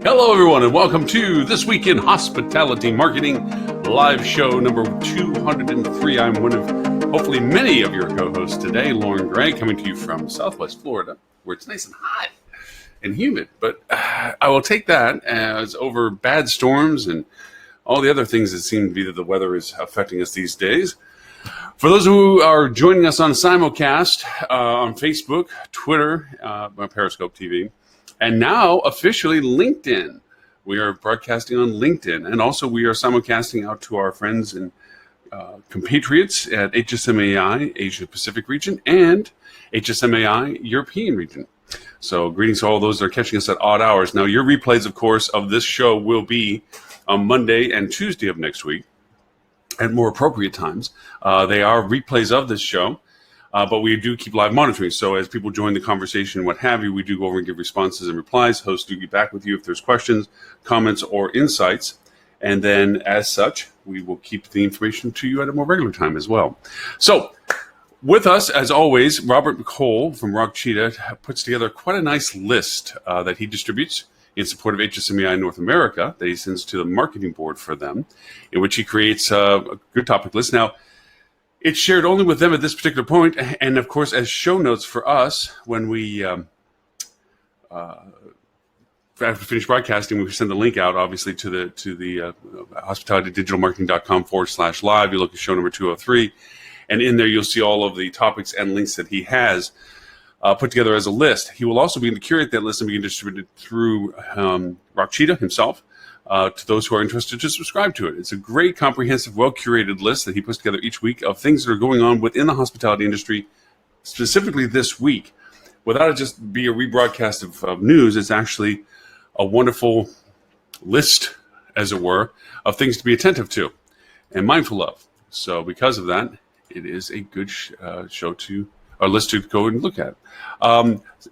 Hello, everyone, and welcome to This Week in Hospitality Marketing live show number 203. I'm one of, hopefully, many of your co-hosts today, Lauren Gray, coming to you from Southwest Florida, where it's nice and hot and humid. But I will take that as over bad storms and all the other things that seem to be that the weather is affecting us these days. For those who are joining us on simulcast on Facebook, Twitter, Periscope TV, and now officially LinkedIn. We are broadcasting on LinkedIn, and also we are simulcasting out to our friends and compatriots at HSMAI Asia Pacific region and HSMAI European region. So greetings to all those that are catching us at odd hours. Now your replays, of course, of this show will be on Monday and Tuesday of next week at more appropriate times. They are replays of this show. But we do keep live monitoring. So as people join the conversation, what have you, we do go over and give responses and replies. Hosts do get back with you if there's questions, comments, or insights. And then as such, we will keep the information to you at a more regular time as well. So with us, as always, Robert McCole from Rock Cheetah puts together quite a nice list that he distributes in support of HSMAI North America that he sends to the marketing board for them, in which he creates a good topic list. Now, it's shared only with them at this particular point, and of course, as show notes for us when we after we finish broadcasting, we send the link out, obviously, to the hospitalitydigitalmarketing.com/live. You look at show number 203, and in there you'll see all of the topics and links that he has put together as a list. He will also begin to curate that list and begin to distribute it through Rock Cheetah himself. To those who are interested to subscribe to it. It's a great, comprehensive, well-curated list that he puts together each week of things that are going on within the hospitality industry, specifically this week. Without it just be a rebroadcast of news, it's actually a wonderful list, as it were, of things to be attentive to and mindful of. So because of that, it is a good show to, or list to go and look at.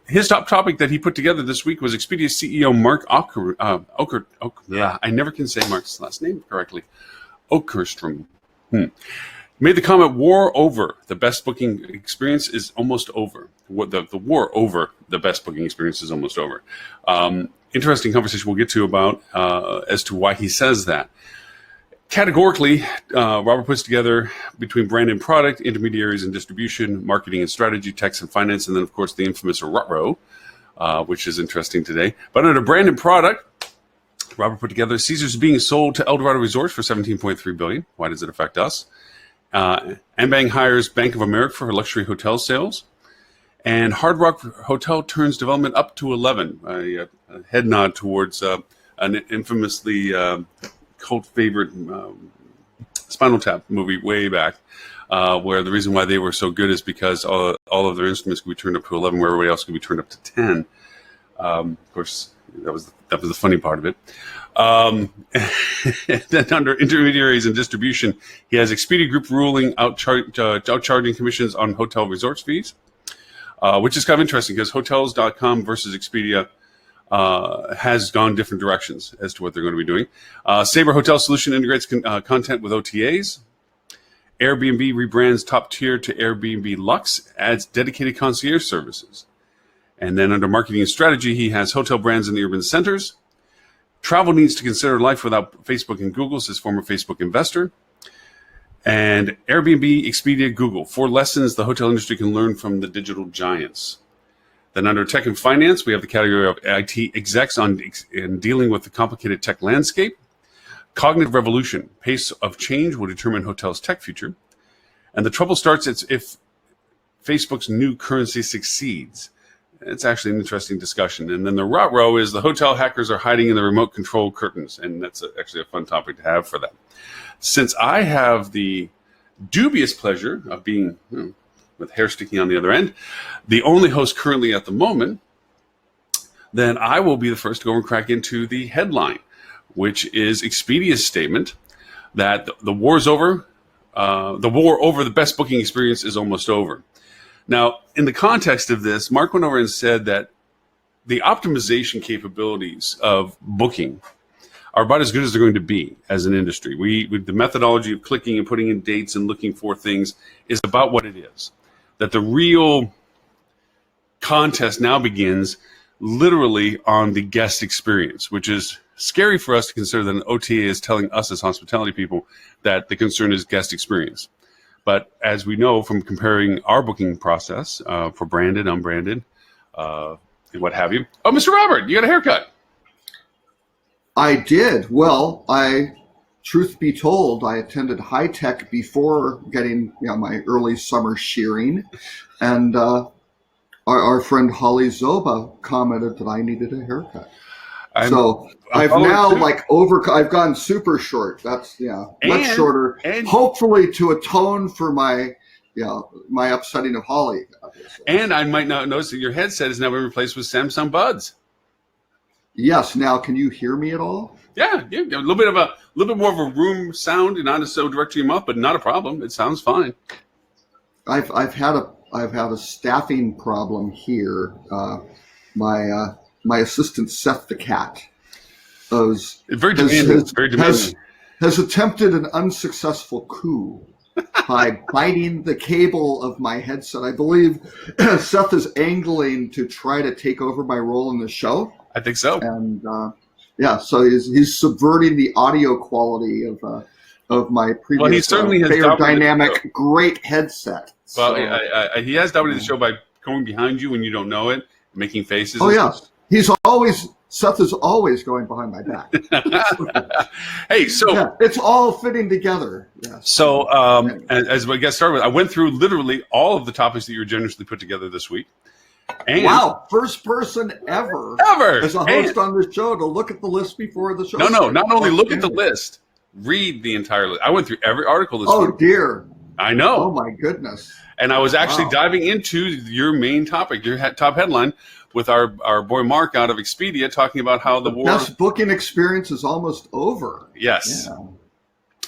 His top topic that he put together this week was Expedia CEO Mark Okerstrom. I never can say Mark's last name correctly. Okerstrom. Made the comment, war over. The best booking experience is almost over. The war over the best booking experience is almost over. Interesting conversation we'll get to about as to why he says that. Categorically, Robert puts together between brand and product, intermediaries and distribution, marketing and strategy, tax and finance, and then, of course, the infamous RUT-ROW, which is interesting today. But under brand and product, Robert put together Caesars being sold to Eldorado Resorts for $17.3 billion. Why does it affect us? Ambang hires Bank of America for luxury hotel sales. And Hard Rock Hotel turns development up to 11. A head nod towards an infamously cult favorite Spinal Tap movie way back, where the reason why they were so good is because all of their instruments could be turned up to 11, where everybody else could be turned up to 10. Of course, that was the funny part of it. And then under intermediaries and distribution, he has Expedia Group ruling outcharging commissions on hotel resorts fees, which is kind of interesting because Hotels.com versus Expedia has gone different directions as to what they're going to be doing. Sabre Hotel Solution integrates content with OTAs. Airbnb rebrands top tier to Airbnb Luxe, adds dedicated concierge services. And then under marketing and strategy, he has hotel brands in the urban centers. Travel needs to consider life without Facebook and Google, says former Facebook investor. And Airbnb, Expedia, Google, 4 lessons the hotel industry can learn from the digital giants. Then under tech and finance, we have the category of IT execs in dealing with the complicated tech landscape. Cognitive revolution, pace of change will determine hotels' tech future. And the trouble starts if Facebook's new currency succeeds. It's actually an interesting discussion. And then the RUT-ROW is the hotel hackers are hiding in the remote control curtains. And that's actually a fun topic to have for that. Since I have the dubious pleasure of being with hair sticking on the other end, the only host currently at the moment, then I will be the first to go and crack into the headline, which is Expedia's statement that the war is over. The war over the best booking experience is almost over. Now, in the context of this, Mark went over and said that the optimization capabilities of booking are about as good as they're going to be as an industry. The methodology of clicking and putting in dates and looking for things is about what it is. That the real contest now begins literally on the guest experience, which is scary for us to consider that an OTA is telling us as hospitality people that the concern is guest experience. But as we know from comparing our booking process for branded, unbranded, and what have you. Oh, Mr. Robert, you got a haircut. I did. Well, truth be told, I attended High Tech before getting my early summer shearing, and our friend Holly Zoba commented that I needed a haircut. I've gone super short. That's much shorter. And hopefully to atone for my upsetting of Holly. Obviously. And I might not notice that your headset is now been replaced with Samsung Buds. Yes. Now, can you hear me at all? Yeah, a little bit more of a room sound, and not so direct to your mouth, but not a problem. It sounds fine. I've had a staffing problem here. My assistant Seth the cat has attempted an unsuccessful coup by biting the cable of my headset. I believe Seth is angling to try to take over my role in the show. I think so. And so he's subverting the audio quality of my previous well, he certainly has dynamic great headset. Well, he has dominated the show by going behind you when you don't know it, making faces. Oh yes, Seth is always going behind my back. Hey, so it's all fitting together. Yes. So as we get started with, I went through literally all of the topics that you generously put together this week. And wow, first person ever as a host on this show to look at the list before the show. No, not only look at the list, read the entire list. I went through every article this week. Oh dear. I know. Oh my goodness. And I was actually diving into your main topic, your top headline, with our boy Mark out of Expedia talking about how the best booking experience is almost over. Yes. Yeah.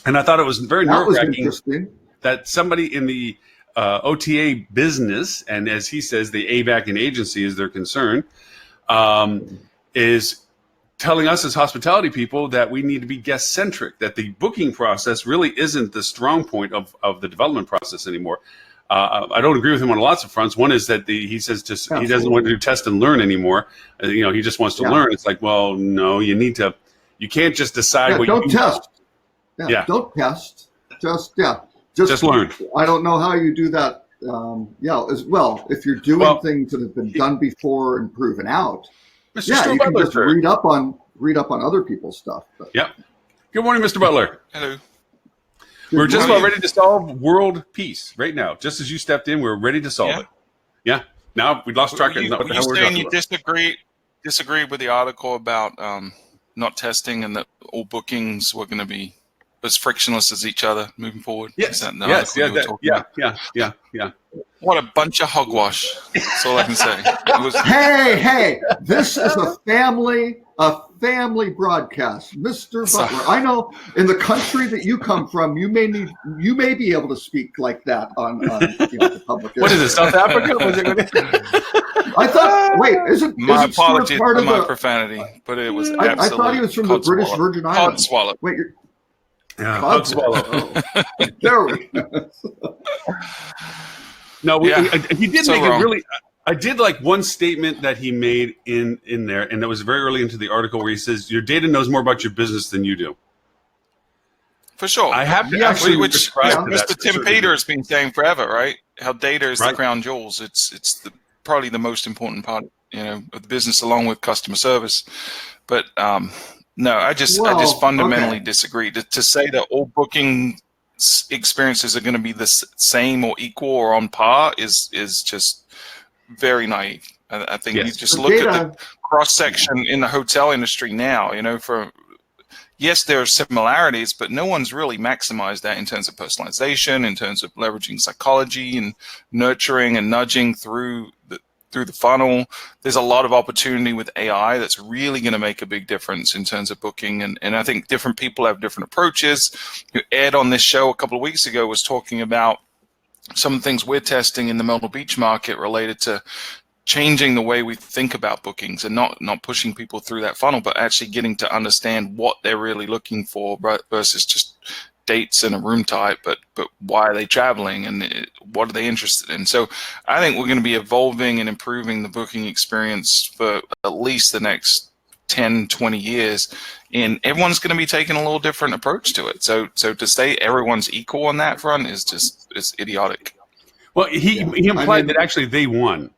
And I thought it was very nerve-wracking that somebody in the OTA business, and as he says, the ABAC and agency is their concern, is telling us as hospitality people that we need to be guest-centric, that the booking process really isn't the strong point of the development process anymore. I don't agree with him on lots of fronts. One is that he says he doesn't want to do test and learn anymore. He just wants to learn. It's like, well, no, you can't just decide what you test. Don't test. Just learn. I don't know how you do that. As well, if you're doing things that have been done before and proven out, Mr. you can just read up on other people's stuff. But. Yeah. Good morning, Mr. Butler. Hello. We're just about ready to solve world peace right now. Just as you stepped in, we're ready to solve it. Yeah. Now we lost track of what the hell we're talking about. Disagree with the article about not testing and that all bookings were going to be as frictionless as each other moving forward? Yes. Yeah. What a bunch of hogwash. That's all I can say. Hey, this is a family broadcast. Mr. Butler, I know in the country that you come from, you may be able to speak like that on the public. What is it, South Africa? I thought, is it apologies for my profanity, but it was absolutely I thought he was from the British Virgin Islands. Codswallop. Wait, Hog swallow. Oh. There we go. No, he did make a really. I did like one statement that he made in there, and that was very early into the article where he says, "Your data knows more about your business than you do." For sure, I have to actually Mr. Tim Peter has been saying forever, right? How data is the crown jewels. It's probably the most important part, of the business, along with customer service. But no, I just fundamentally disagree. To say that all booking experiences are going to be the same or equal or on par is just very naive. I think you just look at the cross section in the hotel industry now. Yes, there are similarities, but no one's really maximized that in terms of personalization, in terms of leveraging psychology and nurturing and nudging through the funnel. There's a lot of opportunity with AI that's really going to make a big difference in terms of booking. And I think different people have different approaches. Ed on this show a couple of weeks ago was talking about some of the things we're testing in the Myrtle Beach market related to changing the way we think about bookings and not pushing people through that funnel, but actually getting to understand what they're really looking for versus just dates and a room type, but why are they traveling and what are they interested in? So I think we're going to be evolving and improving the booking experience for at least the next 10, 20 years, and everyone's going to be taking a little different approach to it. So to say everyone's equal on that front is idiotic. Well, he implied that actually they won.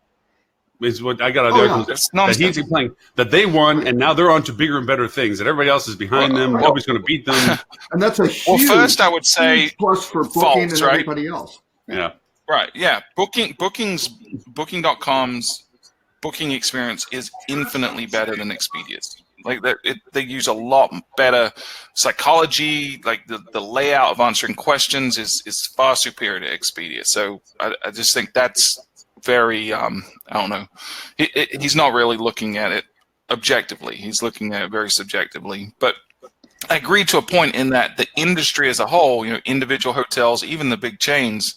Is what I got out of there. That he's implying that they won, and now they're on to bigger and better things. That everybody else is behind them. Nobody's going to beat them. And that's a huge, first I would say plus for Booking faults, and everybody else. Yeah. Right. Yeah. Booking.com's booking experience is infinitely better than Expedia's. Like they use a lot better psychology. Like the layout of answering questions is far superior to Expedia. So I just think that's very I don't know. He's not really looking at it objectively. He's looking at it very subjectively. But I agree to a point in that the industry as a whole, individual hotels, even the big chains,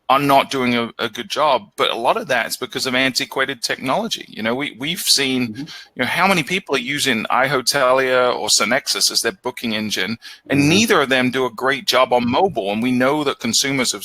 are not doing a good job. But a lot of that is because of antiquated technology. We've seen, how many people are using iHotelia or Synexus as their booking engine, and neither of them do a great job on mobile. And we know that consumers have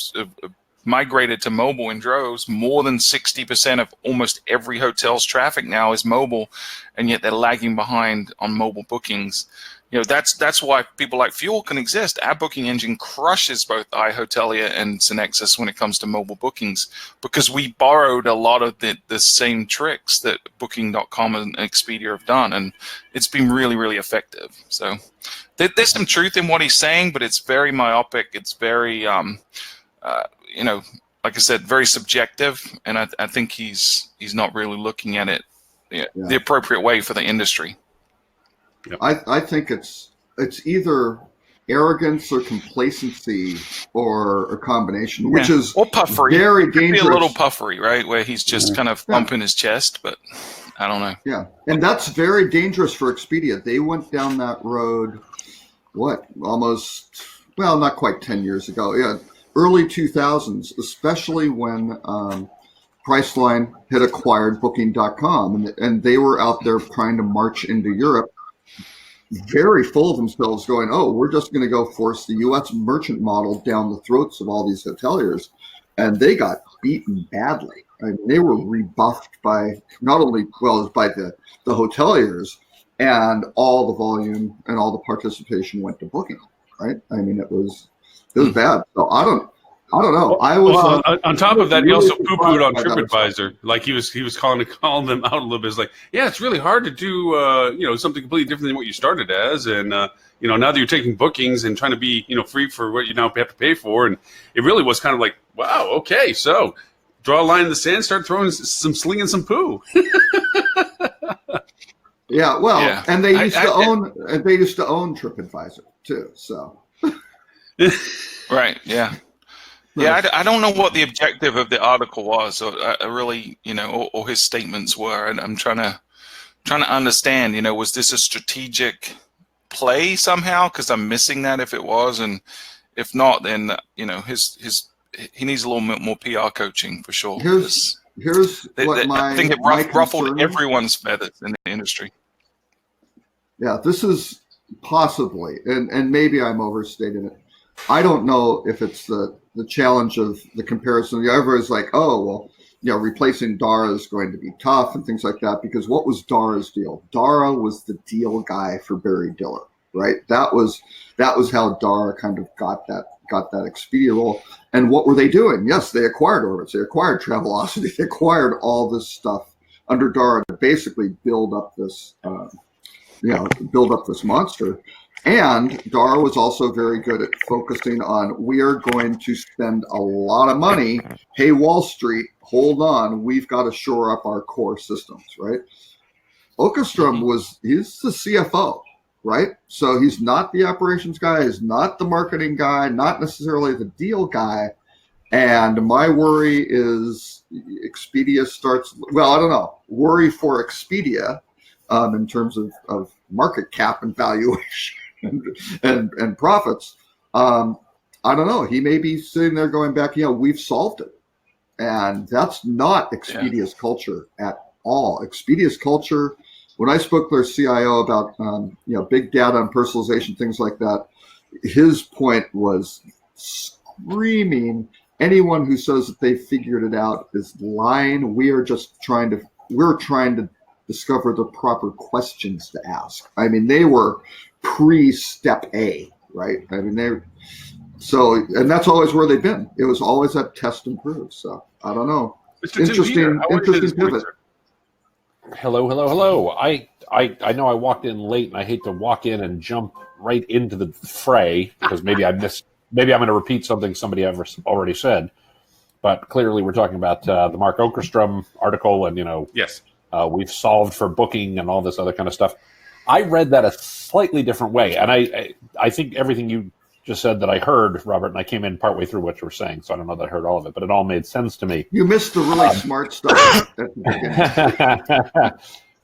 migrated to mobile in droves. More than 60% of almost every hotel's traffic now is mobile, and yet they're lagging behind on mobile bookings. That's why people like Fuel can exist. Our booking engine crushes both iHotelia and Synexus when it comes to mobile bookings, because we borrowed a lot of the same tricks that Booking.com and Expedia have done, and it's been really, really effective. So there's some truth in what he's saying, but it's very myopic. It's very like I said, very subjective, and I think he's not really looking at it the appropriate way for the industry. Yep. I think it's either arrogance or complacency or a combination, which is or puffery. Very it could dangerous. Be a little puffery, right, where he's just kind of thumping his chest, but I don't know. Yeah, and that's very dangerous for Expedia. They went down that road, not quite 10 years ago. Yeah. Early 2000s, especially when Priceline had acquired Booking.com, and they were out there trying to march into Europe, very full of themselves, going, "Oh, we're just going to go force the U.S. merchant model down the throats of all these hoteliers," and they got beaten badly. I mean, they were rebuffed by by the hoteliers, and all the volume and all the participation went to Booking. Right? I mean, it was bad. So I don't know. I was on top of that. He also poo-pooed on TripAdvisor. Like he was calling them out a little bit. It's like, it's really hard to do something completely different than what you started as, and now that you're taking bookings and trying to be free for what you now have to pay for, and it really was kind of like, wow, okay, so draw a line in the sand, start slinging some poo. And they used to own TripAdvisor too. So. Right. Yeah. Yeah. I don't know what the objective of the article was, or really, or his statements were, and I'm trying to understand. Was this a strategic play somehow? Because I'm missing that if it was, and if not, then he needs a little bit more PR coaching for sure. Here's I think it ruffled everyone's feathers in the industry. Yeah, this is possibly, and maybe I'm overstating it. I don't know if it's the challenge of the comparison. Everybody's like, oh, well, replacing Dara is going to be tough and things like that, because what was Dara's deal? Dara was the deal guy for Barry Diller, right? That was how Dara kind of got that Expedia role. And what were they doing? Yes, they acquired Orbitz, they acquired Travelocity, they acquired all this stuff under Dara to basically build up this monster. And Dara was also very good at focusing on, we are going to spend a lot of money. Hey, Wall Street, hold on. We've got to shore up our core systems, right? Okerstrom he's the CFO, right? So he's not the operations guy. He's not the marketing guy, not necessarily the deal guy. And my worry is Expedia I don't know, worry for Expedia in terms of market cap and valuation. And profits. I don't know. He may be sitting there going back, we've solved it. And that's not Expedia's culture at all. Expedia's culture, when I spoke to their CIO about big data and personalization, things like that, his point was screaming, anyone who says that they figured it out is lying. We're trying to discover the proper questions to ask. I mean, they were pre-step A, right? I mean, and that's always where they've been. It was always that test and prove. So I don't know. Interesting pivot. Hello. I know I walked in late, and I hate to walk in and jump right into the fray because maybe I'm going to repeat something somebody already said. But clearly, we're talking about the Mark Okerstrom article, and yes, we've solved for booking and all this other kind of stuff. I read that a slightly different way, and I think everything you just said that I heard, Robert, and I came in partway through what you were saying, so I don't know that I heard all of it, but it all made sense to me. You missed the really smart stuff at the beginning.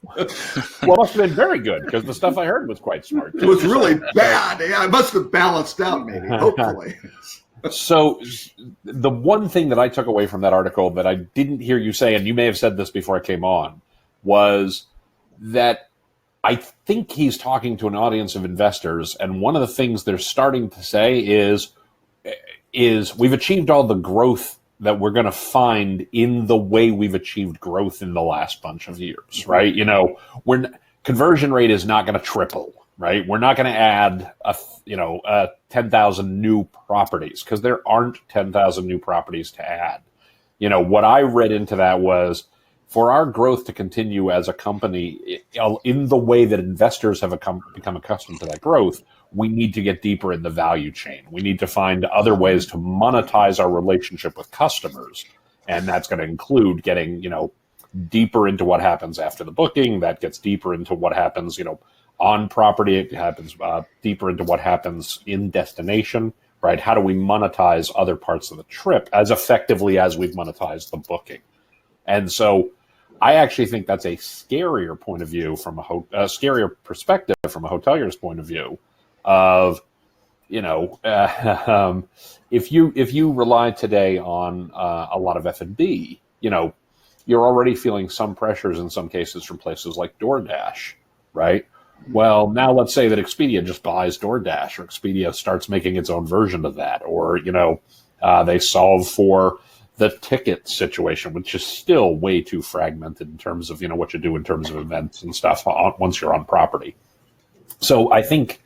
Well, it must have been very good because the stuff I heard was quite smart. It was really bad. Yeah, it must have balanced out, maybe, hopefully. So the one thing that I took away from that article that I didn't hear you say, and you may have said this before I came on, was that I think he's talking to an audience of investors, and one of the things they're starting to say is we've achieved all the growth that we're going to find in the way we've achieved growth in the last bunch of years, right? Conversion rate is not going to triple, right? We're not going to add 10,000 new properties because there aren't 10,000 new properties to add. What I read into that was, for our growth to continue as a company in the way that investors have become accustomed to that growth, we need to get deeper in the value chain. We need to find other ways to monetize our relationship with customers. And that's going to include getting, deeper into what happens after the booking. That gets deeper into what happens, on property. It happens deeper into what happens in destination, right? How do we monetize other parts of the trip as effectively as we've monetized the booking? And so I actually think that's a scarier point of view from a scarier perspective from a hotelier's point of view of, if you rely today on a lot of F&B, you're already feeling some pressures in some cases from places like DoorDash, right? Well, now let's say that Expedia just buys DoorDash, or Expedia starts making its own version of that, or, they solve for the ticket situation, which is still way too fragmented in terms of, what you do in terms of events and stuff once you're on property. So I think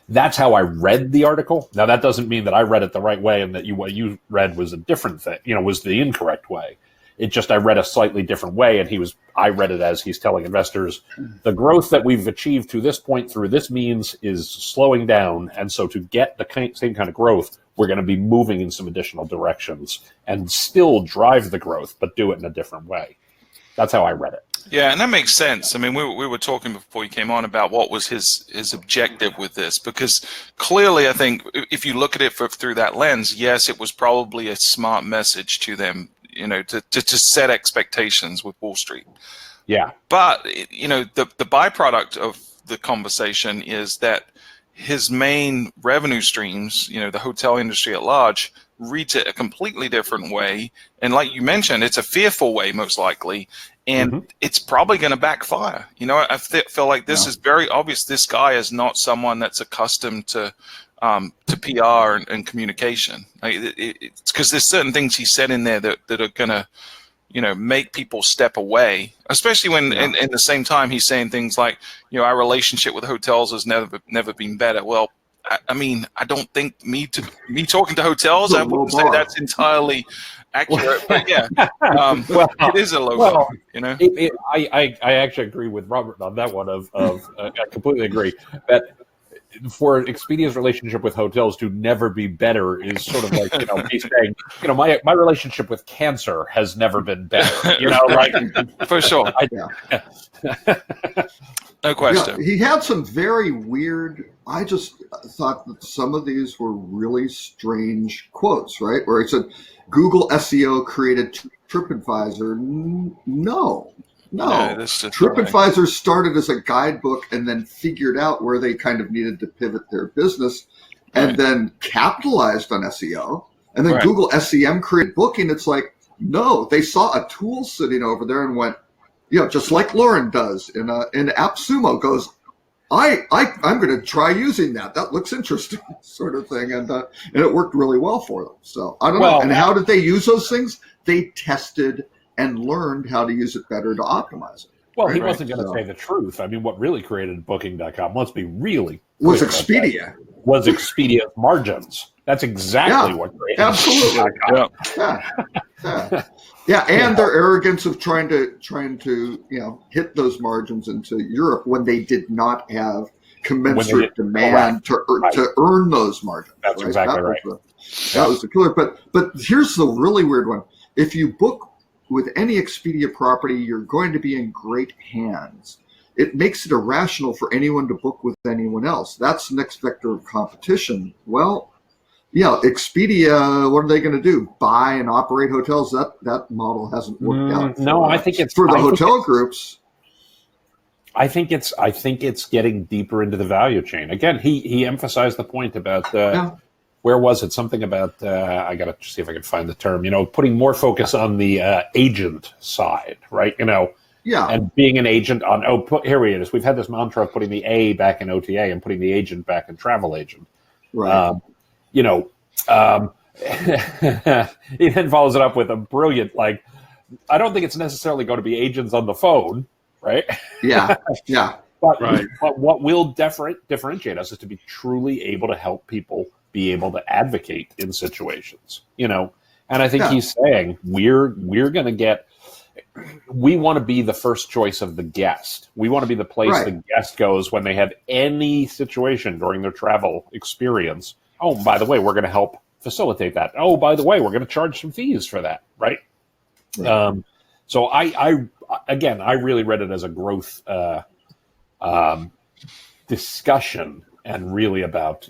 that's how I read the article. Now, that doesn't mean that I read it the right way and that what you read was a different thing, was the incorrect way. It just, I read a slightly different way, and I read it as he's telling investors, the growth that we've achieved to this point through this means is slowing down. And so to get the same kind of growth, we're going to be moving in some additional directions and still drive the growth, but do it in a different way. That's how I read it. Yeah, and that makes sense. I mean, we were talking before you came on about what was his objective with this, because clearly I think if you look at it through that lens, yes, it was probably a smart message to them, to set expectations with Wall Street. Yeah. But, the byproduct of the conversation is that his main revenue streams, the hotel industry at large, reads it a completely different way. And like you mentioned, it's a fearful way, most likely. And it's probably going to backfire. I feel like this is very obvious. This guy is not someone that's accustomed to PR and communication. It's because there's certain things he said in there that are going to, make people step away, especially when in the same time he's saying things like, our relationship with hotels has never been better. Well, I mean, I don't think me talking to hotels, I wouldn't say that's entirely accurate, but yeah, it is a low bar, I actually agree with Robert on that one. I completely agree that for Expedia's relationship with hotels to never be better is sort of like, me saying, my relationship with cancer has never been better, like for sure. No question. Yeah, he had some very weird, I just thought that some of these were really strange quotes, right? Where he said, Google SEO created TripAdvisor. No. TripAdvisor started as a guidebook and then figured out where they kind of needed to pivot their business and then capitalized on SEO. And then Google SEM created booking. It's like, no, they saw a tool sitting over there and went, just like Lauren does in AppSumo, goes, I'm going to try using that. That looks interesting, sort of thing, and it worked really well for them. So I don't know. And how did they use those things? They tested and learned how to use it better to optimize it. Well, he wasn't going to say the truth. I mean, what really created Booking.com, let's be really clear, was Expedia. Was Expedia's margins. That's exactly what created absolutely. Yeah, and their arrogance of trying to hit those margins into Europe when they did not have commensurate demand to earn those margins. That's exactly right. That was the killer. But here's the really weird one. If you book with any Expedia property, you're going to be in great hands. It makes it irrational for anyone to book with anyone else. That's the next vector of competition. Well, Expedia, what are they going to do? Buy and operate hotels? That model hasn't worked out. No, I think it's for the hotel groups. I think it's getting deeper into the value chain. Again, he emphasized the point about where was it? Something about I got to see if I can find the term. Putting more focus on the agent side, right? And being an agent on here it is. We've had this mantra of putting the A back in OTA and putting the agent back in travel agent. Right. He then follows it up with a brilliant, I don't think it's necessarily going to be agents on the phone, right? Yeah. But what will differentiate us is to be truly able to help people be able to advocate in situations, and I think he's saying we're going to get. We want to be the first choice of the guest. We want to be the place the guest goes when they have any situation during their travel experience. Oh, by the way, we're going to help facilitate that. Oh, by the way, we're going to charge some fees for that, right? So I really read it as a growth discussion, and really about,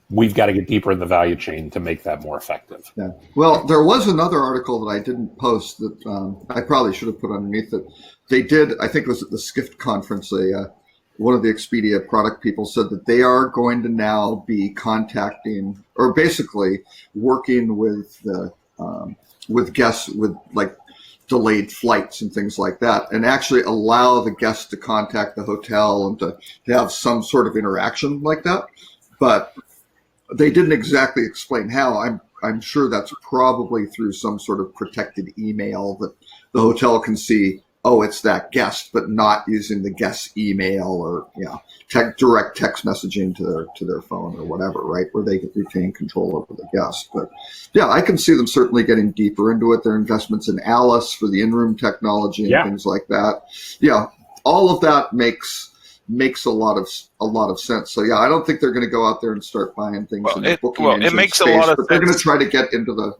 we've got to get deeper in the value chain to make that more effective. Yeah. Well, there was another article that I didn't post that I probably should have put underneath it. They did, I think it was at the Skift conference, one of the Expedia product people said that they are going to now be contacting, or basically working with guests with delayed flights and things like that, and actually allow the guests to contact the hotel and to have some sort of interaction like that. But they didn't exactly explain how. I'm sure that's probably through some sort of protected email that the hotel can see, oh, it's that guest, but not using the guest's email or direct text messaging to their phone or whatever, right? Where they can retain control over the guest. But I can see them certainly getting deeper into it. Their investments in Alice for the in-room technology and things like that. All of that makes a lot of sense. So I don't think they're going to go out there and start buying things. It makes a lot of sense. They're going to try to get into the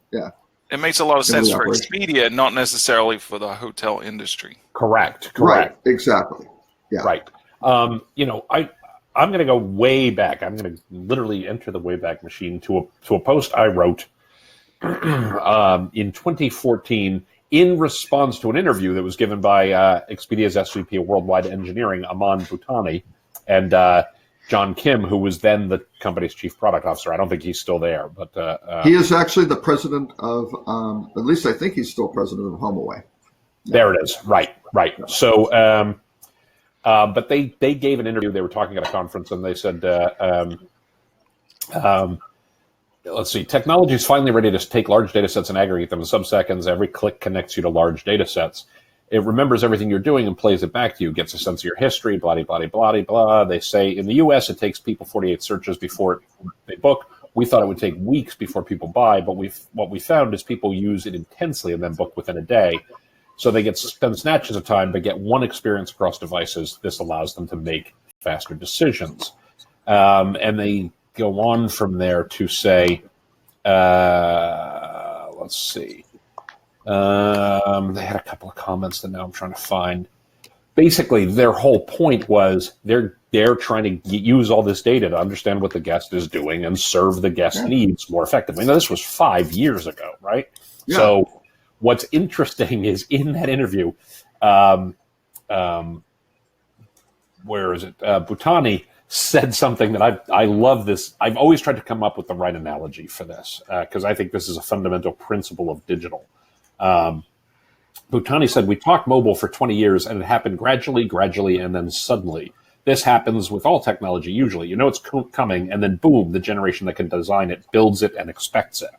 It makes a lot of sense for Expedia, not necessarily for the hotel industry. Correct. Right. Exactly. Yeah. Right. I'm going to go way back. I'm going to literally enter the Wayback Machine to a post I wrote in 2014. In response to an interview that was given by Expedia's SVP of Worldwide Engineering, Aman Bhutani, and John Kim, who was then the company's chief product officer. I don't think he's still there, but he is actually the president of. At least I think he's still president of HomeAway. There it is. Right. So, but they gave an interview. They were talking at a conference, and they said. Let's see. Technology is finally ready to take large data sets and aggregate them in sub-seconds. Every click connects you to large data sets. It remembers everything you're doing and plays it back to you, gets a sense of your history, blah, blah, blah, blah, blah. They say in the U.S. it takes people 48 searches before they book. We thought it would take weeks before people buy, but what we found is people use it intensely and then book within a day. So they spend snatches of time, but get one experience across devices. This allows them to make faster decisions. And they go on from there to say, let's see. They had a couple of comments that now I'm trying to find. Basically, their whole point was they're trying to use all this data to understand what the guest is doing and serve the guest needs more effectively. Now, this was 5 years ago, right? Yeah. So what's interesting is in that interview, where is it? Bhutani said something that I love this. I've always tried to come up with the right analogy for this because I think this is a fundamental principle of digital. Bhutani said, we talked mobile for 20 years and it happened gradually, and then suddenly. This happens with all technology usually. You know it's coming, and then boom, the generation that can design it builds it and expects it.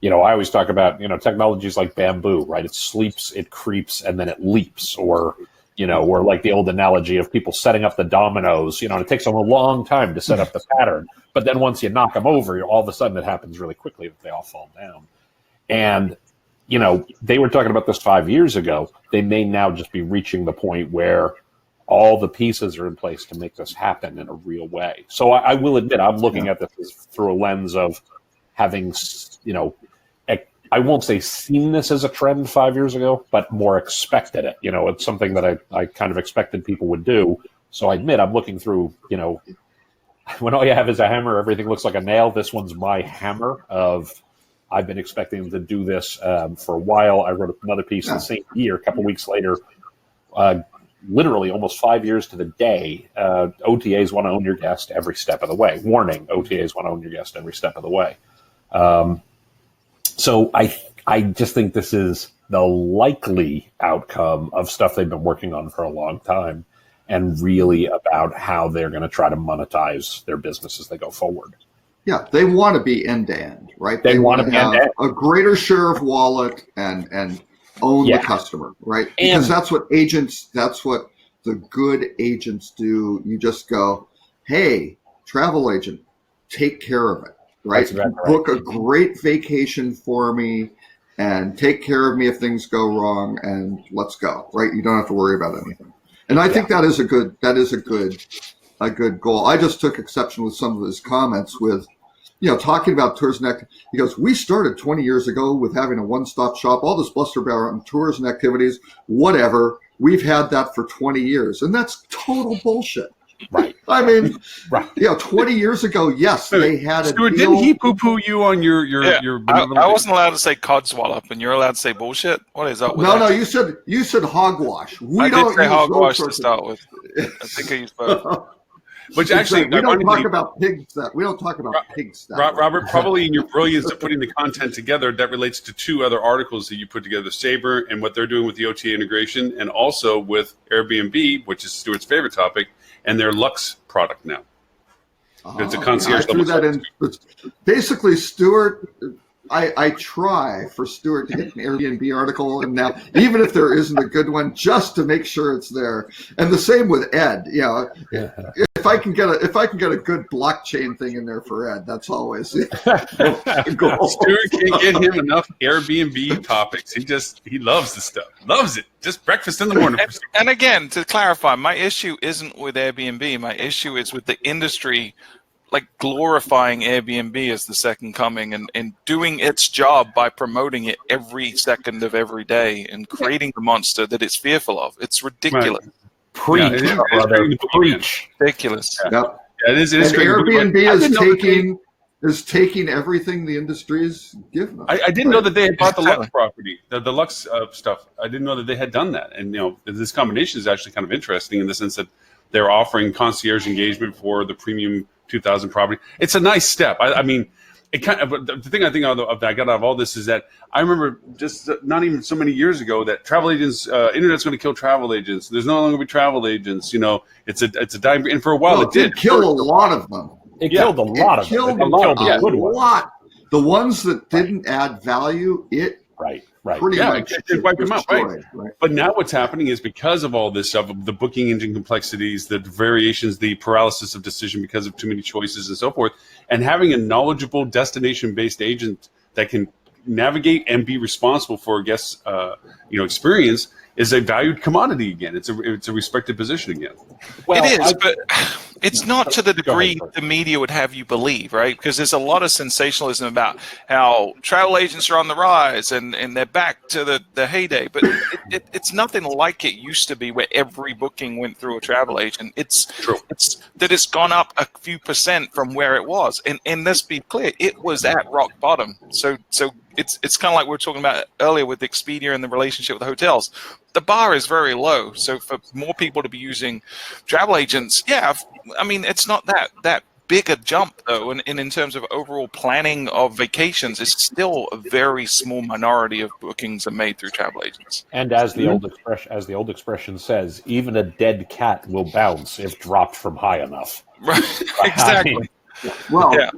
I always talk about, technologies like bamboo, right? It sleeps, it creeps, and then it leaps. Or like the old analogy of people setting up the dominoes, and it takes them a long time to set up the pattern. But then once you knock them over, all of a sudden it happens really quickly that they all fall down. And they were talking about this 5 years ago. They may now just be reaching the point where all the pieces are in place to make this happen in a real way. So I will admit, I'm looking at this through a lens of having, I won't say seen this as a trend 5 years ago, but more expected it. It's something that I kind of expected people would do. So I admit, I'm looking through, when all you have is a hammer, everything looks like a nail. This one's my hammer of, I've been expecting to do this for a while. I wrote another piece in the same year, a couple weeks later, literally almost 5 years to the day. OTAs want to own your guest every step of the way. Warning, OTAs want to own your guest every step of the way. So I just think this is the likely outcome of stuff they've been working on for a long time, and really about how they're going to try to monetize their business as they go forward. Yeah, they want to be end-to-end, right? They want to have a greater share of wallet and own the customer, right? Because that's what the good agents do. You just go, hey, travel agent, take care of it, right? That's exactly right. Book a great vacation for me and take care of me if things go wrong, and let's go, right? You don't have to worry about anything. And I think that is a good goal. I just took exception with some of his comments with, talking about tours and activities. He goes, we started 20 years ago with having a one-stop shop, all this bluster about tours and activities, whatever. We've had that for 20 years. And that's total bullshit. Right. I mean, right. 20 years ago, yes, they had a Stuart, deal. didn't he poo-poo you on your I wasn't allowed to say codswallop, and you're allowed to say bullshit? What is up with that? No, you said hogwash. I did say hogwash to start with. I think I used both. Which actually, we don't talk about pigs. We don't talk about pigs. Robert, probably in your brilliance of putting the content together, that relates to two other articles that you put together: Sabre and what they're doing with the OTA integration, and also with Airbnb, which is Stuart's favorite topic, and their Luxe product now. It's a concierge. I threw that in. Basically, Stuart. I try for Stuart to get an Airbnb article, and now even if there isn't a good one, just to make sure it's there. And the same with Ed. If I can get a good blockchain thing in there for Ed, that's always a goal. Stuart can't get him enough Airbnb topics. He loves the stuff. Loves it. Just breakfast in the morning. And again, to clarify, my issue isn't with Airbnb. My issue is with the industry, like glorifying Airbnb as the second coming and doing its job by promoting it every second of every day and creating the monster that it's fearful of. It's ridiculous. Right. Preach, brother. Preach. Ridiculous. Yep. Yeah, it is. And Airbnb is taking everything the industry is giving them. I didn't know that they had bought the Luxe property, the Luxe stuff. I didn't know that they had done that. And this combination is actually kind of interesting in the sense that they're offering concierge engagement for the premium 2000 property. It's a nice step. I mean, it kind of. But the thing I think of that I got out of all this is that I remember just not even so many years ago that travel agents, internet's going to kill travel agents. There's no longer be travel agents. It's a dime. And for a while, it did kill a lot of them. It killed a lot of them. A lot. The ones that didn't add value, right. Pretty much it wiped them out, right? But now what's happening is because of all this stuff, the booking engine complexities, the variations, the paralysis of decision because of too many choices and so forth, and having a knowledgeable destination-based agent that can navigate and be responsible for a guest's experience is a valued commodity again. It's a respected position again. Well, it is, but it's not to the degree the media would have you believe, right? Because there's a lot of sensationalism about how travel agents are on the rise and they're back to the heyday. But it's nothing like it used to be, where every booking went through a travel agent. It's gone up a few percent from where it was. And let's be clear, it was at rock bottom. So it's kind of like we were talking about earlier with Expedia and the relationship with the hotels. The bar is very low. So for more people to be using travel agents, I mean, it's not that bigger jump though, and in terms of overall planning of vacations, it's still a very small minority of bookings are made through travel agents. And as the old expression says, even a dead cat will bounce if dropped from high enough. Right, exactly. Well, Yeah.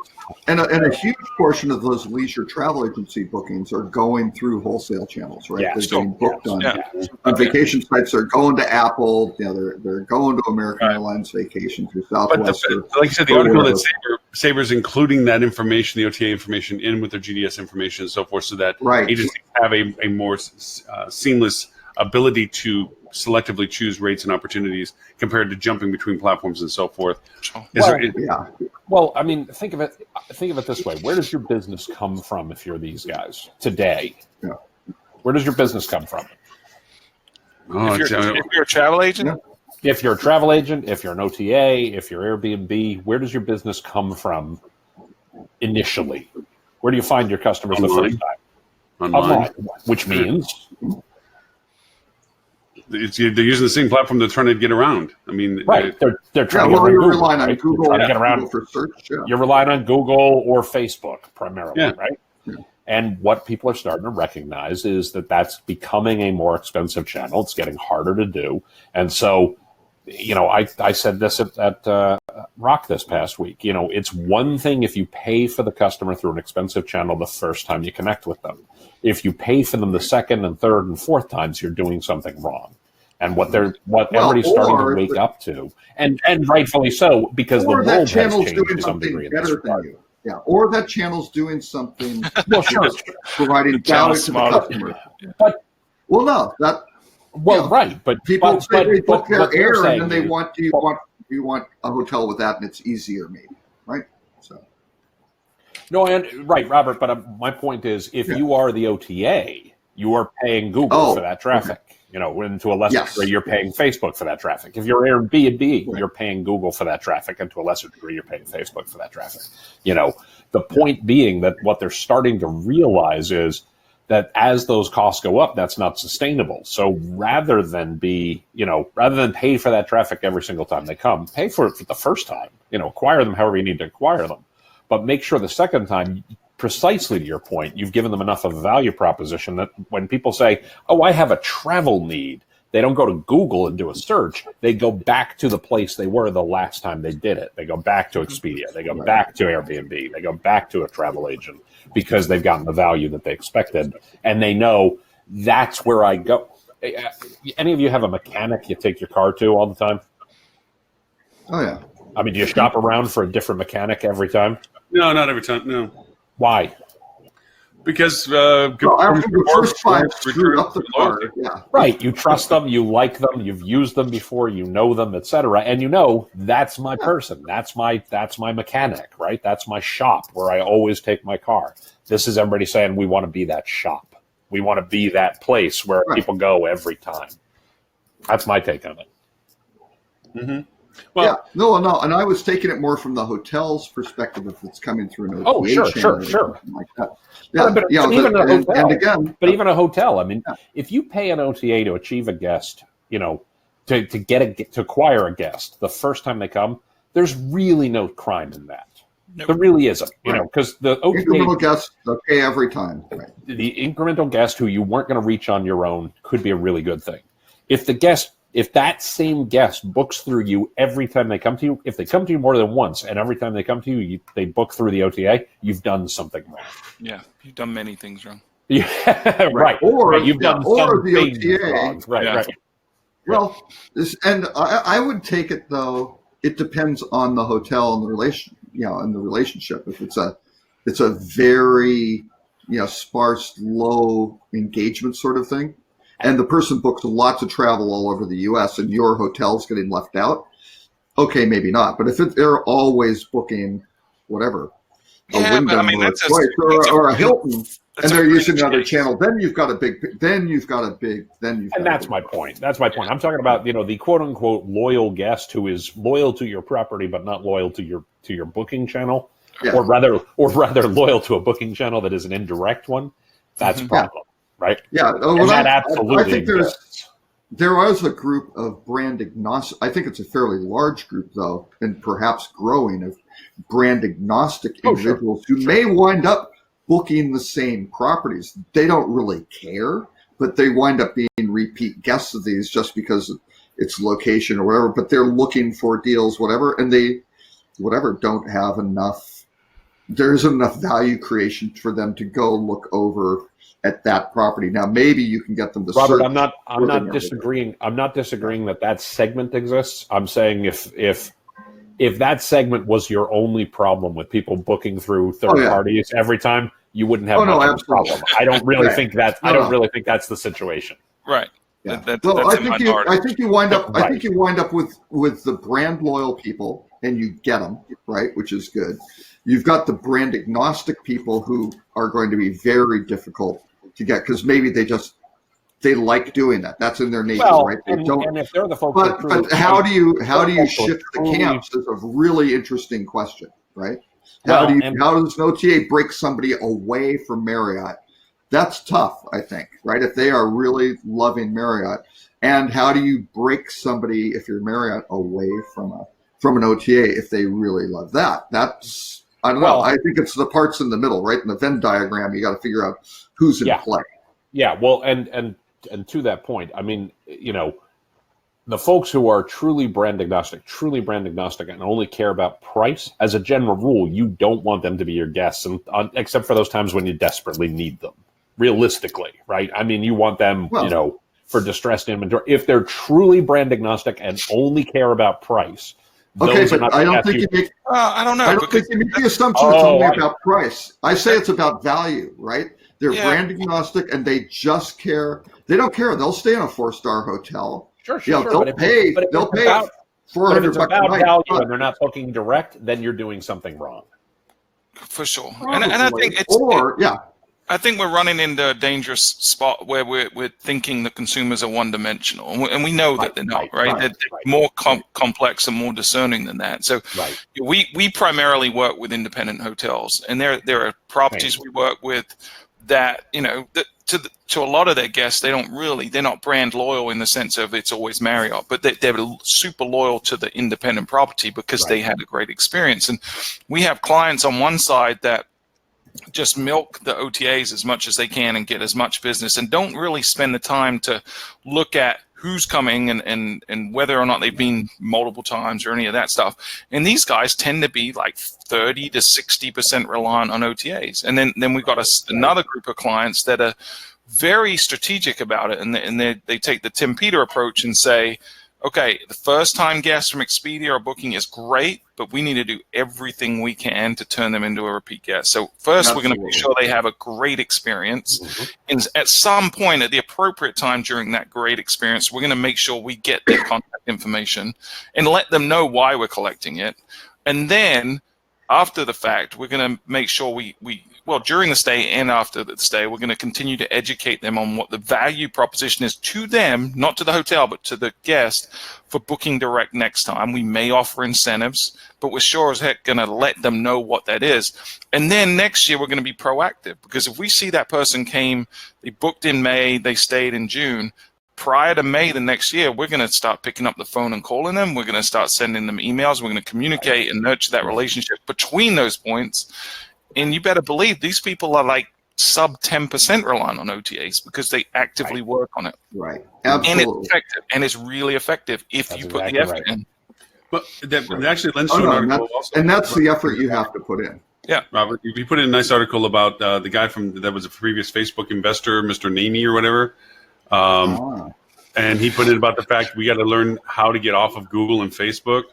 and a huge portion of those leisure travel agency bookings are going through wholesale channels, right? Yeah, They're sure. getting booked on vacation sites. They're going to Apple. They're going to American Airlines Vacations or Southwest. Like I said, the article that Sabre's including that information, the OTA information, in with their GDS information and so forth, so that agencies have a more seamless ability to selectively choose rates and opportunities compared to jumping between platforms and so forth. Well, I mean, think of it this way. Where does your business come from if you're these guys today? Yeah. Where does your business come from? If you're a travel agent? If you're a travel agent, if you're an OTA, if you're Airbnb, where does your business come from initially? Where do you find your customers the first time? Online. Which means... they're using the same platform they're trying to get around. I mean, they're trying to get around Google, relying on Google. Trying to get around Google for search. Yeah. You're relying on Google or Facebook primarily, right? Yeah. And what people are starting to recognize is that that's becoming a more expensive channel. It's getting harder to do, and so, I said this at Rock this past week. It's one thing if you pay for the customer through an expensive channel the first time you connect with them. If you pay for them the second and third and fourth times, you're doing something wrong. And what everybody's starting to wake up to, and rightfully so, because the world has changed to some degree in this regard. Yeah, or that channel's doing something providing value to the customer. But but people they book their air and then they want you want a hotel with that, and it's easier maybe, right? So right, Robert. But my point is, if you are the OTA, you are paying Google for that traffic. And to a lesser degree, you're paying Facebook for that traffic. If you're Airbnb, you're paying Google for that traffic, and to a lesser degree, you're paying Facebook for that traffic. The point being that what they're starting to realize is that as those costs go up, that's not sustainable. So rather than pay for that traffic every single time they come, pay for it for the first time. Acquire them however you need to acquire them, but make sure the second time, precisely to your point, you've given them enough of a value proposition that when people say, "Oh, I have a travel need," they don't go to Google and do a search. They go back to the place they were the last time they did it. They go back to Expedia. They go back to Airbnb. They go back to a travel agent because they've gotten the value that they expected. And they know that's where I go. Any of you have a mechanic you take your car to all the time? Oh, yeah. I mean, do you shop around for a different mechanic every time? No, not every time, no. Why? Because after the first 5 screwed up the car, right. You trust them, you like them, you've used them before, you know them, etc. And that's my person, that's my mechanic, right? That's my shop where I always take my car. This is everybody saying we want to be that shop. We want to be that place where people go every time. That's my take on it. Mm-hmm. Well, and I was taking it more from the hotel's perspective if it's coming through an OTA channel sure. Like that. But even a hotel. I mean, if you pay an OTA to achieve a guest, to acquire a guest the first time they come, there's really no crime in that. Nope. There really isn't, because the OTA incremental guests pay every time. Right. The incremental guest who you weren't going to reach on your own could be a really good thing. If that same guest books through you every time they come to you, if they come to you more than once and every time they come to you, they book through the OTA, you've done something wrong. Yeah, you've done many things wrong. Right. Or you've done some the OTA. Wrong. Right. Well, I would take it though. It depends on the hotel and the relationship. If it's a very sparse, low engagement sort of thing, and the person books lots of travel all over the U.S. and your hotel's getting left out, okay, maybe not. But if they're always booking whatever, a Wyndham or a Hilton, and they're using another channel, then you've got a big. And that's my point. That's my point. I'm talking about the quote unquote loyal guest who is loyal to your property but not loyal to your booking channel, or rather loyal to a booking channel that is an indirect one. That's a problem. Right? Yeah. And that absolutely I think there was a group of brand agnostic. I think it's a fairly large group, though, and perhaps growing, of brand agnostic individuals who may wind up booking the same properties. They don't really care, but they wind up being repeat guests of these just because it's location or whatever, but they're looking for deals, whatever, and they, don't have enough, there isn't enough value creation for them to go look over at that property. Now, maybe you can get them to Robert, search. I'm not disagreeing. I'm not disagreeing that segment exists. I'm saying if that segment was your only problem with people booking through third parties every time, you wouldn't have much of a problem. I don't really think that. I don't really think that's the situation. Right. Yeah. That's I think you wind up. I think you wind up with the brand loyal people, and you get them right, which is good. You've got the brand agnostic people who are going to be very difficult to get because maybe they like doing that. That's in their nature, right? They don't. And if they're the folks, but how do you shift the camps is a really interesting question, right? How does an OTA break somebody away from Marriott? That's tough, I think, right? If they are really loving Marriott, and how do you break somebody if you're Marriott away from an OTA if they really love that? That's I don't know. I think it's the parts in the middle, right? In the Venn diagram, you got to figure out who's in play. Yeah, well, and to that point, I mean, the folks who are truly brand agnostic, and only care about price, as a general rule, you don't want them to be your guests, except for those times when you desperately need them. Realistically, right? I mean, you want them, for distressed inventory. If they're truly brand agnostic and only care about price. Okay, but I don't think you make. I don't know. I don't think you make the assumption it's only about price. I say it's about value, right? They're brand agnostic and they just care. They don't care. They'll stay in a 4-star hotel. Sure. They'll pay. They'll pay $400 if it's about a night. Value and they're not booking direct, then you're doing something wrong. For sure. And I think I think we're running into a dangerous spot where we're thinking the consumers are one-dimensional, and we know that they're not, right? They're more complex and more discerning than that. So we primarily work with independent hotels, and there are properties we work with that, to a lot of their guests, they're not brand loyal in the sense of it's always Marriott, but they're super loyal to the independent property because they had a great experience. And we have clients on one side that just milk the OTAs as much as they can and get as much business and don't really spend the time to look at who's coming and whether or not they've been multiple times or any of that stuff. And these guys tend to be like 30 to 60% reliant on OTAs. And then we've got another group of clients that are very strategic about it. And they take the Tim Peter approach and say, okay, the first time guests from Expedia are booking is great, but we need to do everything we can to turn them into a repeat guest. So first, we're going to make sure they have a great experience. And at some point, at the appropriate time during that great experience, we're going to make sure we get their contact information and let them know why we're collecting it. And then after the fact, we're going to make sure during the stay and after the stay, we're going to continue to educate them on what the value proposition is to them, not to the hotel, but to the guest for booking direct next time. We may offer incentives, but we're sure as heck going to let them know what that is. And then next year, we're going to be proactive, because if we see that person came, they booked in May, they stayed in June, prior to May the next year, we're going to start picking up the phone and calling them. We're going to start sending them emails. We're going to communicate and nurture that relationship between those points. And you better believe these people are like sub 10% reliant on OTAs because they actively work on it. Right. Absolutely. And it's effective. And it's really effective if you put the effort in. But that actually lends to an article also. And that's the effort you have to put in. Yeah. Robert, you put in a nice article about the guy that was a previous Facebook investor, Mr. Namey or whatever. And he put in about the fact we got to learn how to get off of Google and Facebook.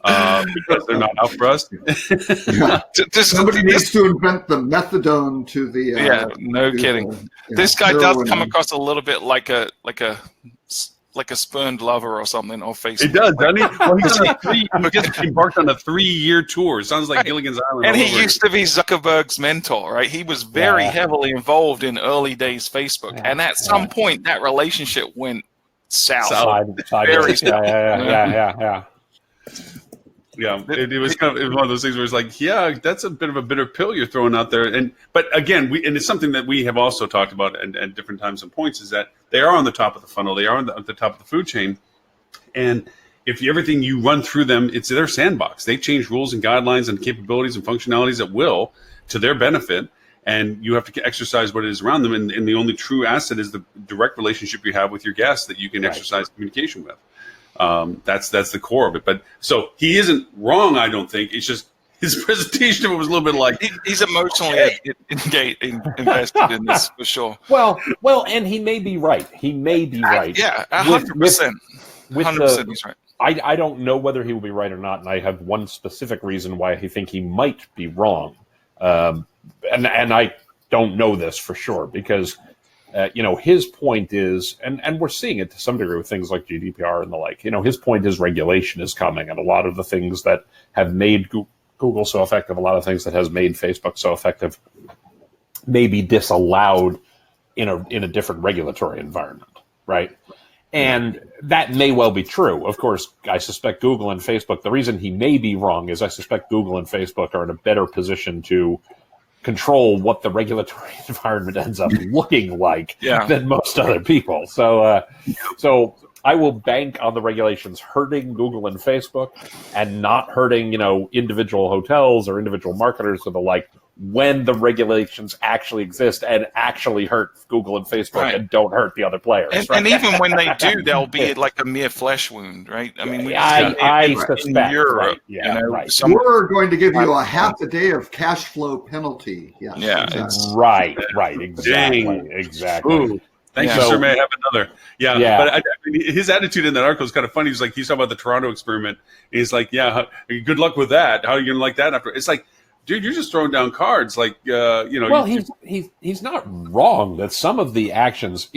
Because they're not out for us. Somebody needs to invent the methadone to the. No kidding. This guy does come across a little bit like a spurned lover or something on Facebook. He does, doesn't he? Well, he just embarked on a 3-year tour. Sounds like Gilligan's Island. And he used to be Zuckerberg's mentor, right? He was very heavily involved in early days Facebook, and at some point that relationship went south. Very south. Yeah, it was kind of one of those things where it's like, yeah, that's a bit of a bitter pill you're throwing out there. But again, and it's something that we have also talked about at different times and points, is that they are on the top of the funnel. They are at the top of the food chain. And if everything you run through them, it's their sandbox. They change rules and guidelines and capabilities and functionalities at will to their benefit, and you have to exercise what it is around them. And the only true asset is the direct relationship you have with your guests that you can exercise communication with. That's the core of it. But so he isn't wrong, I don't think. It's just his presentation of it was a little bit like he's emotionally invested in this for sure. Well, and he may be right. He may be right. Yeah, 100%. 100% he's right. I don't know whether he will be right or not, and I have one specific reason why I think he might be wrong. And I don't know this for sure because, his point is, and we're seeing it to some degree with things like GDPR and the like, his point is regulation is coming, and a lot of the things that have made Google so effective, a lot of things that has made Facebook so effective may be disallowed in a different regulatory environment, right? And that may well be true. Of course, I suspect Google and Facebook, the reason he may be wrong is I suspect Google and Facebook are in a better position to control what the regulatory environment ends up looking like than most other people. So I will bank on the regulations hurting Google and Facebook and not hurting, individual hotels or individual marketers or the like when the regulations actually exist and actually hurt Google and Facebook and don't hurt the other players. And even when they do, they'll be like a mere flesh wound, right? I mean, I suspect in Europe, we're going to give you a half a day of cash flow penalty. Yes, right, exactly. Ooh. Thank you, sir. May I have another? Yeah. But I mean, his attitude in that article is kind of funny. He's like, he's talking about the Toronto experiment. He's like, good luck with that. How are you going to like that after? It's like, dude, you're just throwing down cards. Like, Well, he's not wrong that some of the actions,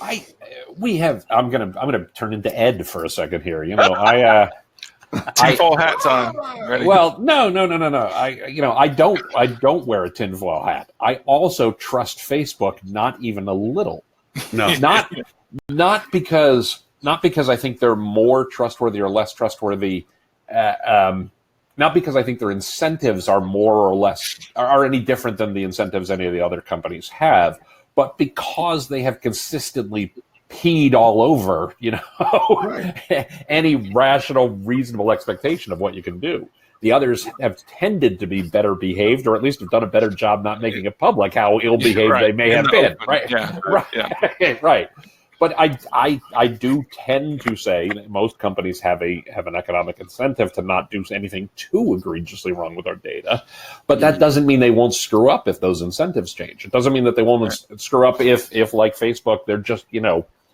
I'm gonna turn into Ed for a second here. Tinfoil hats on. Ready? Well, no. I don't wear a tinfoil hat. I also trust Facebook, not even a little. No, not because I think they're more trustworthy or less trustworthy. Not because I think their incentives are more or less are any different than the incentives any of the other companies have, but because they have consistently peed all over, any rational, reasonable expectation of what you can do. The others have tended to be better behaved, or at least have done a better job not making it public how ill-behaved they may have been. Right. Right. But I do tend to say that most companies have an economic incentive to not do anything too egregiously wrong with our data. But that doesn't mean they won't screw up if those incentives change. It doesn't mean that they won't screw up if like Facebook, they're just,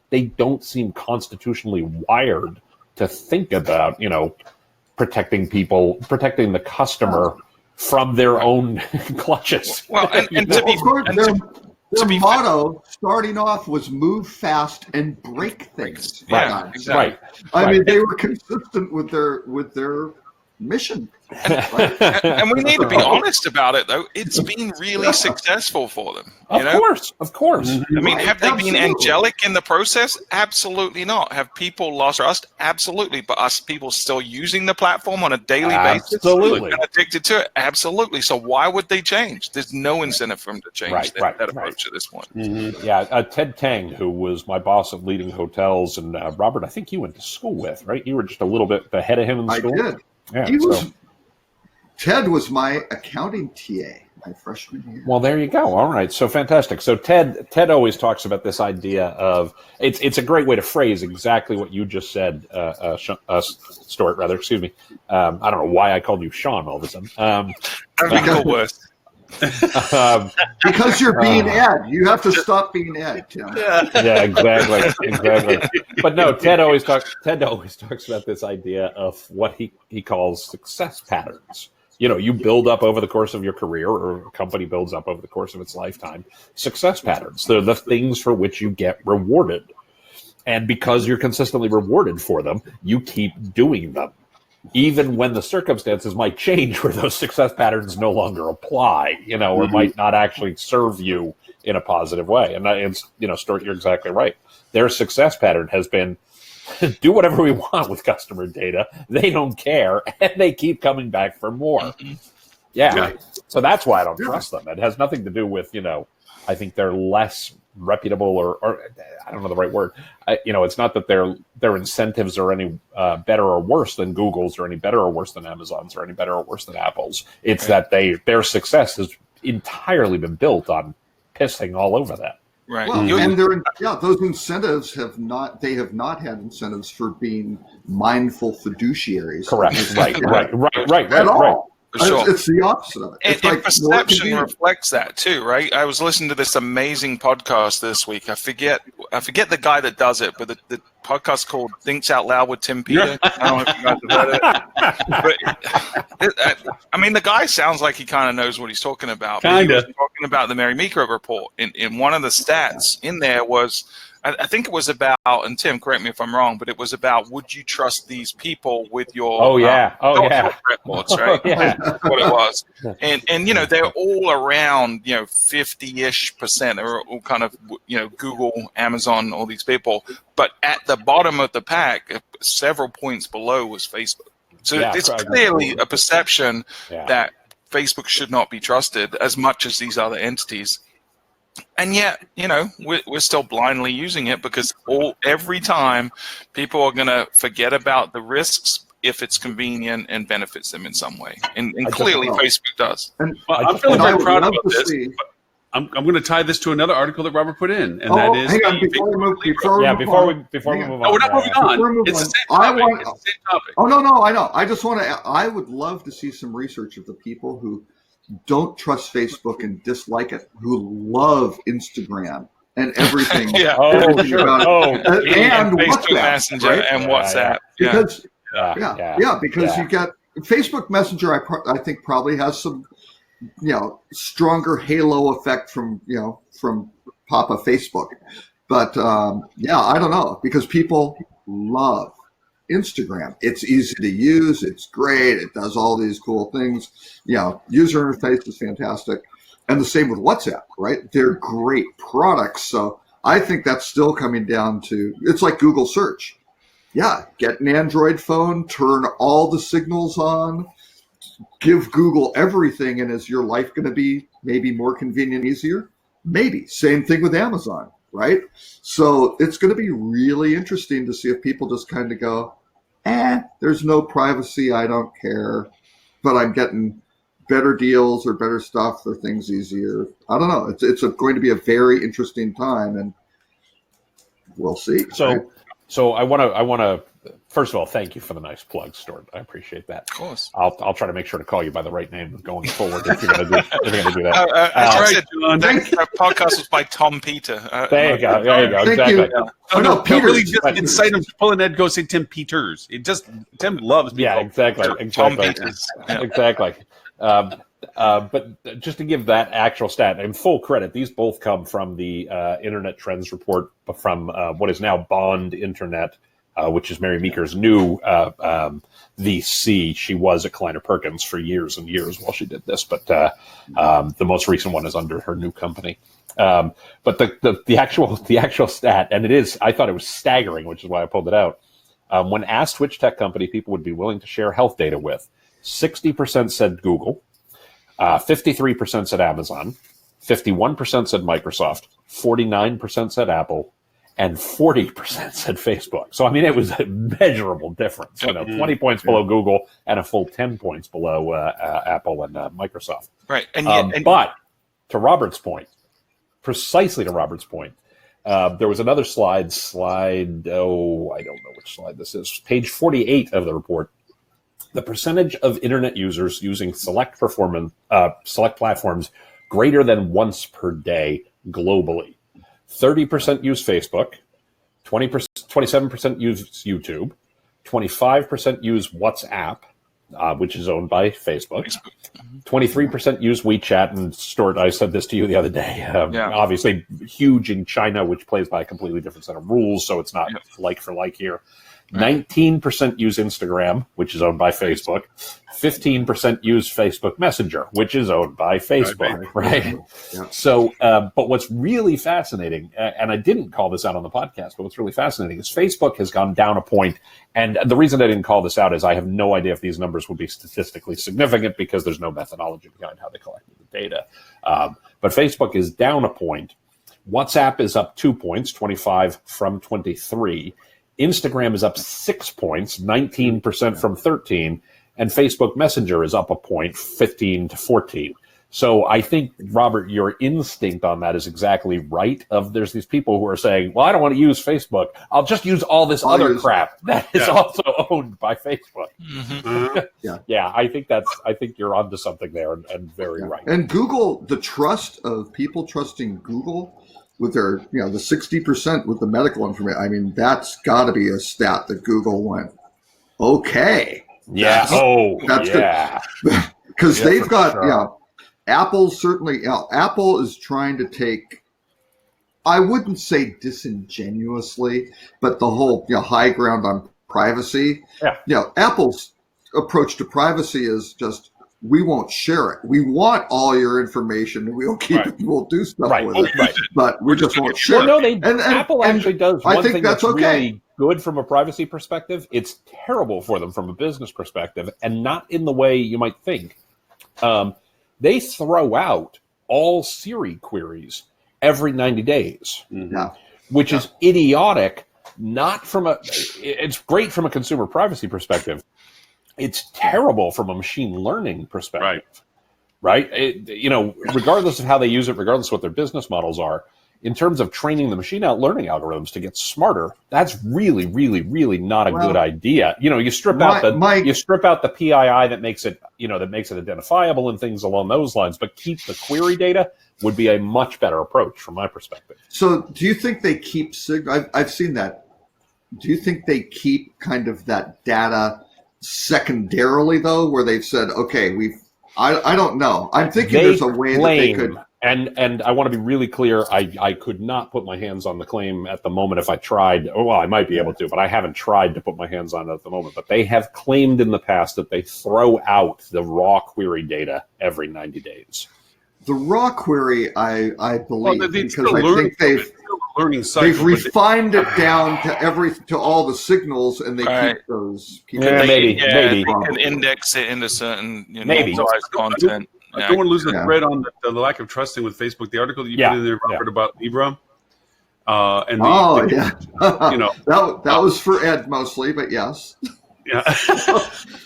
they don't seem constitutionally wired to think about, protecting the customer from their own clutches. Well, and to be their motto starting off was move fast and break things. Yeah, exactly. I mean, they were consistent with their mission. And we need to be honest about it, though. It's been really successful for them. Of course. I mean, have they been angelic in the process? Absolutely not. Have people lost trust? Absolutely. But are people still using the platform on a daily basis? Absolutely. And addicted to it? Absolutely. So why would they change? There's no incentive for them to change that approach at this point. Mm-hmm. Yeah, Ted Tang, who was my boss at Leading Hotels, and Robert, I think you went to school with, right? You were just a little bit ahead of him in school. I did. Yeah, Ted was my accounting TA my freshman year. Well, there you go. All right, so fantastic. So Ted always talks about this idea of it's a great way to phrase exactly what you just said, Stuart. Rather, excuse me. I don't know why I called you Sean all of a sudden. Because you're being Ed. You have to stop being Ed, Tim. Yeah, exactly. But no, Ted always talks about this idea of what he calls success patterns. You build up over the course of your career, or a company builds up over the course of its lifetime, success patterns. They're the things for which you get rewarded. And because you're consistently rewarded for them, you keep doing them. Even when the circumstances might change where those success patterns no longer apply, or might not actually serve you in a positive way. And Stuart, you're exactly right. Their success pattern has been do whatever we want with customer data. They don't care, and they keep coming back for more. Yeah. So that's why I don't trust them. It has nothing to do with, I think they're less reputable or I don't know the right word. It's not that their incentives are any better or worse than Google's or any better or worse than Amazon's or any better or worse than Apple's. It's that their success has entirely been built on pissing all over that. Right. Well, and those incentives have not had incentives for being mindful fiduciaries. Correct. Right. At all. Sure. It's the opposite of it. And perception reflects that too, right? I was listening to this amazing podcast this week. I forget the guy that does it, but the podcast called Thinks Out Loud with Tim Peter. I don't know if you guys have heard it. But I mean, the guy sounds like he kind of knows what he's talking about. Kind of. He was talking about the Mary Meeker report. In one of the stats in there was, I think it was about, and Tim, correct me if I'm wrong, but it was about, would you trust these people with your reports, right? That's what it was. And they're all around 50-ish%. They're all kind of Google, Amazon, all these people. But at the bottom of the pack, several points below was Facebook. So it's clearly a perception that Facebook should not be trusted as much as these other entities. And yet, we're still blindly using it because every time people are going to forget about the risks if it's convenient and benefits them in some way. And clearly Facebook does. I'm feeling very proud about this. I'm going to tie this to another article that Robert put in, and that is... Hang on, before we move on. We're not moving on. It's the same topic. It's the same topic. Oh, no, I know. I would love to see some research of the people who don't trust Facebook and dislike it, who love Instagram and everything. Everything about it. And Facebook WhatsApp, Messenger right? and WhatsApp. Because you got Facebook Messenger. I think probably has some stronger halo effect from Papa Facebook, but I don't know, because people love Instagram. It's easy to use. It's great. It does all these cool things. User interface is fantastic. And the same with WhatsApp, right? They're great products. So I think that's still coming down to, it's like Google search. Yeah, get an Android phone, turn all the signals on, give Google everything, and is your life going to be maybe more convenient, easier? Maybe. Same thing with Amazon. Right? So it's going to be really interesting to see if people just kind of go, there's no privacy, I don't care, but I'm getting better deals or better stuff or things easier. I don't know. It's going to be a very interesting time, and we'll see. So I want to first of all, thank you for the nice plug, Stuart. I appreciate that. Of course. I'll try to make sure to call you by the right name going forward if you're going to do that. That podcast was by Tom Peter. There you go. Thank Exactly. you. No, Peter. Really just incite him to pull an Ed, go say Tim Peters. Tim loves me. Yeah, exactly. Tom Peters. Yeah. Exactly. But just to give that actual stat, in full credit, these both come from the Internet Trends report from what is now Bond Internet, which is Mary Meeker's new VC. She was at Kleiner Perkins for years and years while she did this, but the most recent one is under her new company. But the actual stat, and I thought it was staggering, which is why I pulled it out. When asked which tech company people would be willing to share health data with, 60% said Google, 53% said Amazon, 51% said Microsoft, 49% said Apple, and 40% said Facebook. So, I mean, it was a measurable difference. 20 points below Google and a full 10 points below Apple and Microsoft. Right. But to Robert's point, precisely to Robert's point, there was another slide, I don't know which slide this is, page 48 of the report. The percentage of Internet users using select platforms greater than once per day globally. 30% use Facebook, 27% use YouTube, 25% use WhatsApp, which is owned by Facebook, 23% use WeChat, and Stuart, I said this to you the other day, obviously huge in China, which plays by a completely different set of rules, so it's not like for like here. 19% use Instagram, which is owned by Facebook. 15% use Facebook Messenger, which is owned by Facebook, right? Yeah. So, but what's really fascinating, and I didn't call this out on the podcast, but what's really fascinating is Facebook has gone down a point, and the reason I didn't call this out is I have no idea if these numbers would be statistically significant because there's no methodology behind how they collected the data. But Facebook is down a point WhatsApp is up 2 points, 25 from 23. Instagram is up 6 points, 19% from 13. And Facebook Messenger is up a point, 15 to 14. So I think, Robert, your instinct on that is exactly right. There's these people who are saying, well, I don't want to use Facebook. I'll just use all this other crap that is also owned by Facebook. Yeah, I think you're onto something there and very right. And Google, the trust of people trusting Google with their, the 60% with the medical information. I mean, that's got to be a stat that Google went, okay. Yeah. That's yeah. good. Because they've got, sure. Apple certainly, Apple is trying to take, I wouldn't say disingenuously, but the whole high ground on privacy. Apple's approach to privacy is just, we won't share it. We want all your information, and we'll keep it. We'll do stuff with it, but we just won't share it. No, Apple actually does one thing that's okay. Really good from a privacy perspective. It's terrible for them from a business perspective, and not in the way you might think. They throw out all Siri queries every 90 days, which is idiotic. It's great from a consumer privacy perspective. It's terrible from a machine learning perspective, right? Regardless of how they use it, regardless of what their business models are, in terms of training the machine out learning algorithms to get smarter, that's really, really, really not a good idea. You strip out the PII that makes it, identifiable and things along those lines, but keep the query data would be a much better approach from my perspective. So do you think they keep I've seen that. Do you think they keep kind of that data secondarily though, where they've said, okay, I don't know. I'm thinking there's a way that they could. And I want to be really clear, I could not put my hands on the claim at the moment if I tried. Well, I might be able to, but I haven't tried to put my hands on it at the moment. But they have claimed in the past that they throw out the raw query data every 90 days. The raw query, I believe, because I think they've refined it down to all the signals, and they keep those. Maybe. They can index it into certain authorized content. I don't want to lose the thread on the lack of trusting with Facebook. The article that you put in there, Robert, about Libra. That was for Ed mostly, but yes. Yeah.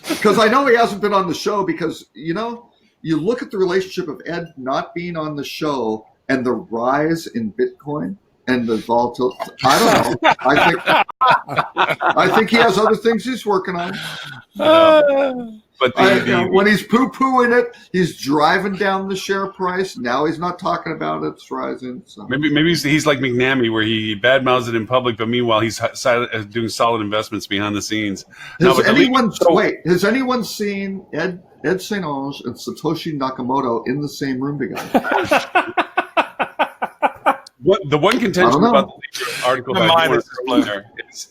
Because I know he hasn't been on the show because, you look at the relationship of Ed not being on the show and the rise in Bitcoin and the volatility. I don't know. I think he has other things he's working on. But when he's poo-pooing it, he's driving down the share price. Now he's not talking about it; it's rising. So. Maybe he's like McNamee, where he badmouths it in public, but meanwhile he's doing solid investments behind the scenes. Has anyone seen Ed St. Ange and Satoshi Nakamoto in the same room together? The one contention about the article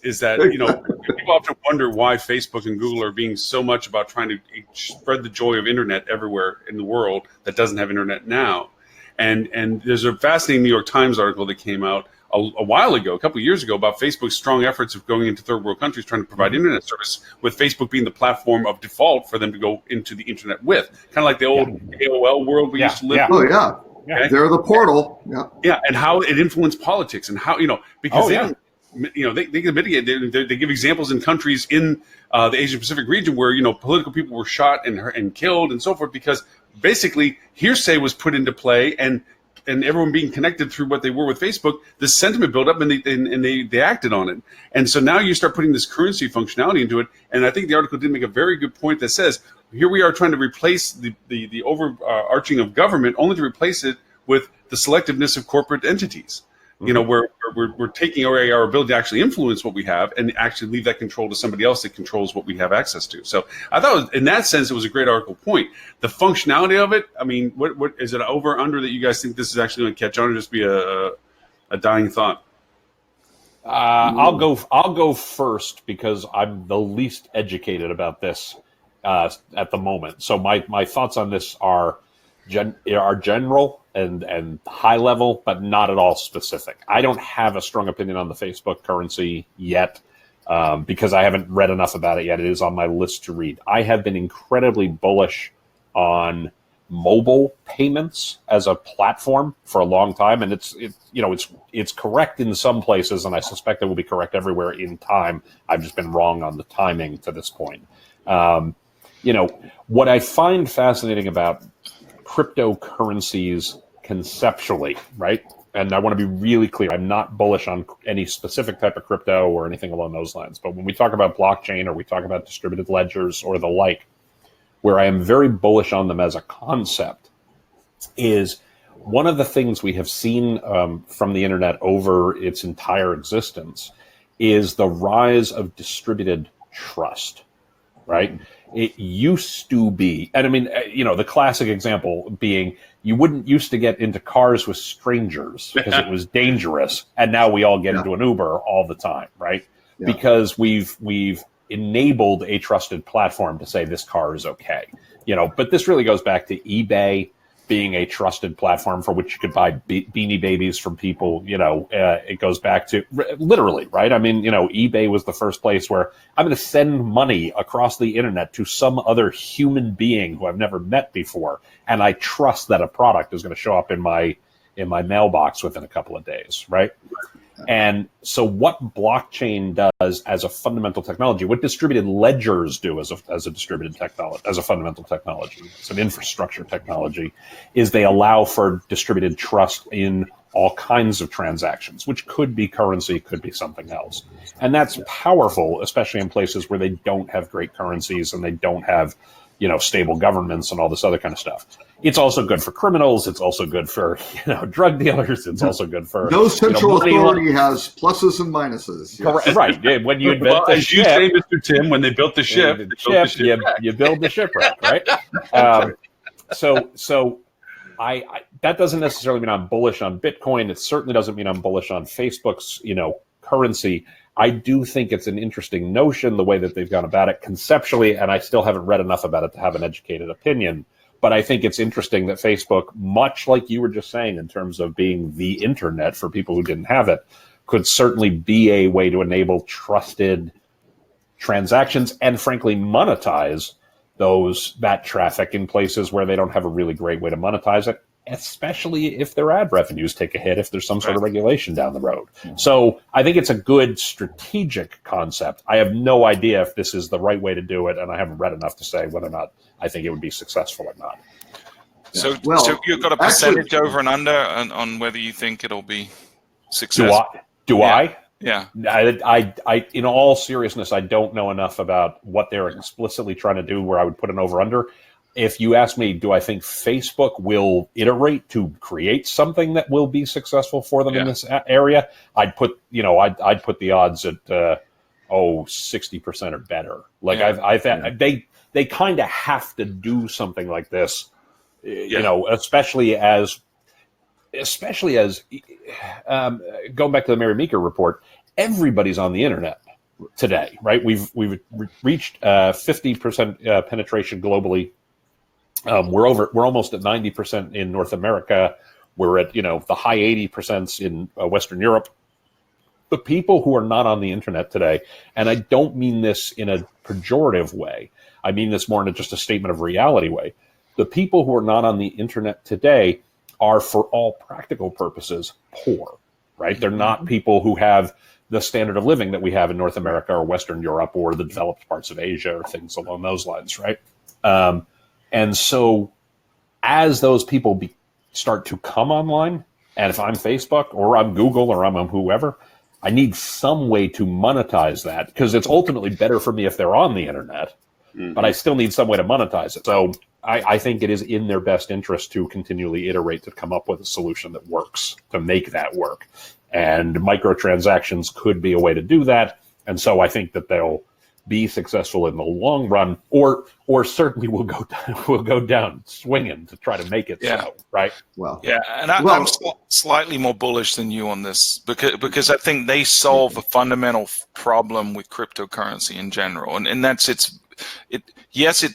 is that people often wonder why Facebook and Google are being so much about trying to spread the joy of internet everywhere in the world that doesn't have internet now. And there's a fascinating New York Times article that came out a while ago, a couple of years ago, about Facebook's strong efforts of going into third world countries trying to provide internet service, with Facebook being the platform of default for them to go into the internet with, kind of like the old AOL world we used to live in. Oh yeah. Okay. They're the portal. Yeah, and how it influenced politics, and how because they can mitigate. They give examples in countries in the Asia Pacific region where political people were shot and killed and so forth because basically hearsay was put into play, and everyone being connected through what they were with Facebook, the sentiment built up and they acted on it. And so now you start putting this currency functionality into it. And I think the article did make a very good point that says, here we are trying to replace the overarching of government, only to replace it with the selectiveness of corporate entities. Where we're taking away our ability to actually influence what we have and actually leave that control to somebody else that controls what we have access to. So I thought, in that sense, it was a great article point. The functionality of it, I mean, what is it over or under that you guys think this is actually going to catch on, or just be a dying thought? I'll go first because I'm the least educated about this at the moment. So my thoughts on this are general and high level, but not at all specific. I don't have a strong opinion on the Facebook currency yet because I haven't read enough about it yet. It is on my list to read. I have been incredibly bullish on mobile payments as a platform for a long time, and it's correct in some places, and I suspect it will be correct everywhere in time. I've just been wrong on the timing to this point. What I find fascinating about cryptocurrencies conceptually, right? And I want to be really clear, I'm not bullish on any specific type of crypto or anything along those lines. But when we talk about blockchain or we talk about distributed ledgers or the like, where I am very bullish on them as a concept is one of the things we have seen from the internet over its entire existence is the rise of distributed trust, right? It used to be, and I mean, the classic example being you wouldn't used to get into cars with strangers because it was dangerous, and now we all get into an Uber all the time, right? Yeah. Because we've enabled a trusted platform to say this car is okay, but this really goes back to eBay being a trusted platform for which you could buy Beanie Babies from people. It goes back to literally, right? I mean, eBay was the first place where I'm going to send money across the internet to some other human being who I've never met before, and I trust that a product is going to show up in my mailbox within a couple of days, right? And so what blockchain does as a fundamental technology, what distributed ledgers do as a distributed technology, as a fundamental technology, as an infrastructure technology, is they allow for distributed trust in all kinds of transactions, which could be currency, could be something else. And that's powerful, especially in places where they don't have great currencies and they don't have, stable governments and all this other kind of stuff. It's also good for criminals. It's also good for, drug dealers. It's also good for... No central authority has pluses and minuses. Yes. Right. When you invent the ship... you say, Mr. Tim, when they built the ship, you build the shipwreck, right? So that doesn't necessarily mean I'm bullish on Bitcoin. It certainly doesn't mean I'm bullish on Facebook's, currency. I do think it's an interesting notion, the way that they've gone about it conceptually, and I still haven't read enough about it to have an educated opinion. But I think it's interesting that Facebook, much like you were just saying in terms of being the internet for people who didn't have it, could certainly be a way to enable trusted transactions and, frankly, monetize that traffic in places where they don't have a really great way to monetize it, especially if their ad revenues take a hit, if there's some sort of regulation down the road. Mm-hmm. So I think it's a good strategic concept. I have no idea if this is the right way to do it, and I haven't read enough to say whether or not I think it would be successful or not. So you've got a percentage over and under on whether you think it'll be successful? Do I? Yeah. I in all seriousness, I don't know enough about what they're explicitly trying to do where I would put an over-under. If you ask me, do I think Facebook will iterate to create something that will be successful for them in this area? I'd put the odds at 60% or better. Like they kind of have to do something like this, especially as going back to the Mary Meeker report, everybody's on the internet today, right? We've reached 50% penetration globally. We're almost at 90% in North America. We're at the high 80% in Western Europe. The people who are not on the internet today, and I don't mean this in a pejorative way, I mean this more in just a statement of reality way. The people who are not on the internet today are, for all practical purposes, poor, right? They're not people who have the standard of living that we have in North America or Western Europe or the developed parts of Asia or things along those lines, right? And so as those people start to come online, and if I'm Facebook or I'm Google or I'm whoever, I need some way to monetize that, because it's ultimately better for me if they're on the internet, but I still need some way to monetize it. So I think it is in their best interest to continually iterate to come up with a solution that works, to make that work. And microtransactions could be a way to do that. And so I think that they'll be successful in the long run, or certainly will go down swinging to try to make it so, right? Well, yeah, and I'm slightly more bullish than you on this because I think they solve a fundamental problem with cryptocurrency in general, and that's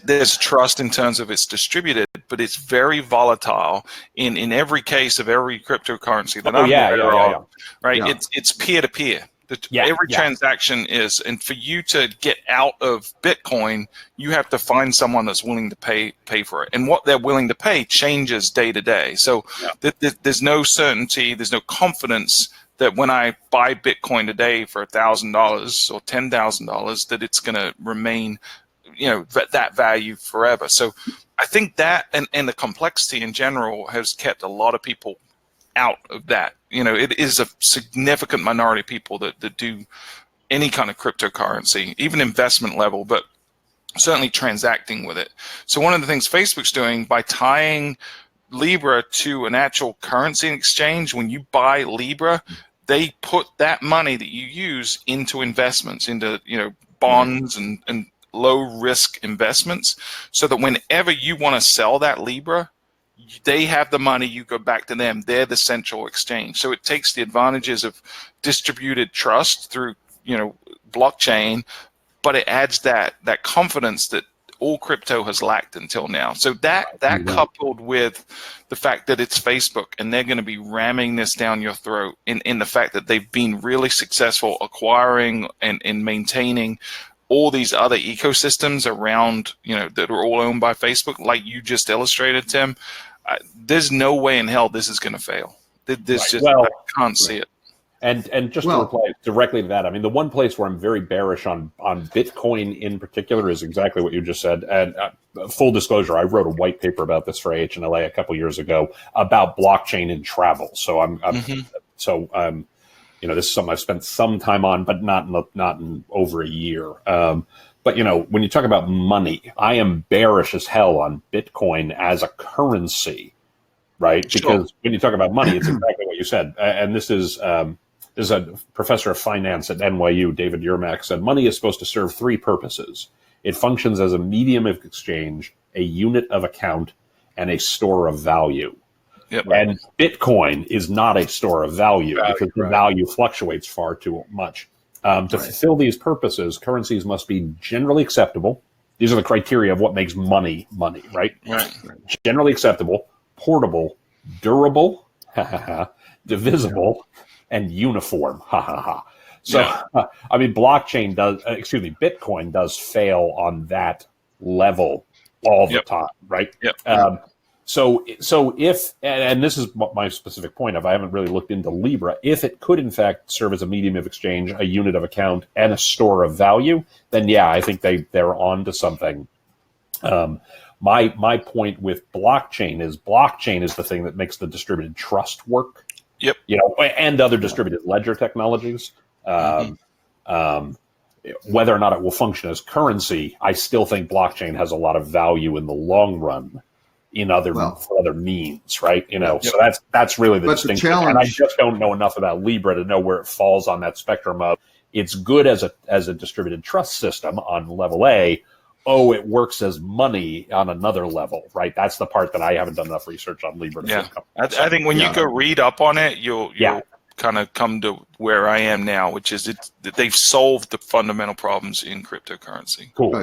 there's trust in terms of it's distributed, but it's very volatile in every case of every cryptocurrency that I'm aware of, right? Yeah. It's peer to peer. Every transaction is, and for you to get out of Bitcoin, you have to find someone that's willing to pay for it. And what they're willing to pay changes day to day. So there's no certainty, there's no confidence that when I buy Bitcoin today for $1,000 or $10,000, that it's going to remain, that value forever. So I think that and the complexity in general has kept a lot of people out of that. It is a significant minority of people that do any kind of cryptocurrency, even investment level, but certainly transacting with it. So one of the things Facebook's doing by tying Libra to an actual currency exchange, when you buy Libra, they put that money that you use into investments, into bonds and low risk investments, so that whenever you want to sell that Libra, they have the money, you go back to them. They're the central exchange. So it takes the advantages of distributed trust through, blockchain, but it adds that confidence that all crypto has lacked until now. So that coupled with the fact that it's Facebook and they're going to be ramming this down your throat in the fact that they've been really successful acquiring and maintaining all these other ecosystems around, that are all owned by Facebook, like you just illustrated, Tim. There's no way in hell this is going to fail. I can't see it. And just to reply directly to that, I mean, the one place where I'm very bearish on Bitcoin in particular is exactly what you just said. And full disclosure, I wrote a white paper about this for AHLA a couple years ago about blockchain in travel. So this is something I've spent some time on, but not in over a year. But when you talk about money, I am bearish as hell on Bitcoin as a currency, right? Because when you talk about money, it's exactly what you said. And this is a professor of finance at NYU, David Yermak, said money is supposed to serve three purposes. It functions as a medium of exchange, a unit of account, and a store of value. Yep. And Bitcoin is not a store of value because the value fluctuates far too much. To fulfill these purposes, currencies must be generally acceptable. These are the criteria of what makes money, right? Generally acceptable, portable, durable, divisible, and uniform, So, Bitcoin does fail on that level all the time, right? So if, and this is my specific point of, I haven't really looked into Libra, if it could in fact serve as a medium of exchange, a unit of account, and a store of value, then I think they're on to something. My point with blockchain is the thing that makes the distributed trust work. Yep. And other distributed ledger technologies. Whether or not it will function as currency, I still think blockchain has a lot of value in the long run in for other means, right? So that's really the distinction. And I just don't know enough about Libra to know where it falls on that spectrum of it's good as a distributed trust system on level A. Oh, it works as money on another level, right? That's the part that I haven't done enough research on Libra. I think when you go read up on it, you'll kind of come to where I am now, which is that they've solved the fundamental problems in cryptocurrency. Cool.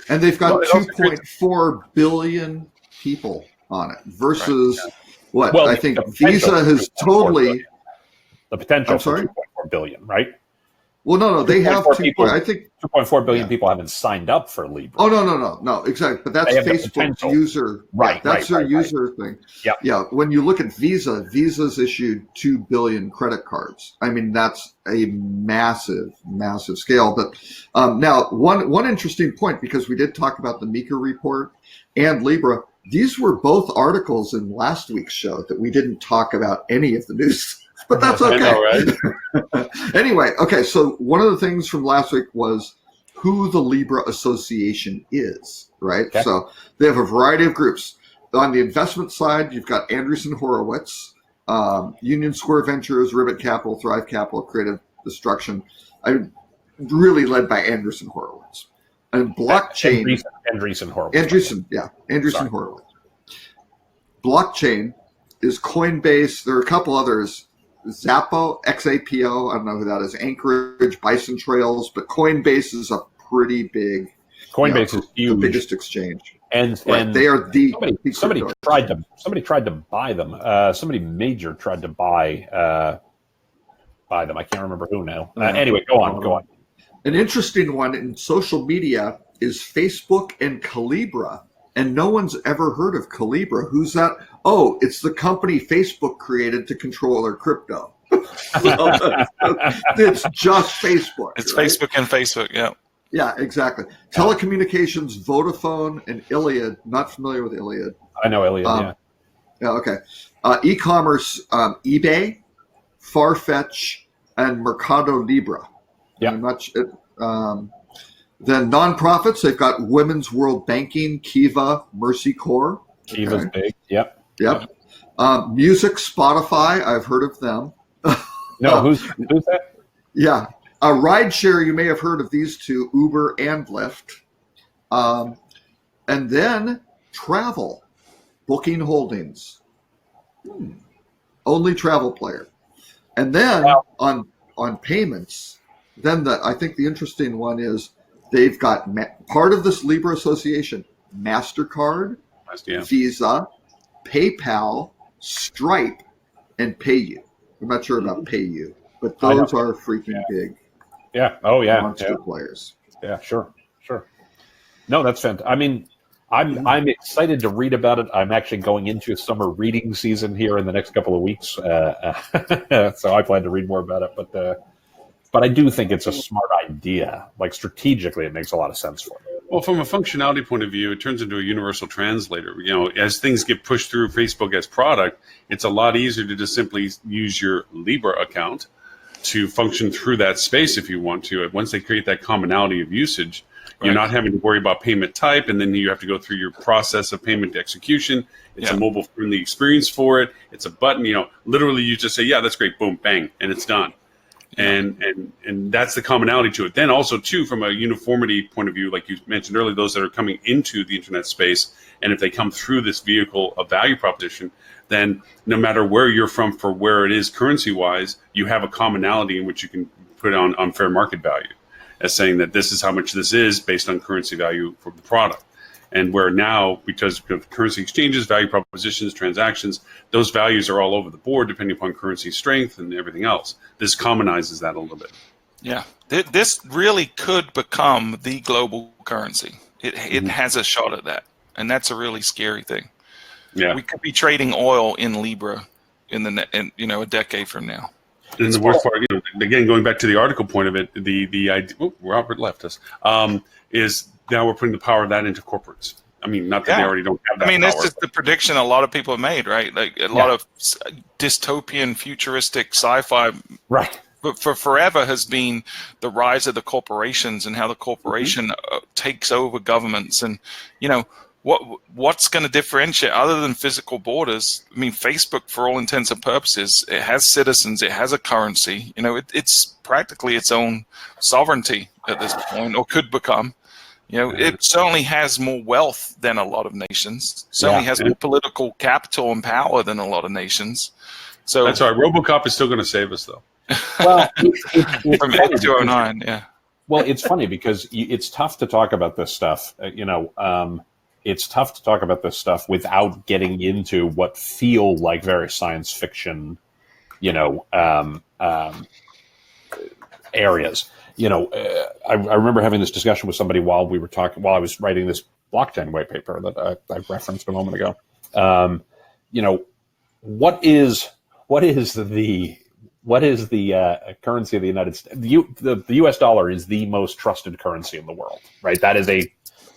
And they've got 2.4 billion people on it versus I think Visa has totally the potential. I'm sorry? For 2.4 billion, right? Well, no, they have people. I think 2.4 billion people haven't signed up for Libra. Oh no, exactly. But that's Facebook's user, right? That's their user thing. Yeah. When you look at Visa's issued 2 billion credit cards. I mean, that's a massive scale. But now, one interesting point, because we did talk about the Meeker report and Libra. These were both articles in last week's show that we didn't talk about any of the news. But that's okay. I know, right? Anyway, okay, so one of the things from last week was who the Libra Association is, right? Okay. So they have a variety of groups. On the investment side, you've got Andreessen Horowitz, Union Square Ventures, Ribbit Capital, Thrive Capital, Creative Destruction. Really led by Andreessen Horowitz. And blockchain. Andreessen Horowitz. Andreessen Horowitz. Blockchain is Coinbase. There are a couple others. Xapo, XAPO, I don't know who that is, Anchorage, Bison Trails, but Coinbase is a pretty big. Coinbase is huge, the biggest exchange, and they are the. Somebody tried to buy them. Somebody major tried to buy by them. I can't remember who now. Anyway, go on. An interesting one in social media is Facebook and Calibra. And no one's ever heard of Calibra. Who's that? Oh, it's the company Facebook created to control their crypto. It's just Facebook. It's right? Facebook and Facebook, yeah. Yeah, exactly. Telecommunications, Vodafone, and Iliad. Not familiar with Iliad. I know Iliad, yeah. Yeah, okay. E-commerce, eBay, Farfetch, and Mercado Libre. Yeah. Then nonprofits, they've got Women's World Banking, Kiva, Mercy Corps. Kiva's big, yep. Music, Spotify, I've heard of them. No, who's that? Yeah. Rideshare, you may have heard of these two, Uber and Lyft. And then travel, Booking Holdings. Only travel player. And then on payments, then I think the interesting one is they've got part of this Libra Association, MasterCard, Visa, PayPal, Stripe, and PayU. I'm not sure about PayU, but those are freaking big. Yeah. Oh, yeah. Monster players. Yeah, sure. No, that's fantastic. I mean, I'm excited to read about it. I'm actually going into summer reading season here in the next couple of weeks, so I plan to read more about it. But I do think it's a smart idea. Like strategically, it makes a lot of sense for me. Well, from a functionality point of view, it turns into a universal translator. You know, as things get pushed through Facebook as product, it's a lot easier to just simply use your Libra account to function through that space if you want to. Once they create that commonality of usage, you're not having to worry about payment type, and then you have to go through your process of payment execution. It's a mobile-friendly experience for it. It's a button. You know, literally, you just say, "Yeah, that's great," boom, bang, and it's done. And that's the commonality to it. Then also, too, from a uniformity point of view, like you mentioned earlier, those that are coming into the internet space, and if they come through this vehicle of value proposition, then no matter where you're from for where it is currency-wise, you have a commonality in which you can put on fair market value as saying that this is how much this is based on currency value for the product. And where now, because of currency exchanges, value propositions, transactions, those values are all over the board depending upon currency strength and everything else. This commonizes that a little bit. Yeah, this really could become the global currency. It has a shot at that, and that's a really scary thing. Yeah, we could be trading oil in Libra in a decade from now. And the worst part, again, going back to the article point of it, the idea. Oh, Robert left us. Is now we're putting the power of that into corporates. I mean, not that they already don't have that power. This is the prediction a lot of people have made, right? Like a lot of dystopian, futuristic sci-fi, right? But for forever has been the rise of the corporations and how the corporation takes over governments, and what's going to differentiate other than physical borders? I mean, Facebook, for all intents and purposes, it has citizens, it has a currency. It's practically its own sovereignty at this point, or could become. It certainly has more wealth than a lot of nations. Certainly has more political capital and power than a lot of nations. So that's right. RoboCop is still going to save us, though. Well, from 209, yeah. Well, it's funny because it's tough to talk about this stuff. It's tough to talk about this stuff without getting into what feel like very science fiction, areas. I remember having this discussion with somebody while I was writing this blockchain white paper that I referenced a moment ago. What is the currency of the United States? The U.S. dollar is the most trusted currency in the world, right? That is a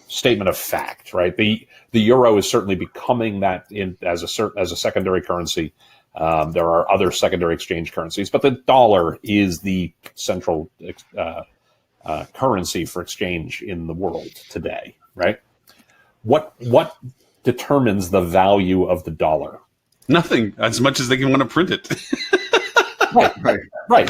statement of fact, right? The euro is certainly becoming that as a secondary currency. There are other secondary exchange currencies, but the dollar is the central currency for exchange in the world today, right? What determines the value of the dollar? Nothing, as much as they can want to print it. Right.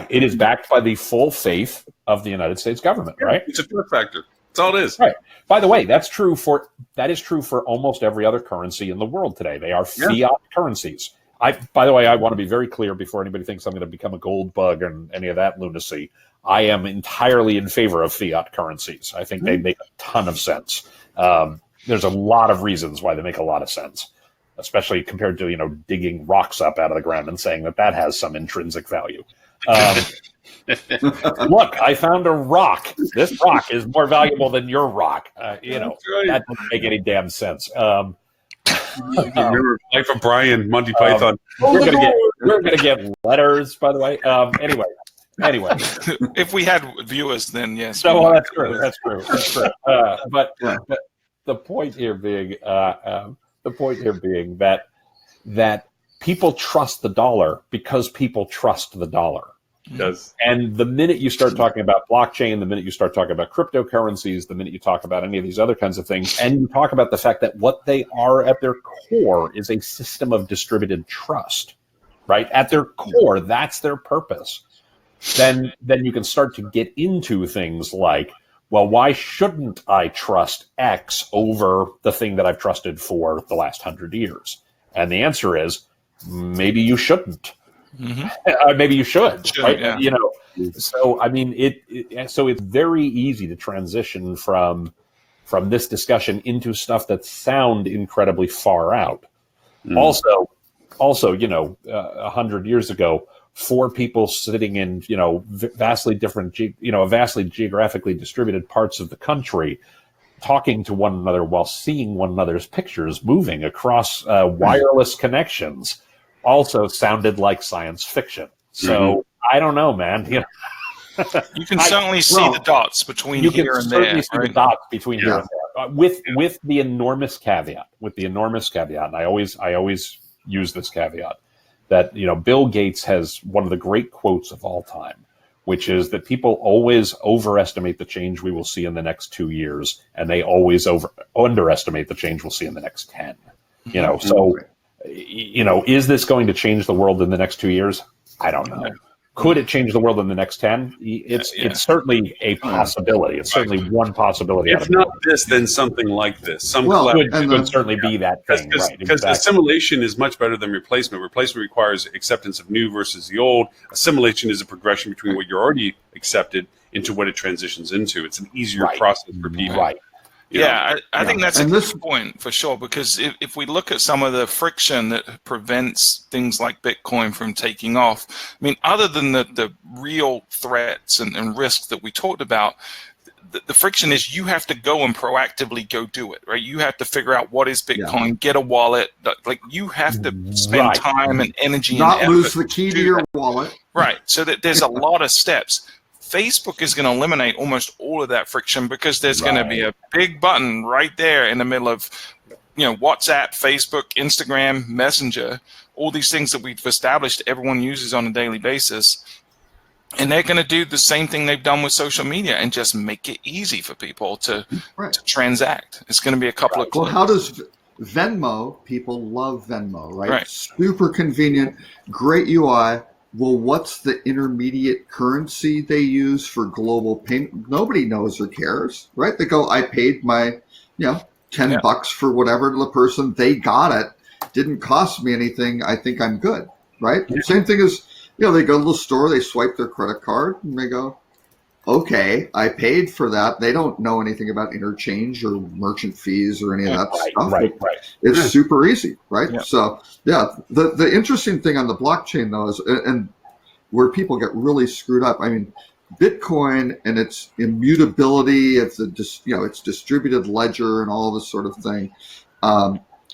It is backed by the full faith of the United States government, right? It's a trust factor. That's all it is. Right. By the way, that is true for almost every other currency in the world today. They are fiat currencies. By the way, I want to be very clear before anybody thinks I'm going to become a gold bug and any of that lunacy. I am entirely in favor of fiat currencies. I think they make a ton of sense. There's a lot of reasons why they make a lot of sense. especially compared to, digging rocks up out of the ground and saying that has some intrinsic value. Look, I found a rock. This rock is more valuable than your rock. That doesn't make any damn sense. Remember Life of Brian, Monty Python. We're gonna get letters, by the way. Anyway, if we had viewers, then yes. So that's true. But the point here being, that people trust the dollar because people trust the dollar. Yes. And the minute you start talking about blockchain, the minute you start talking about cryptocurrencies, the minute you talk about any of these other kinds of things, and you talk about the fact that what they are at their core is a system of distributed trust, right? At their core, that's their purpose. Then you can start to get into things like, well, why shouldn't I trust X over the thing that I've trusted for the last 100 years? And the answer is, maybe you shouldn't. Mm-hmm. Maybe you should, right? Yeah. So I mean, so it's very easy to transition from this discussion into stuff that sound incredibly far out. Also, 100 years ago, 4 people sitting in vastly different, vastly geographically distributed parts of the country, talking to one another while seeing one another's pictures moving across wireless connections, also sounded like science fiction. So I don't know, man. You can certainly see the dots between here and there. You can certainly see the dots between here and there, with the enormous caveat. And I always use this caveat that Bill Gates has one of the great quotes of all time, which is that people always overestimate the change we will see in the next 2 years, and they always underestimate the change we'll see in the next 10. So. Is this going to change the world in the next 2 years? I don't know. Could it change the world in the next 10? It's certainly a possibility. It's certainly one possibility. If not this, then something like this. Could certainly be that thing. Because assimilation is much better than replacement. Replacement requires acceptance of new versus the old. Assimilation is a progression between what you're already accepted into what it transitions into. It's an easier process for people. Right. I think that's a good point for sure, because if we look at some of the friction that prevents things like Bitcoin from taking off, I mean, other than the real threats and risks that we talked about, the friction is you have to go and proactively go do it, right? You have to figure out what is Bitcoin, get a wallet. Like you have to spend time and energy not lose the key to your wallet. Right. So that there's a lot of steps. Facebook is going to eliminate almost all of that friction because there's going to be a big button right there in the middle of, WhatsApp, Facebook, Instagram, Messenger, all these things that we've established everyone uses on a daily basis. And they're going to do the same thing they've done with social media and just make it easy for people to transact. It's going to be a couple of clicks. Well, how does Venmo, people love Venmo, right? Super convenient, great UI. Well, what's the intermediate currency they use for global payment? Nobody knows or cares, right? They go, I paid my, $10 for whatever to the person. They got it. Didn't cost me anything. I think I'm good, right? Yeah. Same thing as, they go to the store, they swipe their credit card, and they go, okay, I paid for that. They don't know anything about interchange or merchant fees or any of that stuff. Right. It's super easy, right? Yeah. So, the interesting thing on the blockchain, though, is, and where people get really screwed up, I mean, Bitcoin and its immutability, its distributed ledger and all this sort of thing,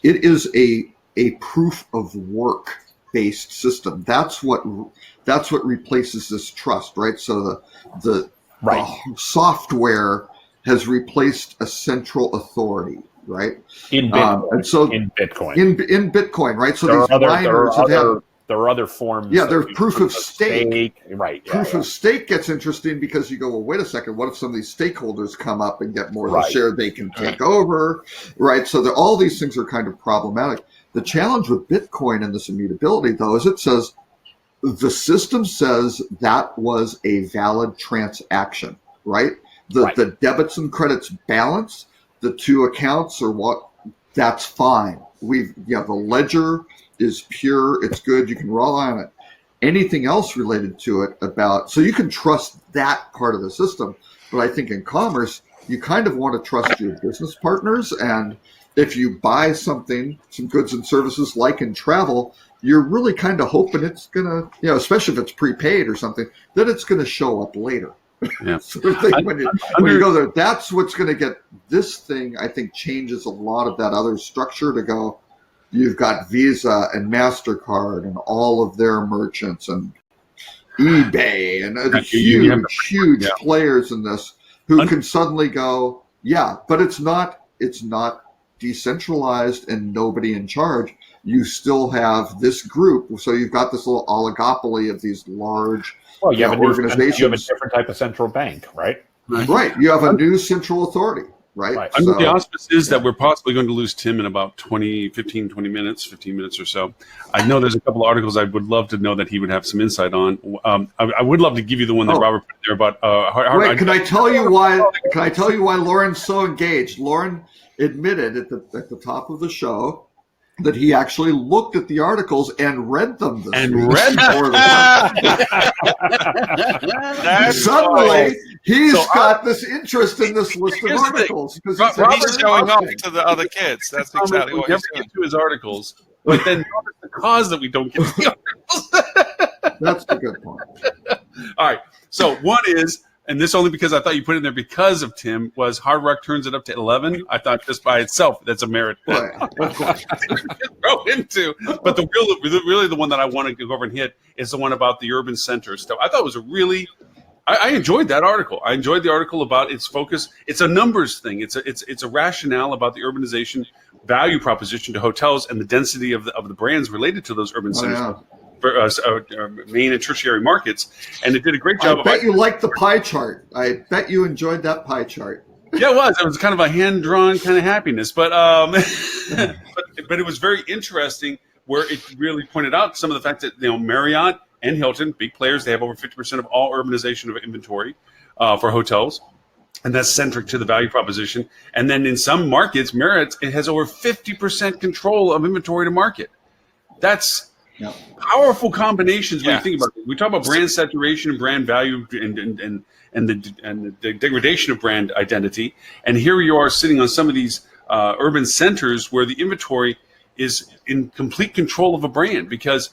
it is a proof of work based system. That's what replaces this trust, right? So the software has replaced a central authority, right? In Bitcoin. And so in Bitcoin. In Bitcoin, right? So there are other forms. Yeah, there's proof of stake. Right. Proof of stake gets interesting because you go, well, wait a second, what if some of these stakeholders come up and get more of the share they can take over, right? So all these things are kind of problematic. The challenge with Bitcoin and this immutability, though, is it says the system says that was a valid transaction, right? The debits and credits balance, the two accounts are that's fine. The ledger is pure, it's good, you can rely on it. Anything else related to it so you can trust that part of the system. But I think in commerce, you kind of want to trust your business partners. And if you buy something, some goods and services like in travel, you're really kind of hoping it's going to, especially if it's prepaid or something, that it's going to show up later. Yeah. Sort of thing. When you go there, that's what's going to get this thing, I think, changes a lot of that other structure to go, you've got Visa and MasterCard and all of their merchants and eBay and huge players in this who can suddenly go, but it's not decentralized and nobody in charge. You still have this group, so you've got this little oligopoly of these large organizations. You have a different type of central bank, right? Right. You have a new central authority, right? Under the auspices that we're possibly going to lose Tim in about 15 minutes or so. I know there's a couple of articles I would love to know that he would have some insight on. I would love to give you the one that Robert put there about. Can I tell you why? Can I tell you why Lauren's so engaged? Lauren admitted at the top of the show that he actually looked at the articles and read them. Suddenly, he's got this interest in this list of articles. Robert's showing off to the other kids. That's exactly what he's doing. Get to his articles, but then the cause that we don't get to the articles. That's a good point. All right. So one is, and this only because I thought you put it in there because of Tim, was Hard Rock turns it up to 11. I thought just by itself, that's a merit. Right. Throw into. But really the one that I want to go over and hit is the one about the urban center stuff. I thought it was I enjoyed that article. I enjoyed the article about its focus. It's a numbers thing. It's a rationale about the urbanization value proposition to hotels and the density of the brands related to those urban centers. Main and tertiary markets, and it did a great job. I bet you liked the pie chart. I bet you enjoyed that pie chart. Yeah, it was. It was kind of a hand-drawn kind of happiness, but but it was very interesting where it really pointed out some of the fact that Marriott and Hilton, big players, they have over 50% of all urbanization of inventory for hotels, and that's centric to the value proposition. And then in some markets, Marriott has over 50% control of inventory to market. That's powerful combinations when you think about it. We talk about brand saturation and brand value and the degradation of brand identity. And here you are sitting on some of these urban centers where the inventory is in complete control of a brand because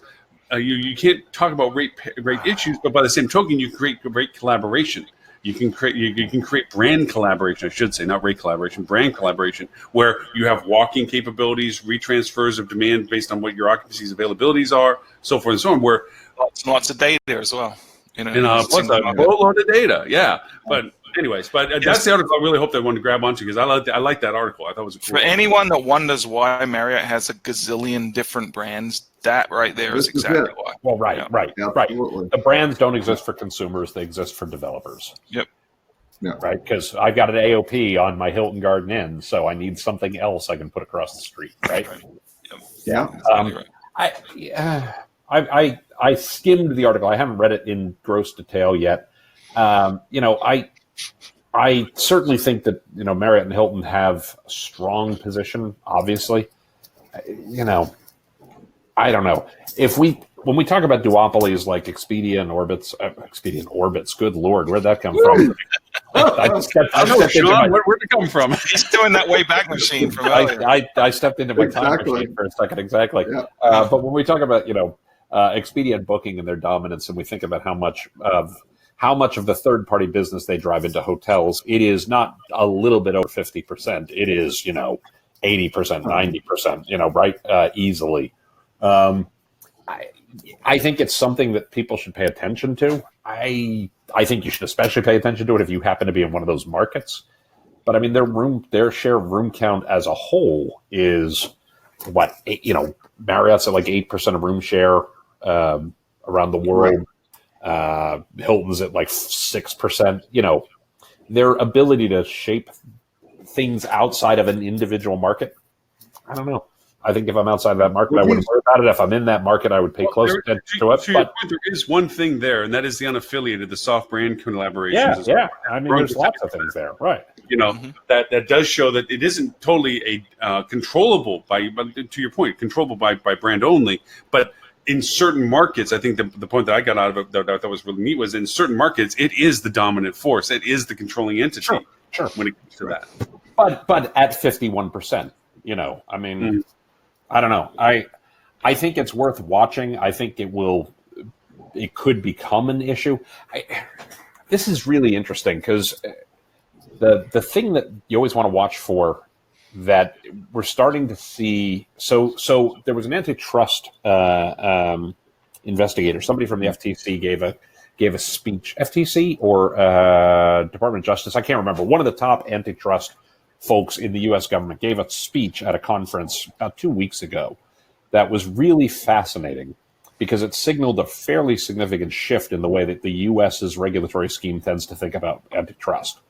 you can't talk about rate issues, but by the same token, you create great collaboration. You can create brand collaboration, I should say, not rate collaboration, brand collaboration, where you have walking capabilities, retransfers of demand based on what your occupancy's availabilities are, so forth and so on. Where lots of data as well. Plus a boatload of data, But anyways, that's the article I really hope they want to grab onto because I like that article. I thought it was a cool. For anyone that wonders why Marriott has a gazillion different brands, that right there is exactly why. Well, right. The brands don't exist for consumers; they exist for developers. Yep. Yeah. Right, because I've got an AOP on my Hilton Garden Inn, so I need something else I can put across the street. Right. Yeah. I skimmed the article. I haven't read it in gross detail yet. I certainly think that Marriott and Hilton have a strong position. Obviously, I don't know when we talk about duopolies like Expedia and Orbitz. Good Lord, where'd that come from? I know, Sean. Where'd it come from? He's doing that way back machine from earlier. I stepped into my time machine for a second. Exactly. Yeah. But when we talk about Expedia and Booking and their dominance, and we think about how much of the third-party business they drive into hotels, it is not a little bit over 50%. It is 80%, 90%. Right? Easily. I think it's something that people should pay attention to. I think you should especially pay attention to it if you happen to be in one of those markets. But I mean, their share of room count as a whole is what? Marriott's at like 8% of room share around the world. Right. Hilton's at like 6%. Their ability to shape things outside of an individual market. I don't know. I think if I'm outside of that market, I wouldn't worry about it. If I'm in that market, I would pay close attention to it. To your point, there is one thing there, and that is the unaffiliated, the soft brand collaborations. Yeah. I mean, there's lots of things there, right? That does show that it isn't totally controllable to your point, controllable by brand only, but in certain markets, I think the point that I got out of it that was really neat was in certain markets, it is the dominant force. It is the controlling entity. Sure. when it comes to that. But at 51%, I mean, I don't know. I think it's worth watching. I think it could become an issue. This is really interesting because the thing that you always want to watch for that we're starting to see. So there was an antitrust investigator. Somebody from the FTC gave a speech. FTC or Department of Justice, I can't remember. One of the top antitrust folks in the U.S. government gave a speech at a conference about 2 weeks ago that was really fascinating because it signaled a fairly significant shift in the way that the U.S.'s regulatory scheme tends to think about antitrust.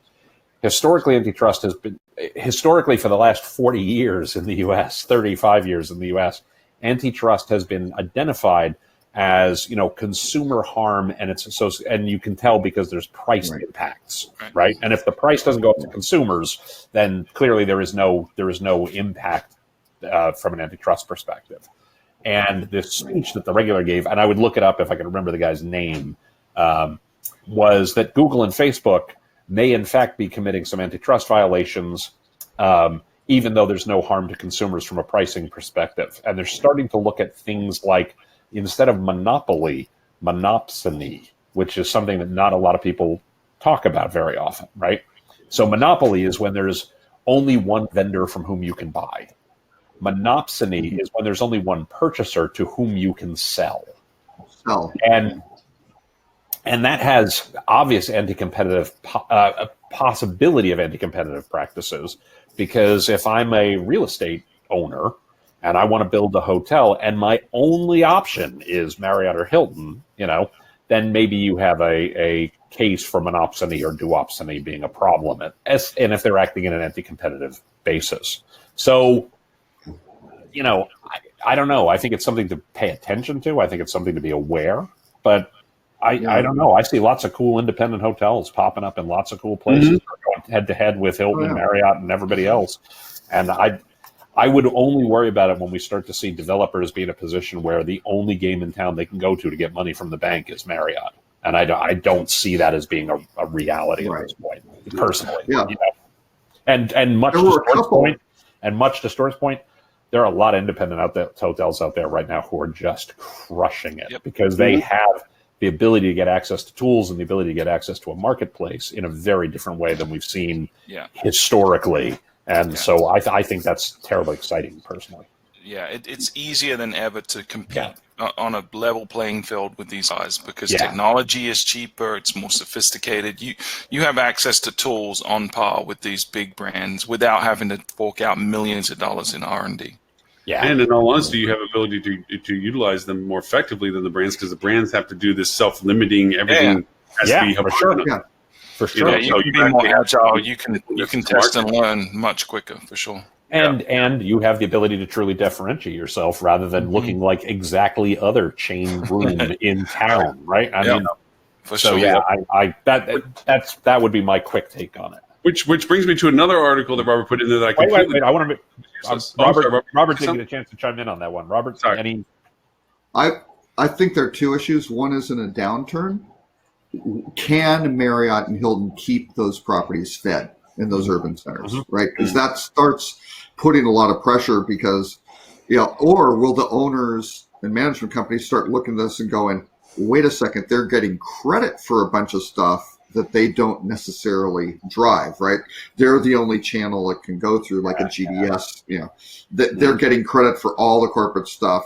Historically, for the last 40 years in the U.S., 35 years in the U.S., antitrust has been identified as, consumer harm, and it's associated, and you can tell because there's price impacts, right? And if the price doesn't go up to consumers, then clearly there is no impact from an antitrust perspective. And this speech that the regulator gave, and I would look it up if I can remember the guy's name, was that Google and Facebook may in fact be committing some antitrust violations, even though there's no harm to consumers from a pricing perspective. And they're starting to look at things like, instead of monopoly, monopsony, which is something that not a lot of people talk about very often, right? So monopoly is when there's only one vendor from whom you can buy. Monopsony is when there's only one purchaser to whom you can sell. And that has obvious anti-competitive possibility of anti-competitive practices, because if I'm a real estate owner and I want to build a hotel and my only option is Marriott or Hilton, then maybe you have a case for monopsony or duopsony being a problem, and if they're acting in an anti-competitive basis. So, I don't know. I think it's something to pay attention to. I think it's something to be aware, but I don't know. I see lots of cool independent hotels popping up in lots of cool places, going head to head with Hilton and Marriott and everybody else. And I would only worry about it when we start to see developers be in a position where the only game in town they can go to get money from the bank is Marriott. And I don't see that as being a reality at this point, personally. Yeah. And much to Stuart's point, there are a lot of independent hotels out there right now who are just crushing it because they have the ability to get access to tools and the ability to get access to a marketplace in a very different way than we've seen historically. And so I think that's terribly exciting, personally. Yeah, it's easier than ever to compete on a level playing field with these guys because technology is cheaper, it's more sophisticated. You have access to tools on par with these big brands without having to fork out millions of dollars in R&D. Yeah, and in all honesty, you have ability to utilize them more effectively than the brands because the brands have to do this self-limiting. Everything has to be for sure. For sure. You can be more agile. You can test and learn much quicker, for sure. And you have the ability to truly differentiate yourself rather than looking like exactly other chain room in town, right? I mean, for sure. That would be my quick take on it. Which brings me to another article that Robert put in there that I completely... Wait. I want to... Robert didn't get a chance to chime in on that one. Robert, any... I think there are two issues. One is in a downturn. Can Marriott and Hilton keep those properties fed in those urban centers, right? Because that starts putting a lot of pressure because, or will the owners and management companies start looking at this and going, wait a second, they're getting credit for a bunch of stuff that they don't necessarily drive, right? They're the only channel it can go through, like a GDS, they're getting credit for all the corporate stuff.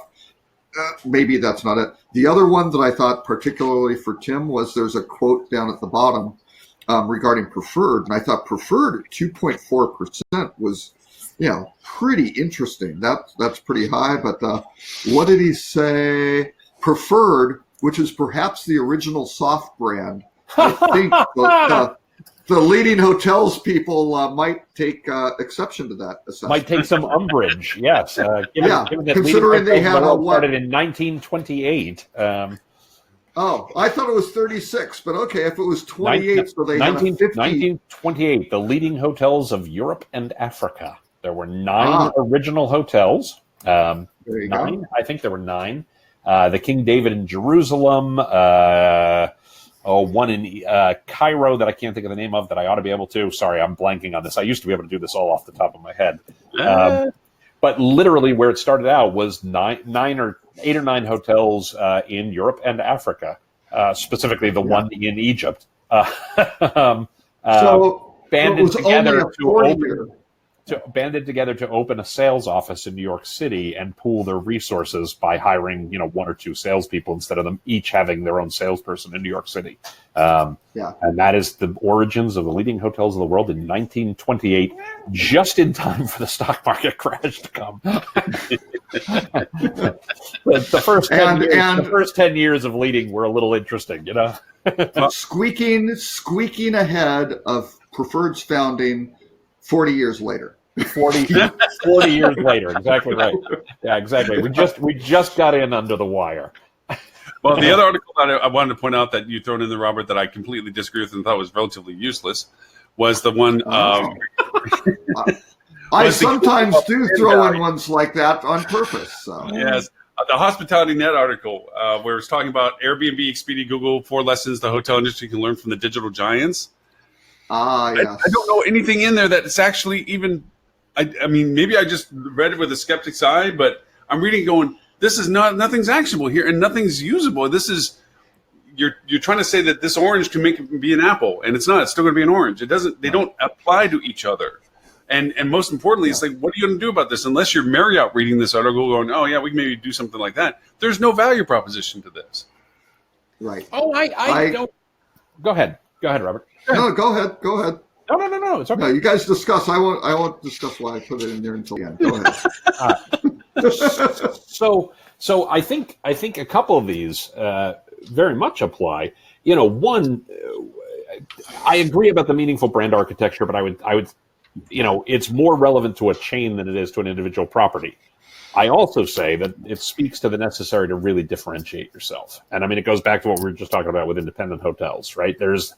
Maybe that's not it. The other one that I thought particularly for Tim was there's a quote down at the bottom regarding preferred. And I thought preferred at 2.4% was, pretty interesting. That's pretty high. But what did he say? Preferred, which is perhaps the original soft brand. I think the leading hotels people might take exception to that assessment. Might take some umbrage, yes. Given that considering they have started in 1928. I thought it was 36, but okay, if it was 28, so they had a 50. 1928, the leading hotels of Europe and Africa. There were 9 original hotels. There you 9, go. I think there were 9. The King David in Jerusalem, one in Cairo that I can't think of the name of that I ought to be able to. Sorry, I'm blanking on this. I used to be able to do this all off the top of my head. But literally where it started out was 8 or 9 hotels in Europe and Africa, specifically the one in Egypt. So it was only a 4-year. Banded together to open a sales office in New York City and pool their resources by hiring, 1 or 2 salespeople instead of them each having their own salesperson in New York City. And that is the origins of the leading hotels of the world in 1928, just in time for the stock market crash to come. The first 10 years of leading were a little interesting, Squeaking ahead of Preferred's founding 40 years later. 40 years later, exactly right. Yeah, exactly. We just got in under the wire. Well, the other article that I wanted to point out that you thrown in there, Robert, that I completely disagree with and thought was relatively useless, was the one. I sometimes do throw in ones like that on purpose. So. Yes. The Hospitality Net article, where it's talking about Airbnb, Expedia, Google, 4 lessons the hotel industry can learn from the digital giants. Yes. I don't know anything in there that's actually even. I mean, maybe I just read it with a skeptic's eye, but I'm reading going, this is nothing's actionable here and nothing's usable. This is you're trying to say that this orange can be an apple, and it's not. It's still going to be an orange. It doesn't. They don't apply to each other. And most importantly, it's like, what are you going to do about this? Unless you're Marriott reading this article going, oh yeah, we can maybe do something like that. There's no value proposition to this. Right. Oh, I don't. Go ahead, Robert. No, go ahead. No. It's okay. No, you guys discuss. I won't discuss why I put it in there until the end. Go ahead. So I think a couple of these very much apply. One, I agree about the meaningful brand architecture, but I would, it's more relevant to a chain than it is to an individual property. I also say that it speaks to the necessary to really differentiate yourself. And I mean, it goes back to what we were just talking about with independent hotels, right? There's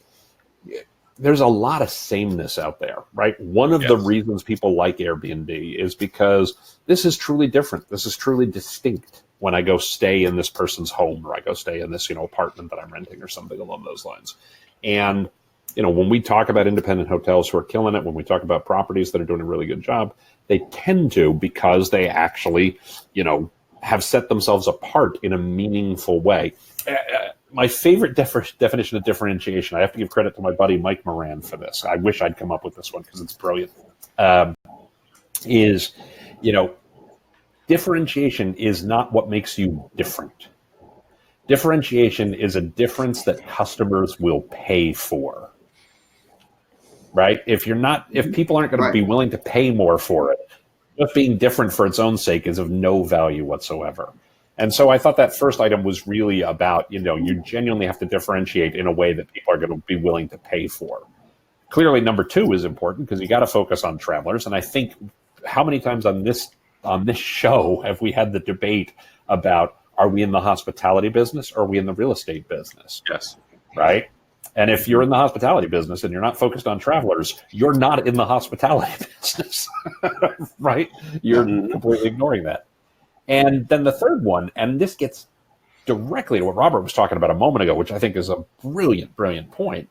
a lot of sameness out there, right? One of the reasons people like Airbnb is because this is truly different. This is truly distinct when I go stay in this person's home or I go stay in this, apartment that I'm renting or something along those lines. And, when we talk about independent hotels who are killing it, when we talk about properties that are doing a really good job, they tend to because they actually, have set themselves apart in a meaningful way. My favorite definition of differentiation, I have to give credit to my buddy Mike Moran for this. I wish I'd come up with this one because it's brilliant. Is differentiation is not what makes you different. Differentiation is a difference that customers will pay for. Right? If people aren't going to be willing to pay more for it, just being different for its own sake is of no value whatsoever. And so I thought that first item was really about, you genuinely have to differentiate in a way that people are going to be willing to pay for. Clearly, number 2 is important because you got to focus on travelers. And I think how many times on this show have we had the debate about, are we in the hospitality business or are we in the real estate business? Yes. Right? And if you're in the hospitality business and you're not focused on travelers, you're not in the hospitality business, right? You're completely ignoring that. And then the third one, and this gets directly to what Robert was talking about a moment ago, which I think is a brilliant, brilliant point,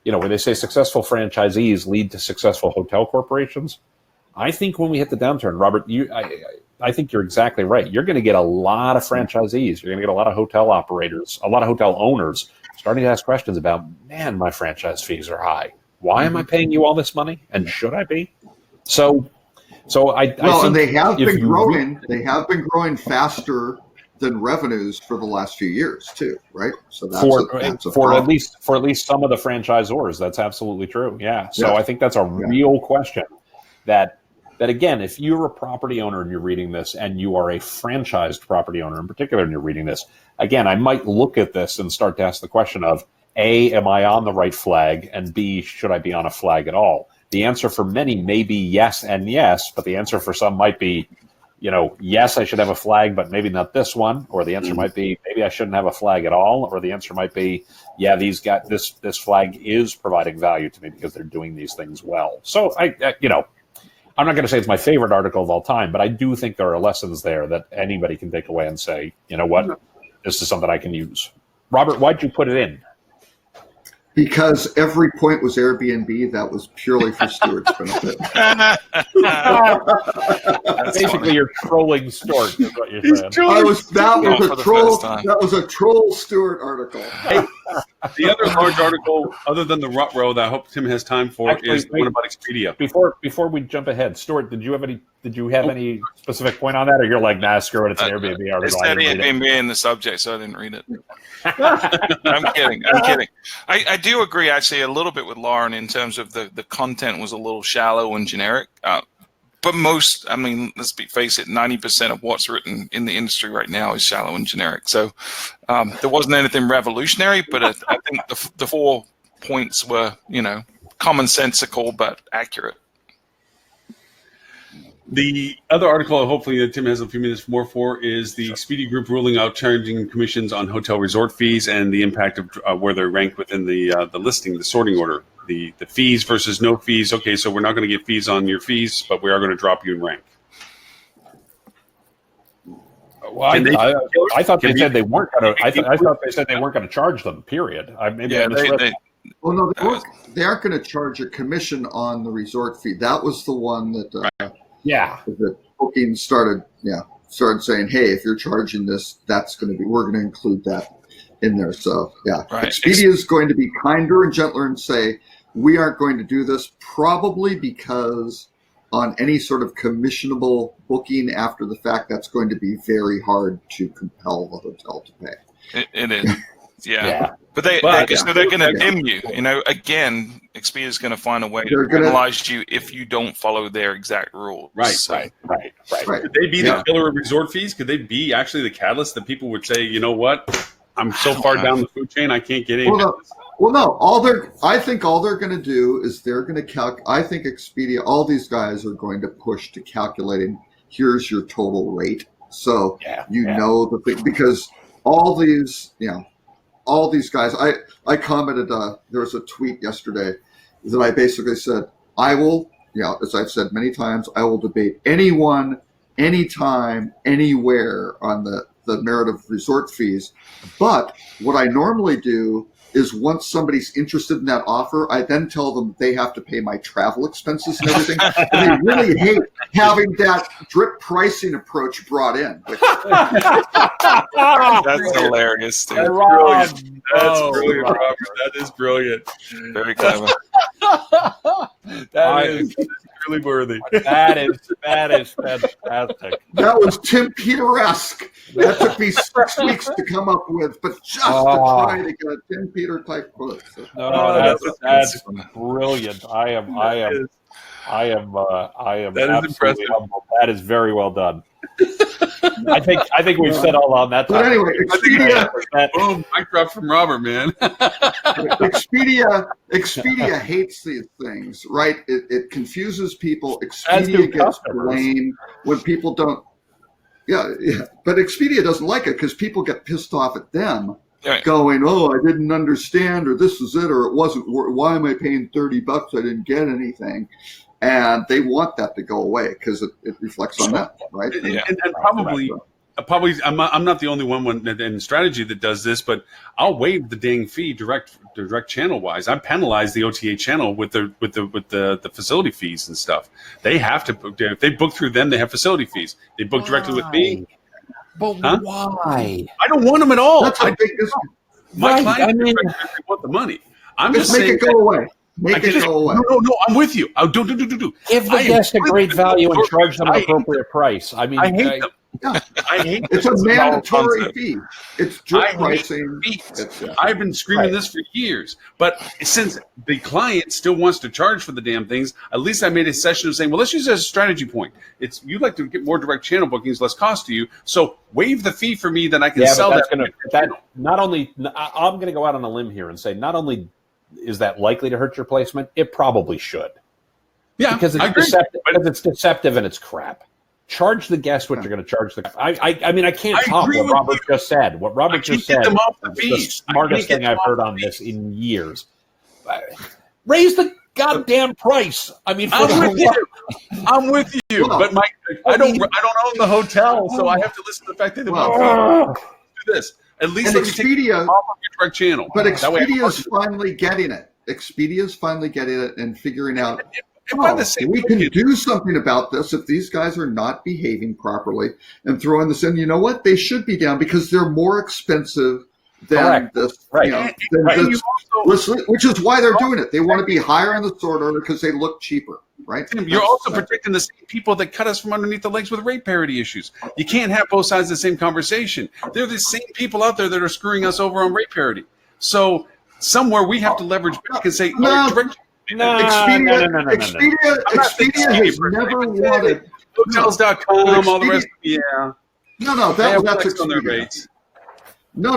where they say successful franchisees lead to successful hotel corporations. I think when we hit the downturn, Robert, I think you're exactly right. You're going to get a lot of franchisees. You're going to get a lot of hotel operators, a lot of hotel owners starting to ask questions about, man, my franchise fees are high. Why am I paying you all this money? And should I be? So I think and they have been growing. They have been growing faster than revenues for the last few years too, right? So that's for at least some of the franchisors, that's absolutely true. Yeah. So I think that's a real question that again, if you're a property owner and you're reading this, and you are a franchised property owner in particular, and you're reading this, again, I might look at this and start to ask the question of, A, am I on the right flag? And B, should I be on a flag at all? The answer for many may be yes and yes, but the answer for some might be, yes, I should have a flag, but maybe not this one. Or the answer might be, maybe I shouldn't have a flag at all. Or the answer might be, yeah, this flag is providing value to me because they're doing these things well. So I'm not going to say it's my favorite article of all time, but I do think there are lessons there that anybody can take away and say, you know what, this is something I can use. Robert, why'd you put it in? Because every point was Airbnb, that was purely for Stuart's benefit. Basically, you're trolling Stuart, is what you're saying. That was a troll Stuart article. Hey, the other large article, other than the Rutrow, that I hope Tim has time for, is the one about Expedia. Before we jump ahead, Stuart, did you have any specific point on that, or you're like, nah, screw it, it's an Airbnb article. It's not Airbnb in the subject, so I didn't read it. I'm kidding. I do agree actually a little bit with Lauren in terms of the content was a little shallow and generic. But let's face it, 90% of what's written in the industry right now is shallow and generic. So there wasn't anything revolutionary, but I think the 4 points were, commonsensical but accurate. The other article, hopefully that Tim has a few minutes more for, is the Expedia Group ruling out charging commissions on hotel resort fees and the impact of where they're ranked within the listing, the sorting order, the fees versus no fees. Okay, so we're not going to get fees on your fees, but we are going to drop you in rank. Well, I thought they said they weren't going to. I thought they said they weren't going to charge them. Period. Well, no, they aren't going to charge a commission on the resort fee. That was the one that. The booking started saying, hey, if you're charging this, we're going to include that in there. So Expedia is going to be kinder and gentler and say, we aren't going to do this, probably because on any sort of commissionable booking after the fact, that's going to be very hard to compel the hotel to pay. It is. Yeah. But they're going to dim you. Again, Expedia is going to find a way to penalize you if you don't follow their exact rules. Right. Could they be the killer of resort fees? Could they be actually the catalyst that people would say, you know what? I'm so far down the food chain, I can't get in. Well, no. I think all they're going to do is they're going to I think Expedia, all these guys are going to push to calculating. Here's your total rate, so know the thing, because all these guys. I commented. There was a tweet yesterday that I basically said, I will, as I've said many times, I will debate anyone, anytime, anywhere on the merit of resort fees. But what I normally do is once somebody's interested in that offer, I then tell them they have to pay my travel expenses and everything. And they really hate having that drip pricing approach brought in. That's hilarious, dude. That's brilliant, Robert. That is brilliant. Very clever. That is really worthy. That is fantastic. That was Tim Peter-esque. That took me 6 weeks to come up with, but just to try to get a Tim Peter type quote. So. That's brilliant. I am that is impressive. Humble. That is very well done. I think we've said all on that. But anyway, boom, mic drop from Robert, man. Expedia hates these things, right? It confuses people. Expedia gets blamed when people don't. Yeah, but Expedia doesn't like it because people get pissed off at them, going, "Oh, I didn't understand," or "This is it," or "It wasn't. Why am I paying $30? I didn't get anything." And they want that to go away because it reflects on that, right? And probably, I'm not the only one in strategy that does this, but I'll waive the dang fee direct channel wise. I penalize the OTA channel with the facility fees and stuff. They have to book. If they book through them, they have facility fees. They book directly with me. But why? I don't want them at all. That's a big my clients want the money. I'm just make saying it go away. Make it go away. No, I'm with you. Do. Give the guest a great value and charge them an appropriate price. I mean, I hate them. I hate it's a mandatory fee. It's drip pricing. I've been screaming this for years. But since the client still wants to charge for the damn things, at least I made a session of saying, well, let's use it as a strategy point. It's you'd like to get more direct channel bookings, less cost to you. So waive the fee for me, then I can sell that. Not only I'm going to go out on a limb here and say not only is that likely to hurt your placement, it probably should. Yeah, because it's deceptive and it's crap. Charge the guest what you're going to charge the. I mean, I can't top what Robert just said. What Robert just said is the smartest thing I've heard on this in years. Raise the goddamn price. I mean, I'm with you. But I don't own the hotel, so I have to listen to the fact that do this. At least And let me take it Expedia, off of your direct channel. but That way I can Expedia's market finally getting it. Expedia's finally getting it and figuring out, And by the same we can token- do something about this if these guys are not behaving properly, and throwing this in. You know what? They should be down because they're more expensive than Correct. this. Right. You know, And than you this, also- which is why they're doing it. They want to be higher on the sort order because they look cheaper, right? Tim, you're also protecting the same people that cut us from underneath the legs with rate parity issues. You can't have both sides of the same conversation. They're the same people out there that are screwing us over on rate parity. So somewhere we have to leverage back and say, No. direct Expedia has never wanted. hotels.com, all the rest. Yeah. No, They have that's flex on their Expedia. rates. No.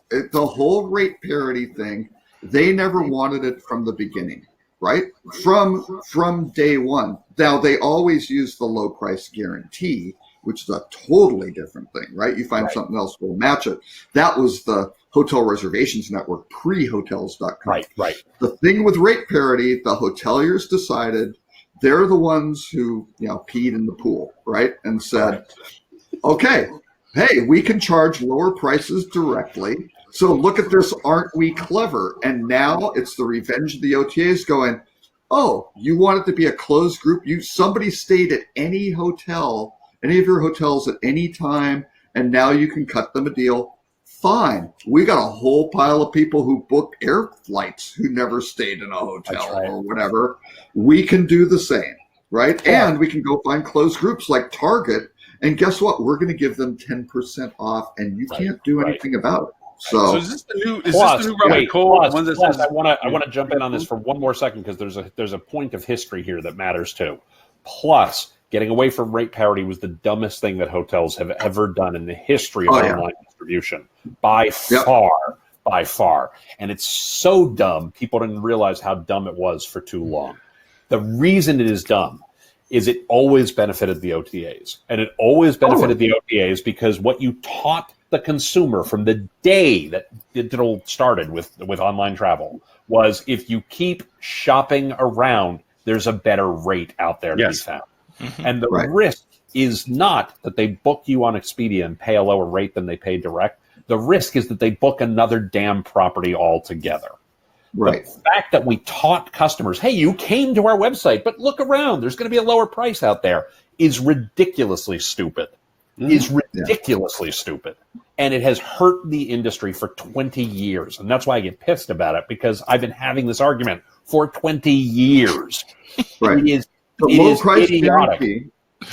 The whole rate parity thing, they never wanted it from the beginning, right? From day one. Now they always use the low price guarantee, which is a totally different thing, right? You find something else will match it. That was the hotel reservations network pre-hotels.com. Right. The thing with rate parity, the hoteliers decided they're the ones who, peed in the pool, right? And said, okay, hey, we can charge lower prices directly. So look at this, aren't we clever? And now it's the revenge of the OTAs going, oh, you want it to be a closed group? Somebody stayed at any hotel, any of your hotels at any time, and now you can cut them a deal. Fine. We got a whole pile of people who book air flights who never stayed in a hotel or whatever. We can do the same, right? Yeah. And we can go find closed groups like Target. And guess what? We're going to give them 10% off, and you can't do anything about it. So is this the new? Is this the new Robert Cole? I want to jump in on this for one more second because there's a point of history here that matters too. Plus, getting away from rate parity was the dumbest thing that hotels have ever done in the history of online distribution, by far. And it's so dumb, people didn't realize how dumb it was for too long. The reason it is dumb is it always benefited the OTAs. And it always benefited the OTAs because what you taught the consumer from the day that digital started with online travel was if you keep shopping around, there's a better rate out there to be found. Mm-hmm. And the risk is not that they book you on Expedia and pay a lower rate than they pay direct. The risk is that they book another damn property altogether. Right. The fact that we taught customers, hey, you came to our website, but look around, there's going to be a lower price out there, is ridiculously stupid. Stupid. And it has hurt the industry for 20 years. And that's why I get pissed about it, because I've been having this argument for 20 years. Right. It is the low price guarantee.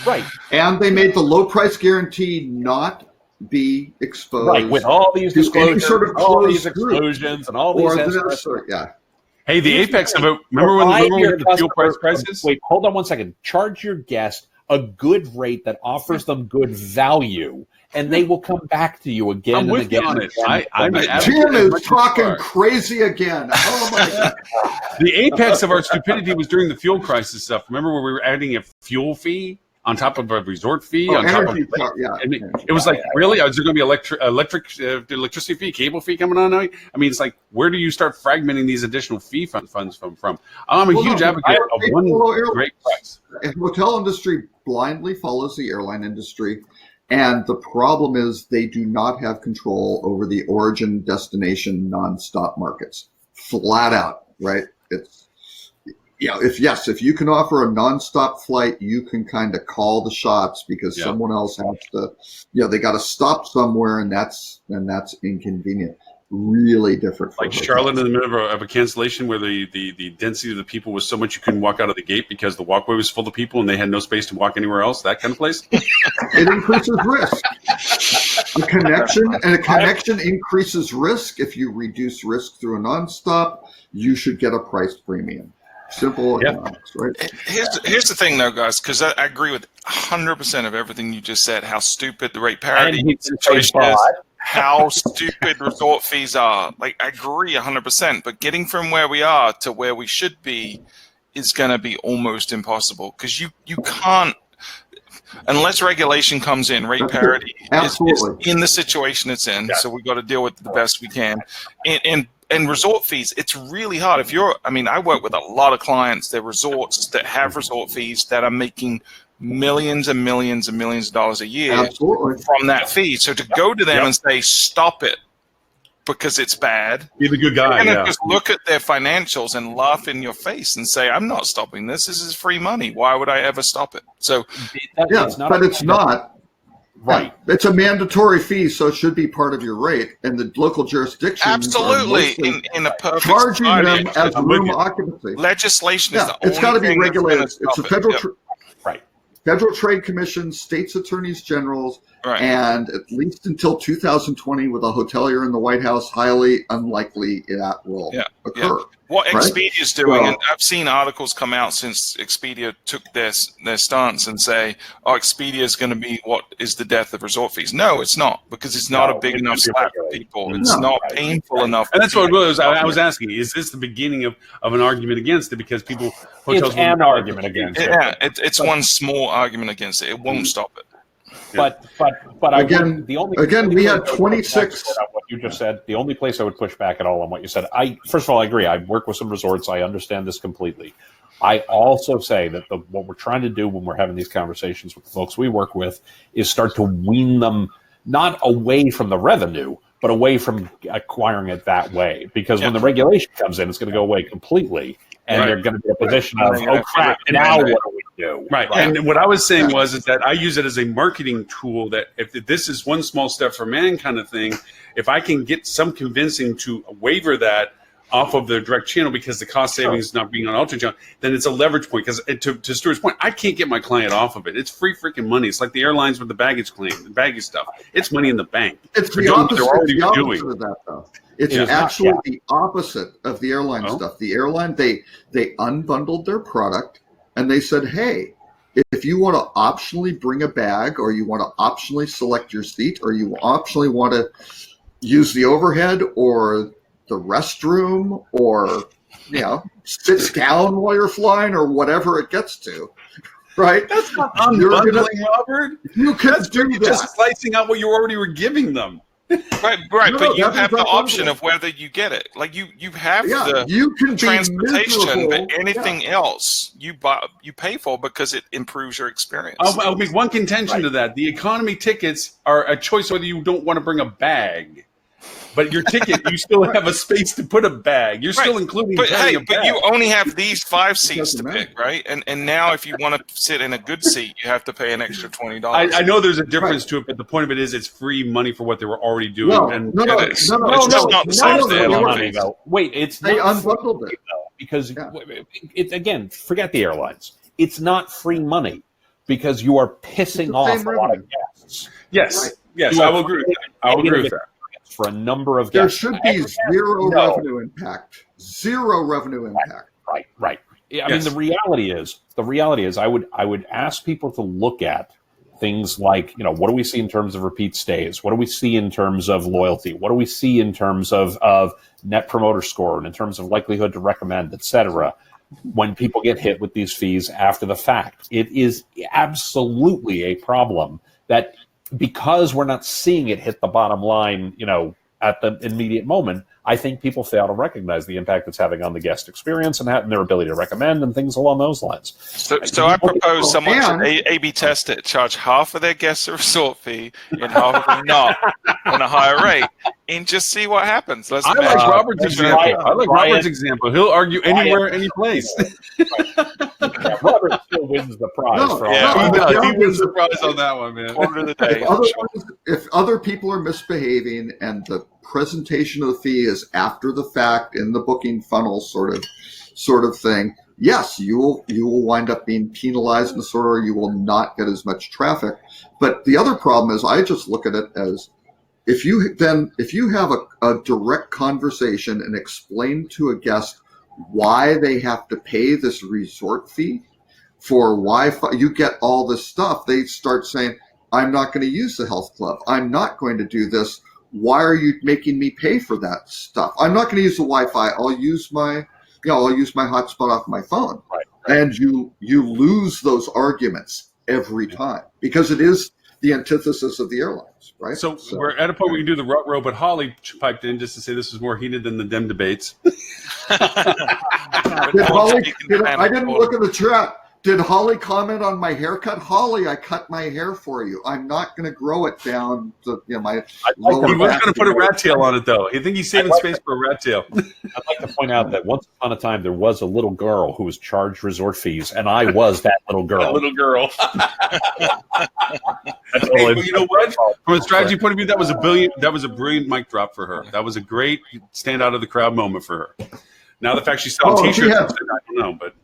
Right. And they made the low price guarantee not be exposed. Right, with all these disclosures, sort of all these exclusions, and all these Hey, the apex of it. Remember when we had the fuel price crisis? Wait, hold on one second. Charge your guest a good rate that offers them good value, and they will come back to you again and again. On it. Jim is talking crazy again. Oh my God. The apex of our stupidity was during the fuel crisis stuff. Remember where we were adding a fuel fee on top of a resort fee? On top of it was like, really? Is there going to be electricity fee, cable fee coming on now? I mean, it's like, where do you start fragmenting these additional fee funds from? I'm a huge advocate of one great price. The hotel industry blindly follows the airline industry. And the problem is they do not have control over the origin destination nonstop markets. Flat out, right? It's, if you can offer a nonstop flight, you can kind of call the shots because someone else has to, they got to stop somewhere, and that's inconvenient. Really different. Like Charlotte in the middle of a cancellation where the density of the people was so much you couldn't walk out of the gate because the walkway was full of people and they had no space to walk anywhere else. That kind of place. It increases risk. A connection increases risk. If you reduce risk through a nonstop, you should get a price premium. Simple economics, right? Here's the thing, though, guys, because I agree with 100% of everything you just said. How stupid the rate parity situation is. How stupid resort fees are. Like, I agree 100%, but getting from where we are to where we should be is going to be almost impossible because you can't, unless regulation comes in, rate parity is in the situation it's in. So we've got to deal with it the best we can. And resort fees, it's really hard. I work with a lot of clients. They're resorts that have resort fees that are making millions and millions and millions of dollars a year Absolutely. from that fee. So to go to them and say, stop it because it's bad, Be the good guy. they're going to just look at their financials and laugh in your face and say, I'm not stopping this. This is free money. Why would I ever stop it? So but it's not. Right. It's a mandatory fee, so it should be part of your rate. And the local jurisdictions absolutely in a perfect charging society, them as room occupancy. Legislation is the only it's got to be thing regulated. That's gonna It's a stop federal it. Federal Trade Commission, states attorneys generals, and at least until 2020 with a hotelier in the White House, highly unlikely that will occur. What Expedia is doing, and I've seen articles come out since Expedia took their stance and say, oh, Expedia is going to be what is the death of resort fees. No, it's not, because it's not a big enough slap for people. It's not painful enough. And that's what I was asking. Is this the beginning of an argument against it? Because hotels it's an argument against it. Yeah, it's one small argument against it. It won't stop it. But again, we had 26. What you just said, the only place I would push back at all on what you said, first of all, I agree. I work with some resorts. I understand this completely. I also say that what we're trying to do when we're having these conversations with the folks we work with is start to wean them not away from the revenue, but away from acquiring it that way. Because when the regulation comes in, it's going to go away completely. And they're going to be in a position of, oh, crap, now what do we do? Right. And what I was saying is that I use it as a marketing tool that if this is one small step for man kind of thing, if I can get some convincing to waiver that off of the direct channel because the cost savings is not being on alternate channel, then it's a leverage point. Because to Stuart's point, I can't get my client off of it. It's free freaking money. It's like the airlines with the baggage claim, the baggage stuff. It's money in the bank. It's the opposite of that, though. It's actually the opposite of the airline stuff. The airline, they unbundled their product and they said, hey, if you want to optionally bring a bag or you want to optionally select your seat or you optionally want to use the overhead or the restroom or, sit down while you're flying or whatever it gets to, right? That's not unbundling, Robert. You can do that. Just slicing out what you already were giving them. Right, but you have the option of whether you get it. Like you have the transportation, but anything else you pay for because it improves your experience. I'll make one contention to that. The economy tickets are a choice whether you don't want to bring a bag. But your ticket, you still have a space to put a bag. You're still including. But you only have these 5 seats to pick, right? And now if you want to sit in a good seat, you have to pay an extra $20. I know there's a difference to it, but the point of it is it's free money for what they were already doing. It's just not the same as the airline. Wait, it's they not unbundled it because again, forget the airlines. It's not free money because you are pissing off a lot of guests. Yes, I will agree with that. I will agree with that. For a number of guests. There should be zero revenue impact. Zero revenue impact. Right. I mean, the reality is, I would ask people to look at things like, what do we see in terms of repeat stays? What do we see in terms of loyalty? What do we see in terms of net promoter score and in terms of likelihood to recommend, et cetera, when people get hit with these fees after the fact? It is absolutely a problem that, because we're not seeing it hit the bottom line, at the immediate moment, I think people fail to recognize the impact it's having on the guest experience and their ability to recommend and things along those lines. So I propose someone should A/B test it, charge half of their guests a resort fee and half of them not on a higher rate, and just see what happens. I like Robert's example. He'll argue anywhere, any place. Robert still wins the prize. He wins the prize on that one, man. Order of the day. If other people are misbehaving and the presentation of the fee is after the fact in the booking funnel sort of thing, yes, you will wind up being penalized and or you will not get as much traffic. But the other problem is, I just look at it as, if you have a direct conversation and explain to a guest why they have to pay this resort fee for Wi-Fi, you get all this stuff. They start saying, I'm not going to use the health club. I'm not going to do this. Why are you making me pay for that stuff? I'm not going to use the Wi-Fi. I'll use my hotspot off my phone. Right. And you lose those arguments every time because it is the antithesis of the airlines, right? So we're at a point where we can do the rut row, but Holly piped in just to say this is more heated than the dem debates. I didn't look at the chat. Did Holly comment on my haircut? Holly, I cut my hair for you. I'm not going to grow it down to my lower He was back. going to put a rat tail on it, though. I think he's saving space for a rat tail. I'd like to point out that once upon a time there was a little girl who was charged resort fees, and I was that little girl. That little girl. Hey, well, you know what? From a strategy point of view, that was a brilliant mic drop for her. That was a great stand out of the crowd moment for her. Now the fact she's selling T-shirts, I don't know, but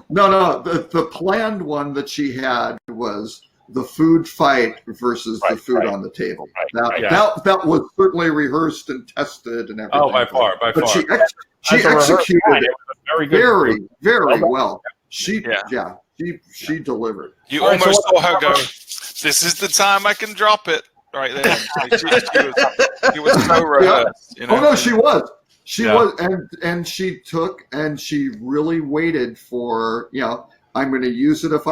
no. The planned one that she had was the food fight versus the food on the table. That was certainly rehearsed and tested and everything. Oh, by far. But she executed it very, very well. She delivered. You almost saw her go, this is the time I can drop it right there. She was so rehearsed. Oh, no, she was. She was, and she took, and she really waited for, I'm going to use it if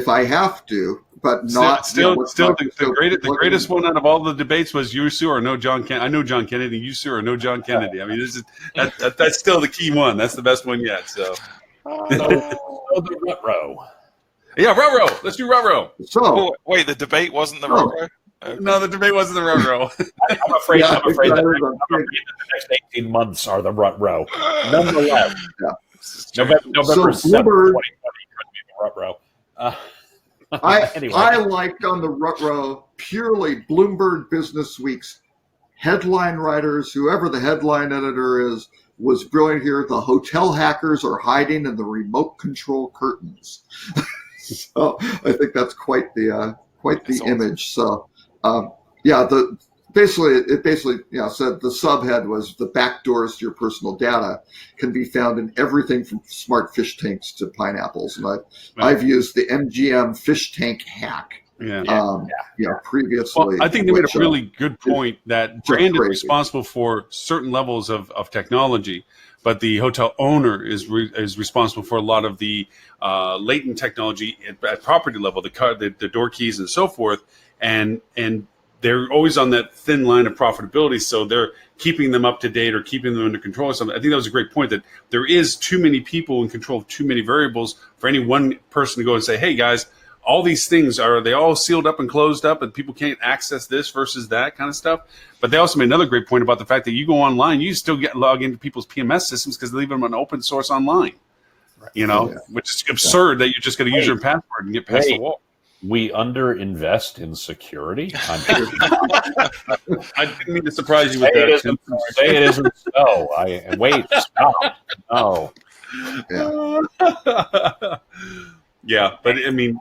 I have to, but not. The greatest one out of all the debates was Yusu or no John Kennedy. I know John Kennedy, Yusu or no John Kennedy. I mean, that's still the key one. That's the best one yet. So, the Rut-Row. Yeah, Rut-Row. Let's do Rut-Row. So wait, the debate wasn't the Rut-Row? Okay. No, the debate wasn't the Rut-Row. I'm afraid that the next 18 months are the Rut-Row. Nonetheless, November 7th, 2020 could be the Rut-Row. I liked on the Rut-Row purely Bloomberg Business Week's headline writers, whoever the headline editor is, was brilliant here. The hotel hackers are hiding in the remote control curtains. So I think that's quite the image. So it basically said the subhead was the back doors to your personal data can be found in everything from smart fish tanks to pineapples. And I've used the MGM fish tank hack. Previously. Well, I think they made a really good point that brand is responsible for certain levels of technology, but the hotel owner is responsible for a lot of the latent technology at property level, the door keys and so forth, and they're always on that thin line of profitability, so they're keeping them up to date or keeping them under control or something. I think that was a great point, that there is too many people in control of too many variables for any one person to go and say, hey guys, all these things, are they all sealed up and closed up and people can't access this versus that kind of stuff? But they also made another great point about the fact that you go online, you still log into people's PMS systems because they leave them on open source online, which is absurd that you're just going to use your password and get past the wall. We underinvest in security. I didn't mean to surprise you with that. Say it isn't so. Wait, stop. No. Yeah, but I mean,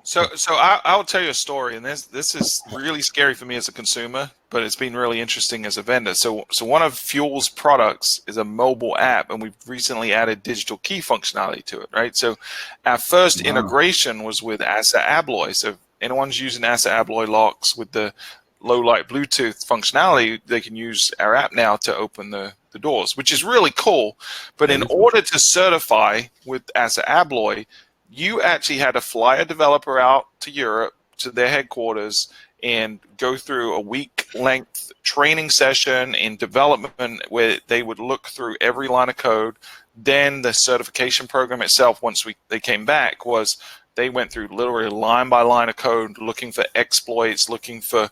So I'll tell you a story, and this is really scary for me as a consumer, but it's been really interesting as a vendor. So one of Fuel's products is a mobile app, and we've recently added digital key functionality to it, right? So our first integration was with Assa Abloy. So if anyone's using Assa Abloy locks with the low light Bluetooth functionality, they can use our app now to open the doors, which is really cool. But in order to certify with Assa Abloy, you actually had to fly a developer out to Europe, to their headquarters, and go through a week-length training session in development where they would look through every line of code. Then the certification program itself, once they came back, was they went through literally line by line of code, looking for exploits, looking for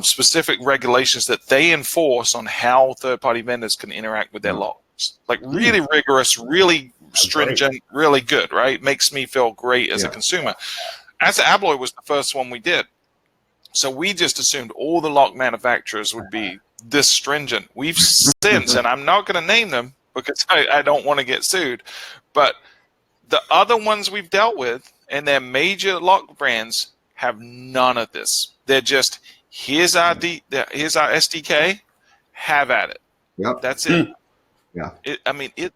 specific regulations that they enforce on how third-party vendors can interact with their logs. Like really rigorous, really stringent, really good, right? Makes me feel great as a consumer. Assa Abloy was the first one we did. So we just assumed all the lock manufacturers would be this stringent. We've since, and I'm not going to name them because I don't want to get sued, but the other ones we've dealt with and their major lock brands have none of this. They're just, here's our SDK, have at it. Yep. That's it. Yeah.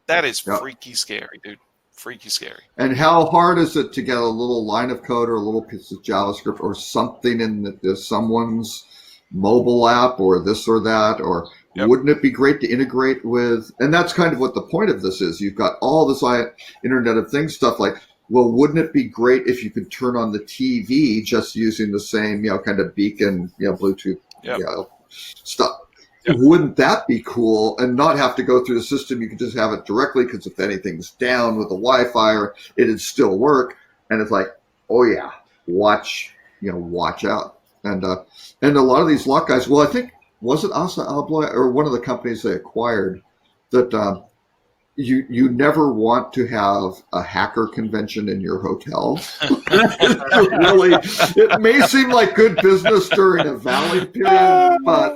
That is freaky scary, dude. Freaky scary. And how hard is it to get a little line of code or a little piece of JavaScript or something in someone's mobile app or this or that? Or wouldn't it be great to integrate with? And that's kind of what the point of this is. You've got all this Internet of Things stuff like, well, wouldn't it be great if you could turn on the TV just using the same, kind of beacon, Bluetooth, stuff? wouldn't that be cool? And not have to go through the system. You could just have it directly, because if anything's down with the Wi-Fi, or it'd still work. And it's like, oh yeah, watch out. And a lot of these lock guys. Well, I think was it Asa Abloy or one of the companies they acquired that. You never want to have a hacker convention in your hotel. Really, it may seem like good business during a valley period, but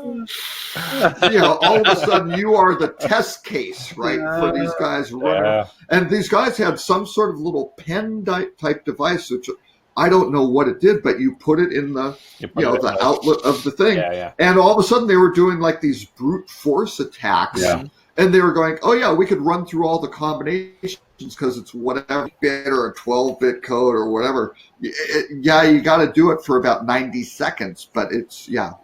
all of a sudden you are the test case, right, for these guys running. Yeah. And these guys had some sort of little pen type device, which I don't know what it did, but you put it in the the outlet of the thing, and all of a sudden they were doing like these brute force attacks. Yeah. And they were going, oh, yeah, we could run through all the combinations because it's whatever bit or a 12-bit code or whatever. Yeah, you got to do it for about 90 seconds. But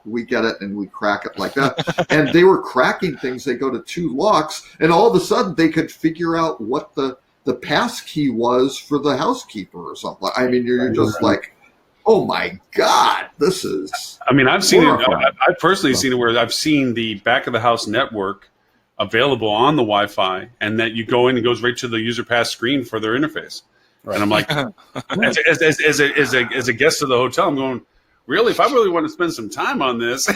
we get it and we crack it like that. And they were cracking things. They go to 2 locks, and all of a sudden they could figure out what the pass key was for the housekeeper or something. I mean, you're just like, oh, my God, this is. I mean, I've seen it. I've personally seen it where I've seen the back of the house network available on the Wi-Fi, and that you go in and goes right to the user pass screen for their interface. Right. And I'm like, as a guest of the hotel, I'm going, really? If I really want to spend some time on this,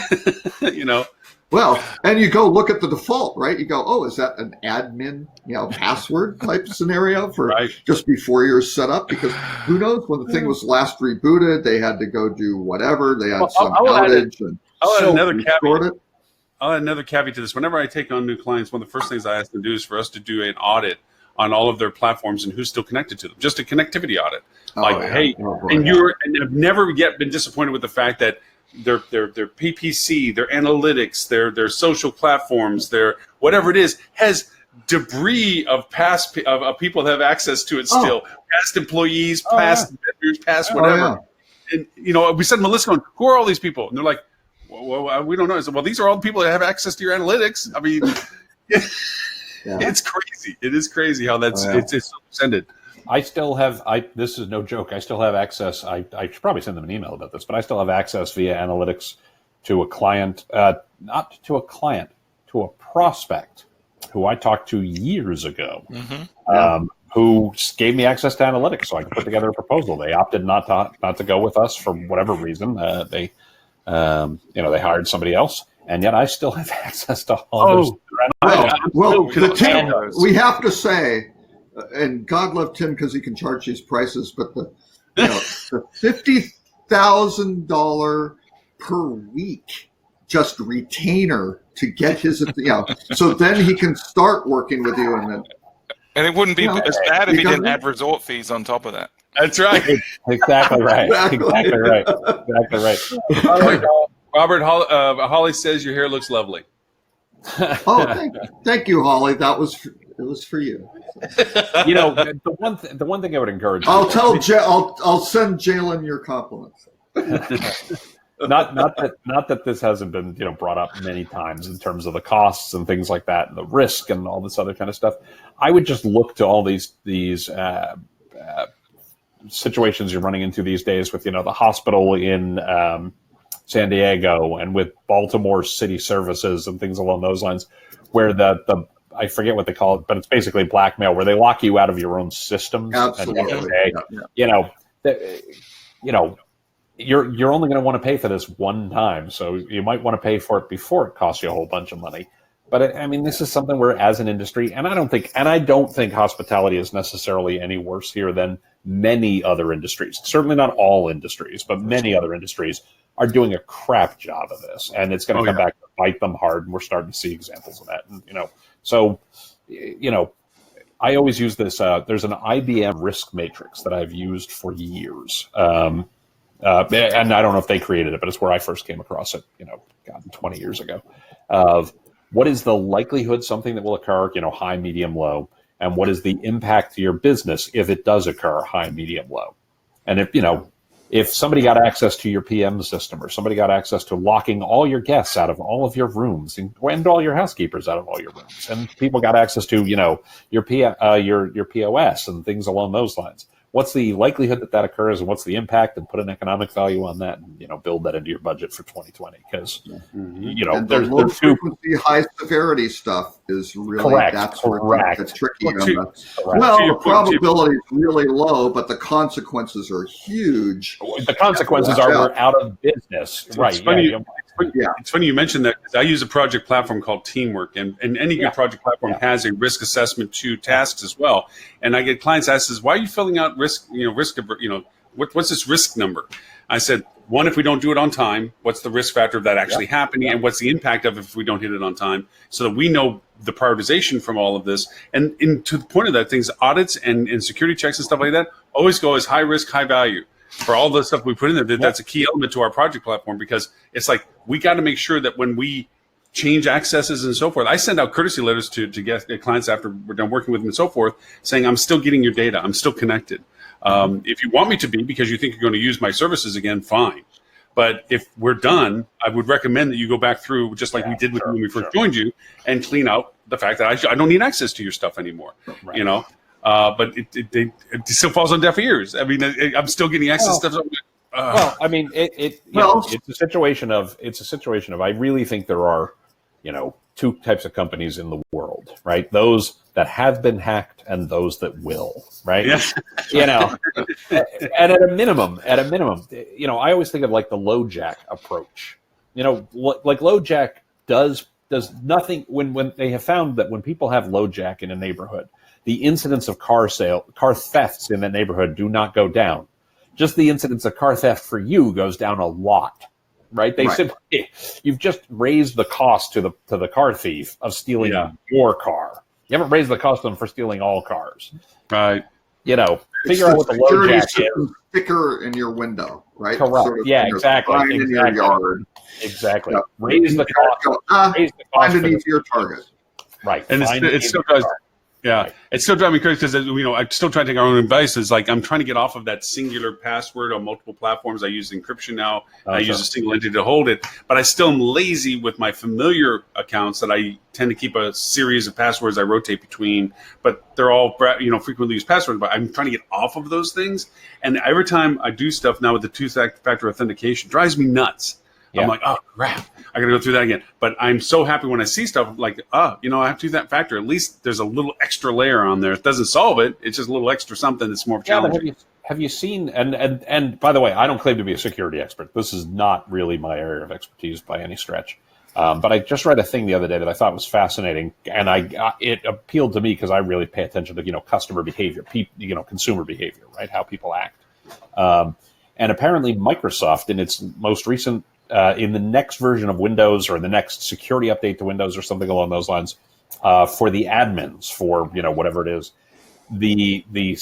Well, and you go look at the default, right? You go, oh, is that an admin, password type scenario for just before you're set up? Because who knows, when the thing was last rebooted, they had to go do whatever. They had some outage. I'll add another caveat. I'll add another caveat to this. Whenever I take on new clients, one of the first things I ask them to do is for us to do an audit on all of their platforms and who's still connected to them. Just a connectivity audit. And I've never yet been disappointed with the fact that their PPC, their analytics, their social platforms, their whatever it is, has debris of past of people that have access to it still. Past employees, past vendors, past whatever. And we send them a list going, who are all these people? And they're like, well, we don't know. I said, well, these are all the people that have access to your analytics. I mean, it's crazy. It is crazy how it's so extended. I still have, this is no joke, I still have access. I should probably send them an email about this, but I still have access via analytics to a client, not to a client, to a prospect who I talked to years ago, who gave me access to analytics so I could put together a proposal. They opted not to go with us for whatever reason. They hired somebody else, and yet I still have access to all those. We have to say, and God love Tim because he can charge these prices, but the $50,000 per week just retainer to get his, so then he can start working with you, and it wouldn't be as bad if he didn't add resort fees on top of that. That's right. Exactly right. Exactly right. All right, Robert, Holly says your hair looks lovely. Thank you, Holly. It was for you. The one thing I would encourage. I'll send Jalen your compliments. Not that this hasn't been brought up many times in terms of the costs and things like that, and the risk and all this other kind of stuff. I would just look to all these situations you're running into these days with the hospital in San Diego and with Baltimore City Services and things along those lines, where the I forget what they call it, but it's basically blackmail, where they lock you out of your own systems. Absolutely. And you're only going to want to pay for this one time, so you might want to pay for it before it costs you a whole bunch of money. But this is something where, as an industry, and I don't think hospitality is necessarily any worse here than many other industries. Certainly not all industries, but many other industries are doing a crap job of this, and it's going to come back to bite them hard. And we're starting to see examples of that. And, so I always use this. There's an IBM risk matrix that I've used for years. And I don't know if they created it, but it's where I first came across it, 20 years ago, of what is the likelihood something that will occur, high, medium, low, and what is the impact to your business if it does occur, high, medium, low. And if somebody got access to your PM system, or somebody got access to locking all your guests out of all of your rooms and all your housekeepers out of all your rooms, and people got access to, your POS and things along those lines, what's the likelihood that occurs, and what's the impact, and put an economic value on that, and build that into your budget for 2020. Because and there's low two. frequency, high severity stuff is really that's correct. the tricky. Correct. Probability is really low, but the consequences are huge. The consequences are we're out of business. Right. It's funny you mentioned that, because I use a project platform called Teamwork, and any good project platform has a risk assessment to tasks as well. And I get clients ask us, why are you filling out what's this risk number? I said, one, if we don't do it on time, what's the risk factor of that actually happening, and what's the impact of it if we don't hit it on time, so that we know the prioritization from all of this. And to the point of that, things, audits and security checks and stuff like that always go as high risk, high value. For all the stuff we put in there, that's a key element to our project platform, because it's like we got to make sure that when we change accesses and so forth, I send out courtesy letters to get clients after we're done working with them and so forth, saying I'm still getting your data, I'm still connected. If you want me to be, because you think you're going to use my services again, fine. But if we're done, I would recommend that you go back through, just like we did when we first joined you, and clean out the fact that I don't need access to your stuff anymore. Right. But it still falls on deaf ears. I mean, I'm still getting access to stuff. Well, I mean, it's a situation of I really think there are, two types of companies in the world, right? Those that have been hacked and those that will, right? Yeah. And at a minimum, I always think of like the LoJack approach. Like LoJack does nothing when they have found that when people have LoJack in a neighborhood, the incidence of car thefts in that neighborhood do not go down. Just the incidence of car theft for you goes down a lot, right? Simply, you've just raised the cost to the car thief of stealing your car. You haven't raised the cost to them for stealing all cars. Right. Figure out what the LoJack is. Sticker in your window, right? Correct. Sort of Exactly. In your yard. Exactly. Yeah. Raise the cost. Find an easier target. Right. And it still does. Yeah, right. It's still driving me crazy because I'm still trying to take our own advice. It's like I'm trying to get off of that singular password on multiple platforms. I use encryption now. I use a single entity to hold it, but I still am lazy with my familiar accounts that I tend to keep a series of passwords I rotate between. But they're all frequently used passwords. But I'm trying to get off of those things, and every time I do stuff now with the two-factor authentication, it drives me nuts. Yeah. I'm like, oh crap, I gotta go through that again. But I'm so happy when I see stuff like, I have to do that factor. At least there's a little extra layer on there. It doesn't solve it. It's just a little extra something that's more challenging. Have you seen? And by the way, I don't claim to be a security expert. This is not really my area of expertise by any stretch. But I just read a thing the other day that I thought was fascinating, and it appealed to me because I really pay attention to customer behavior, consumer behavior, right? How people act. And apparently, Microsoft, in its most recent in the next version of Windows or the next security update to Windows or something along those lines, for the admins, for whatever it is, the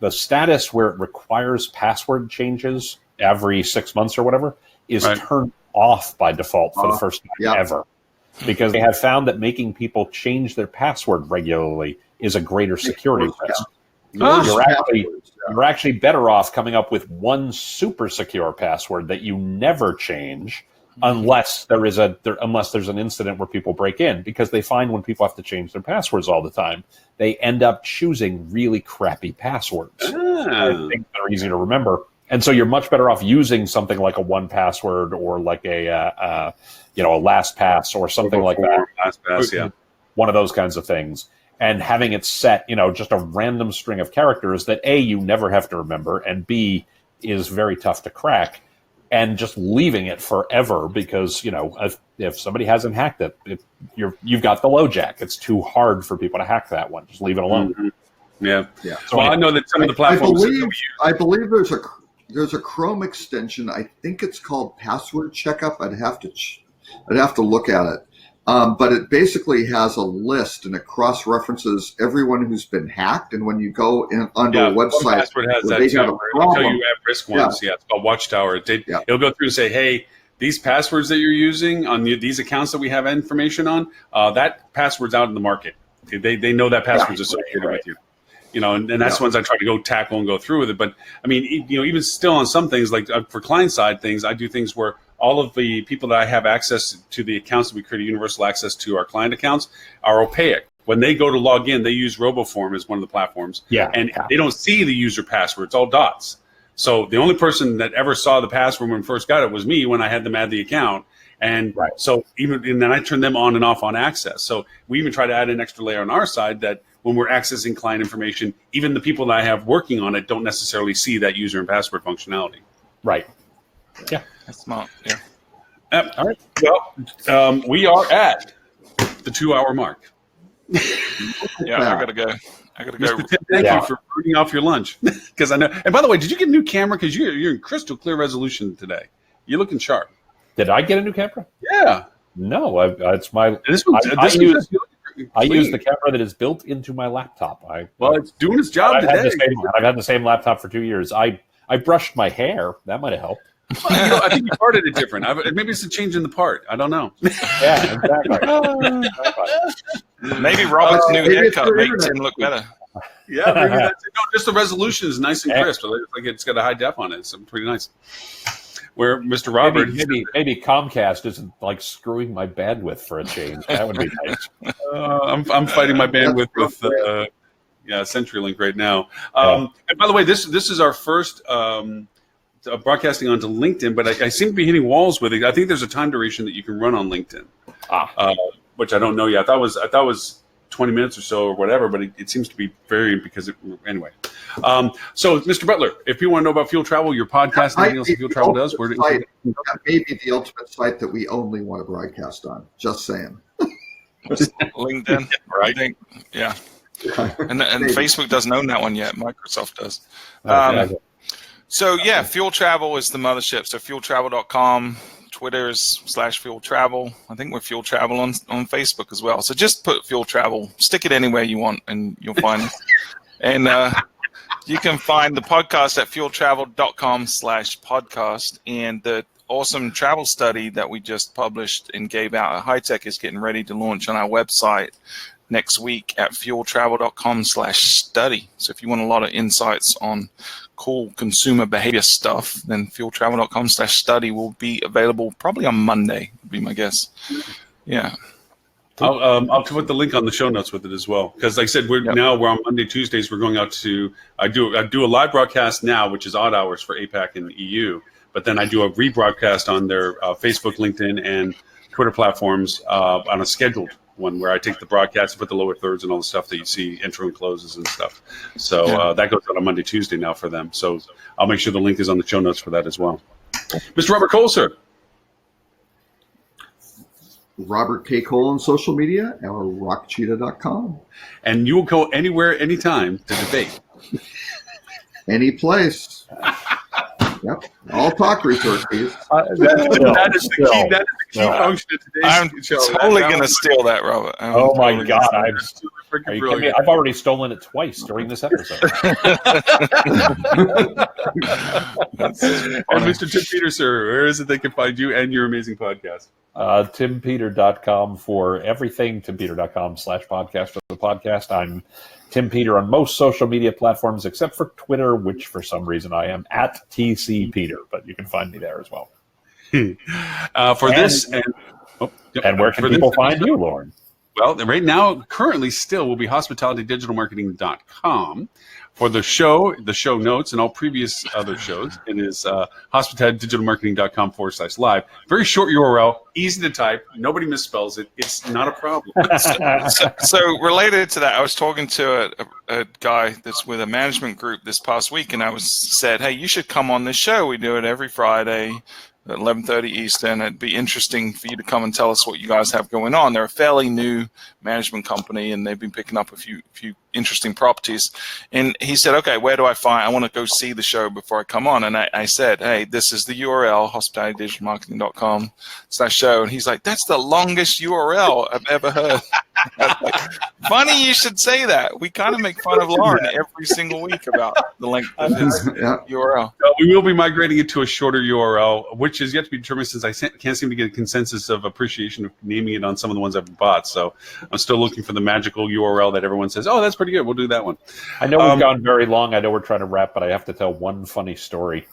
status where it requires password changes every 6 months or whatever is turned off by default for the first time ever, because they have found that making people change their password regularly is a greater security risk. You're actually better off coming up with one super secure password that you never change unless there's an incident where people break in, because they find when people have to change their passwords all the time, they end up choosing really crappy passwords. Things that are easy to remember. And so you're much better off using something like a 1Password or like a LastPass or something like that. LastPass, one of those kinds of things. And having it set, just a random string of characters that A, you never have to remember, and B, is very tough to crack, and just leaving it forever because, if somebody hasn't hacked it, you've got the LoJack. It's too hard for people to hack that one. Just leave it alone. Mm-hmm. Yeah. So I know that some of the platforms I believe there's a Chrome extension. I think it's called Password Checkup. I'd have to look at it. But it basically has a list, and it cross-references everyone who's been hacked. And when you go onto a website, Password has that too. It'll tell you at-risk ones. Yeah, it's called Watchtower. It'll go through and say, hey, these passwords that you're using on these accounts that we have information on, that password's out in the market. They know that password's associated with you. And that's ones I try to go tackle and go through with it. But I mean, even still on some things, like for client side things, I do things where all of the people that I have access to the accounts that we create universal access to our client accounts are opaque. when they go to log in, they use RoboForm as one of the platforms. Yeah. And they don't see the user password. It's all dots. So the only person that ever saw the password when we first got it was me when I had them add the account. And so and then I turn them on and off on access. So we even try to add an extra layer on our side that when we're accessing client information, even the people that I have working on it don't necessarily see that user and password functionality. Right. Yeah. That's smart. Yeah. All right. Well, we are at the 2-hour mark. Yeah, I gotta go. Mr. Tim, thank you for burning off your lunch. Because I know. And by the way, did you get a new camera? Because you're in crystal clear resolution today. You're looking sharp. Did I get a new camera? Yeah. No, it's my. I use the camera that is built into my laptop. It's doing its job today. I've had the same laptop for 2 years. I brushed my hair. That might have helped. Well, I think you parted it different. Maybe it's a change in the part. I don't know. Yeah, exactly. Maybe Robert's new haircut makes him look better. Yeah, maybe that's it. No, just the resolution is nice and crisp. Like it's got a high def on it. It's pretty nice. Where Mr. Robert, maybe Comcast isn't like screwing my bandwidth for a change. That would be nice. I'm fighting my bandwidth with CenturyLink right now. And by the way, this is our first broadcasting onto LinkedIn, but I seem to be hitting walls with it. I think there's a time duration that you can run on LinkedIn, which I don't know yet. I thought was 20 minutes or so or whatever, but it seems to be varying because anyway. So, Mr. Butler, if you want to know about Fuel Travel, your podcast, anything else Fuel Travel does, that may be the ultimate site that we only want to broadcast on. Just saying. LinkedIn, right? Yeah. And Facebook doesn't own that one yet. Microsoft does. So, Fuel Travel is the mothership. So, fueltravel.com. Twitter is /Fuel Travel. I think we're Fuel Travel on Facebook as well. So just put Fuel Travel, stick it anywhere you want, and you'll find it. And you can find the podcast at fueltravel.com/podcast. And the awesome travel study that we just published and gave out at High Tech is getting ready to launch on our website next week at fueltravel.com/study. So if you want a lot of insights on cool consumer behavior stuff, then fueltravel.com/study will be available probably on Monday, would be my guess. Yeah. I'll put the link on the show notes with it as well. Because like I said, we're on Monday, Tuesdays, we're going out to, I do a live broadcast now, which is odd hours for APAC and EU. But then I do a rebroadcast on their Facebook, LinkedIn, and Twitter platforms on a scheduled one where I take the broadcast and put the lower thirds and all the stuff that you see, intro and closes and stuff. So that goes out on Monday, Tuesday now for them. So I'll make sure the link is on the show notes for that as well. Mr. Robert Cole, sir. Robert K. Cole on social media or rockcheetah.com. And you will go anywhere, anytime to debate. Any place. Yep. All talk resources. That is the key. That is the key function of today's show. I'm totally going to steal that, Robert. My God. Are you kidding me? I've already stolen it twice during this episode. And Mr. Tim Peter, sir, where is it they can find you and your amazing podcast? TimPeter.com for everything. TimPeter.com/podcast for the podcast. I'm Tim Peter on most social media platforms except for Twitter, which for some reason I am at TC Peter, but you can find me there as well. And where can people find you, Lauren? Well, right now, currently still will be hospitalitydigitalmarketing.com. For the show notes, and all previous other shows, it is hospitalitydigitalmarketing.com/live. Very short URL, easy to type. Nobody misspells it. It's not a problem. So related to that, I was talking to a guy that's with a management group this past week, and I said, hey, you should come on this show. We do it every Friday at 11:30 Eastern. It'd be interesting for you to come and tell us what you guys have going on. They're a fairly new management company, and they've been picking up a few interesting properties. And he said, okay, where do I want to go see the show before I come on? And I said, hey, this is the URL, hospitalitydigitalmarketing.com/show. And he's like, that's the longest URL I've ever heard. Funny you should say that. We kind of make fun of Lauren every single week about the length of his URL. We will be migrating it to a shorter URL, which is yet to be determined since I can't seem to get a consensus of appreciation of naming it on some of the ones I've bought. So I'm still looking for the magical URL that everyone says, oh, that's pretty good. We'll do that one. I know we've gone very long. I know we're trying to wrap, but I have to tell one funny story.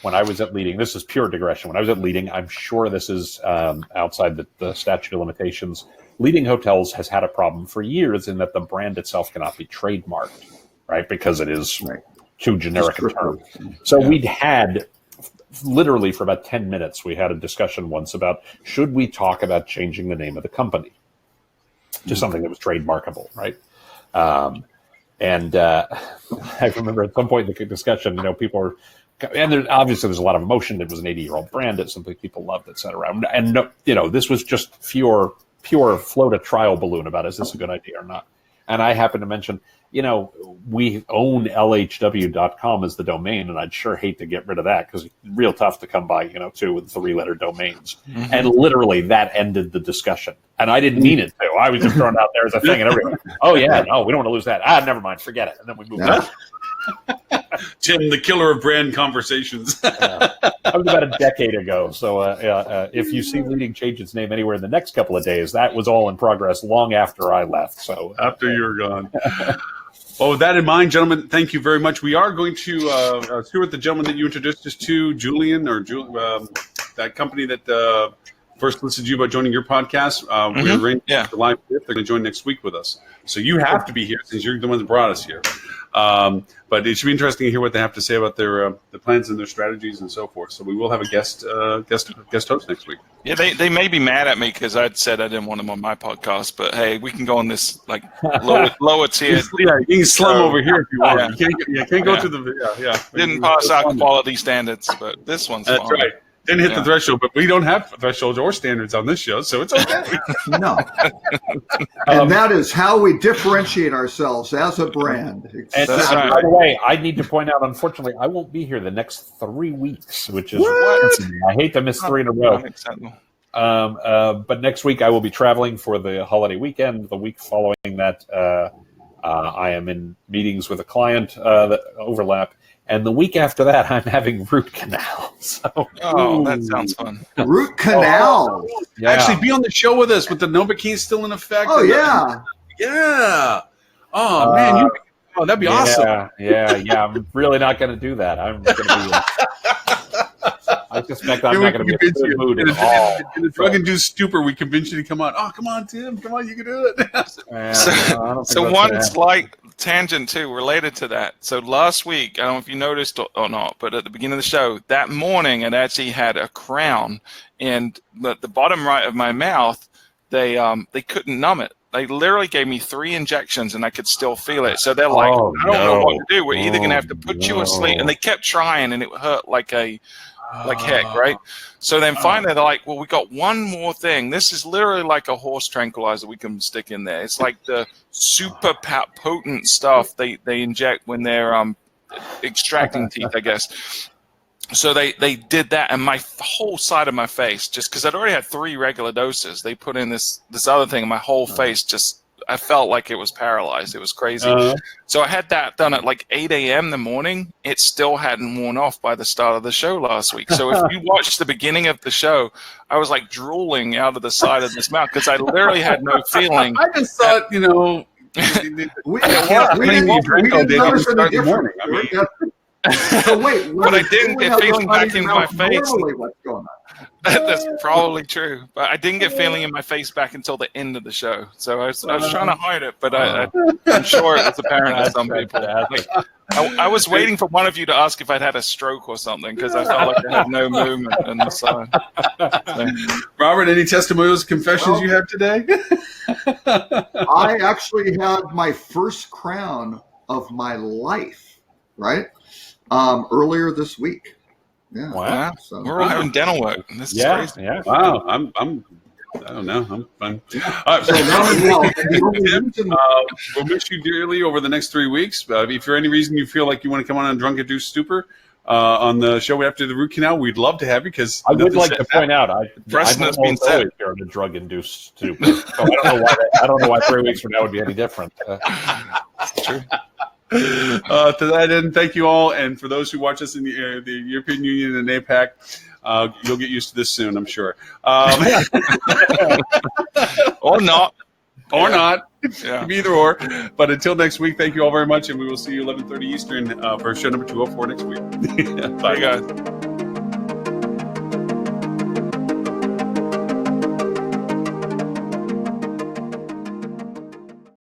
when I was at Leading, this is pure digression. When I was at Leading, I'm sure this is outside the statute of limitations. Leading Hotels has had a problem for years in that the brand itself cannot be trademarked, right? Because it is too generic a term. So we'd had, literally for about 10 minutes, we had a discussion once about, should we talk about changing the name of the company to something that was trademarkable, right? And I remember at some point in the discussion, people were, and obviously there's a lot of emotion. It was an 80-year-old brand. It's something people loved, et cetera. And this was just pure float a trial balloon about, is this a good idea or not? And I happened to mention, we own LHW.com as the domain, and I'd sure hate to get rid of that because it's real tough to come by, 2 with 3-letter domains. Mm-hmm. And literally that ended the discussion. And I didn't mean it to. I was just throwing it out there as a thing, and everyone, oh yeah, no, we don't want to lose that. Never mind, forget it. And then we moved on. Tim, the killer of brand conversations. That was about a decade ago. So if you see Leading change its name anywhere in the next couple of days, that was all in progress long after I left. So after you're gone. Well, with that in mind, gentlemen, thank you very much. We are going to Stuart, the gentleman that you introduced us to, Julian, that company that first listed you about joining your podcast. We're arranging July 5th. They're going to join next week with us. So you have to be here since you're the one that brought us here. But it should be interesting to hear what they have to say about their the plans and their strategies and so forth. So we will have a guest host next week. Yeah, they may be mad at me because I said I didn't want them on my podcast. But hey, we can go on this lower tier. Yeah, you can slum over here if you want. You can't go to the Didn't pass our quality standards, but this one's that's fine. Right. Didn't hit the threshold, but we don't have thresholds or standards on this show, so it's okay. No. And that is how we differentiate ourselves as a brand. And by the way, I need to point out, unfortunately, I won't be here the next 3 weeks, which is I hate to miss 3 in a row. But next week I will be traveling for the holiday weekend. The week following that, I am in meetings with a client that overlap. And the week after that, I'm having root canal. So, that sounds fun. Root canal. Yeah. Actually, be on the show with us with the Novocaine still in effect. Oh, yeah. Yeah. Oh, man. That'd be awesome. Yeah. I'm really not going to do that. I'm going to be... I suspect I'm not going to be in a good mood at all. In a drug-induced stupor, we convince you to come on. Oh, come on, Tim. Come on, you can do it. So one slight tangent, too, related to that. So last week, I don't know if you noticed or not, but at the beginning of the show, that morning, it actually had a crown. And the bottom right of my mouth, they couldn't numb it. They literally gave me 3 injections, and I could still feel it. So they're like, I don't know what to do. We're either going to have to put you asleep. And they kept trying, and it hurt like heck, right? So then finally they're like, well, we got one more thing. This is literally like a horse tranquilizer we can stick in there. It's like the super potent stuff they inject when they're extracting teeth, I guess. So they did that, and my whole side of my face, just because I'd already had 3 regular doses, they put in this other thing, and my whole face just, I felt like it was paralyzed. It was crazy. So I had that done at like 8 a.m. in the morning. It still hadn't worn off by the start of the show last week. So if you watched the beginning of the show, I was like drooling out of the side of this mouth because I literally had no feeling. I just thought, we didn't notice any difference. So wait, but I didn't get feeling back in my face. What's going on? That's probably true, but I didn't get feeling in my face back until the end of the show. So I was trying to hide it, but I'm sure it was apparent to some people. Like, I was waiting for one of you to ask if I'd had a stroke or something because I felt like I had no movement in the side. So. Robert, any testimonials, confessions you have today? I actually had my first crown of my life, right? Earlier this week. Yeah. Wow. So, we're all having dental work. This is crazy. Yeah. Wow. I don't know. I'm fine. All right. So Tim, we'll miss you dearly over the next 3 weeks. If for any reason you feel like you want to come on a drunk-induced stupor on the show after the root canal, we'd love to have you because I would like to point out I've been said here on a drug-induced stupor. So I don't know why 3 weeks from now would be any different. It's true. To that end, thank you all, and for those who watch us in the European Union and APAC, you'll get used to this soon, I'm sure. Or not. or Yeah. not. Yeah. Either or. But until next week, thank you all very much, and we will see you 11:30 Eastern for show number 204 next week. Bye, There you go.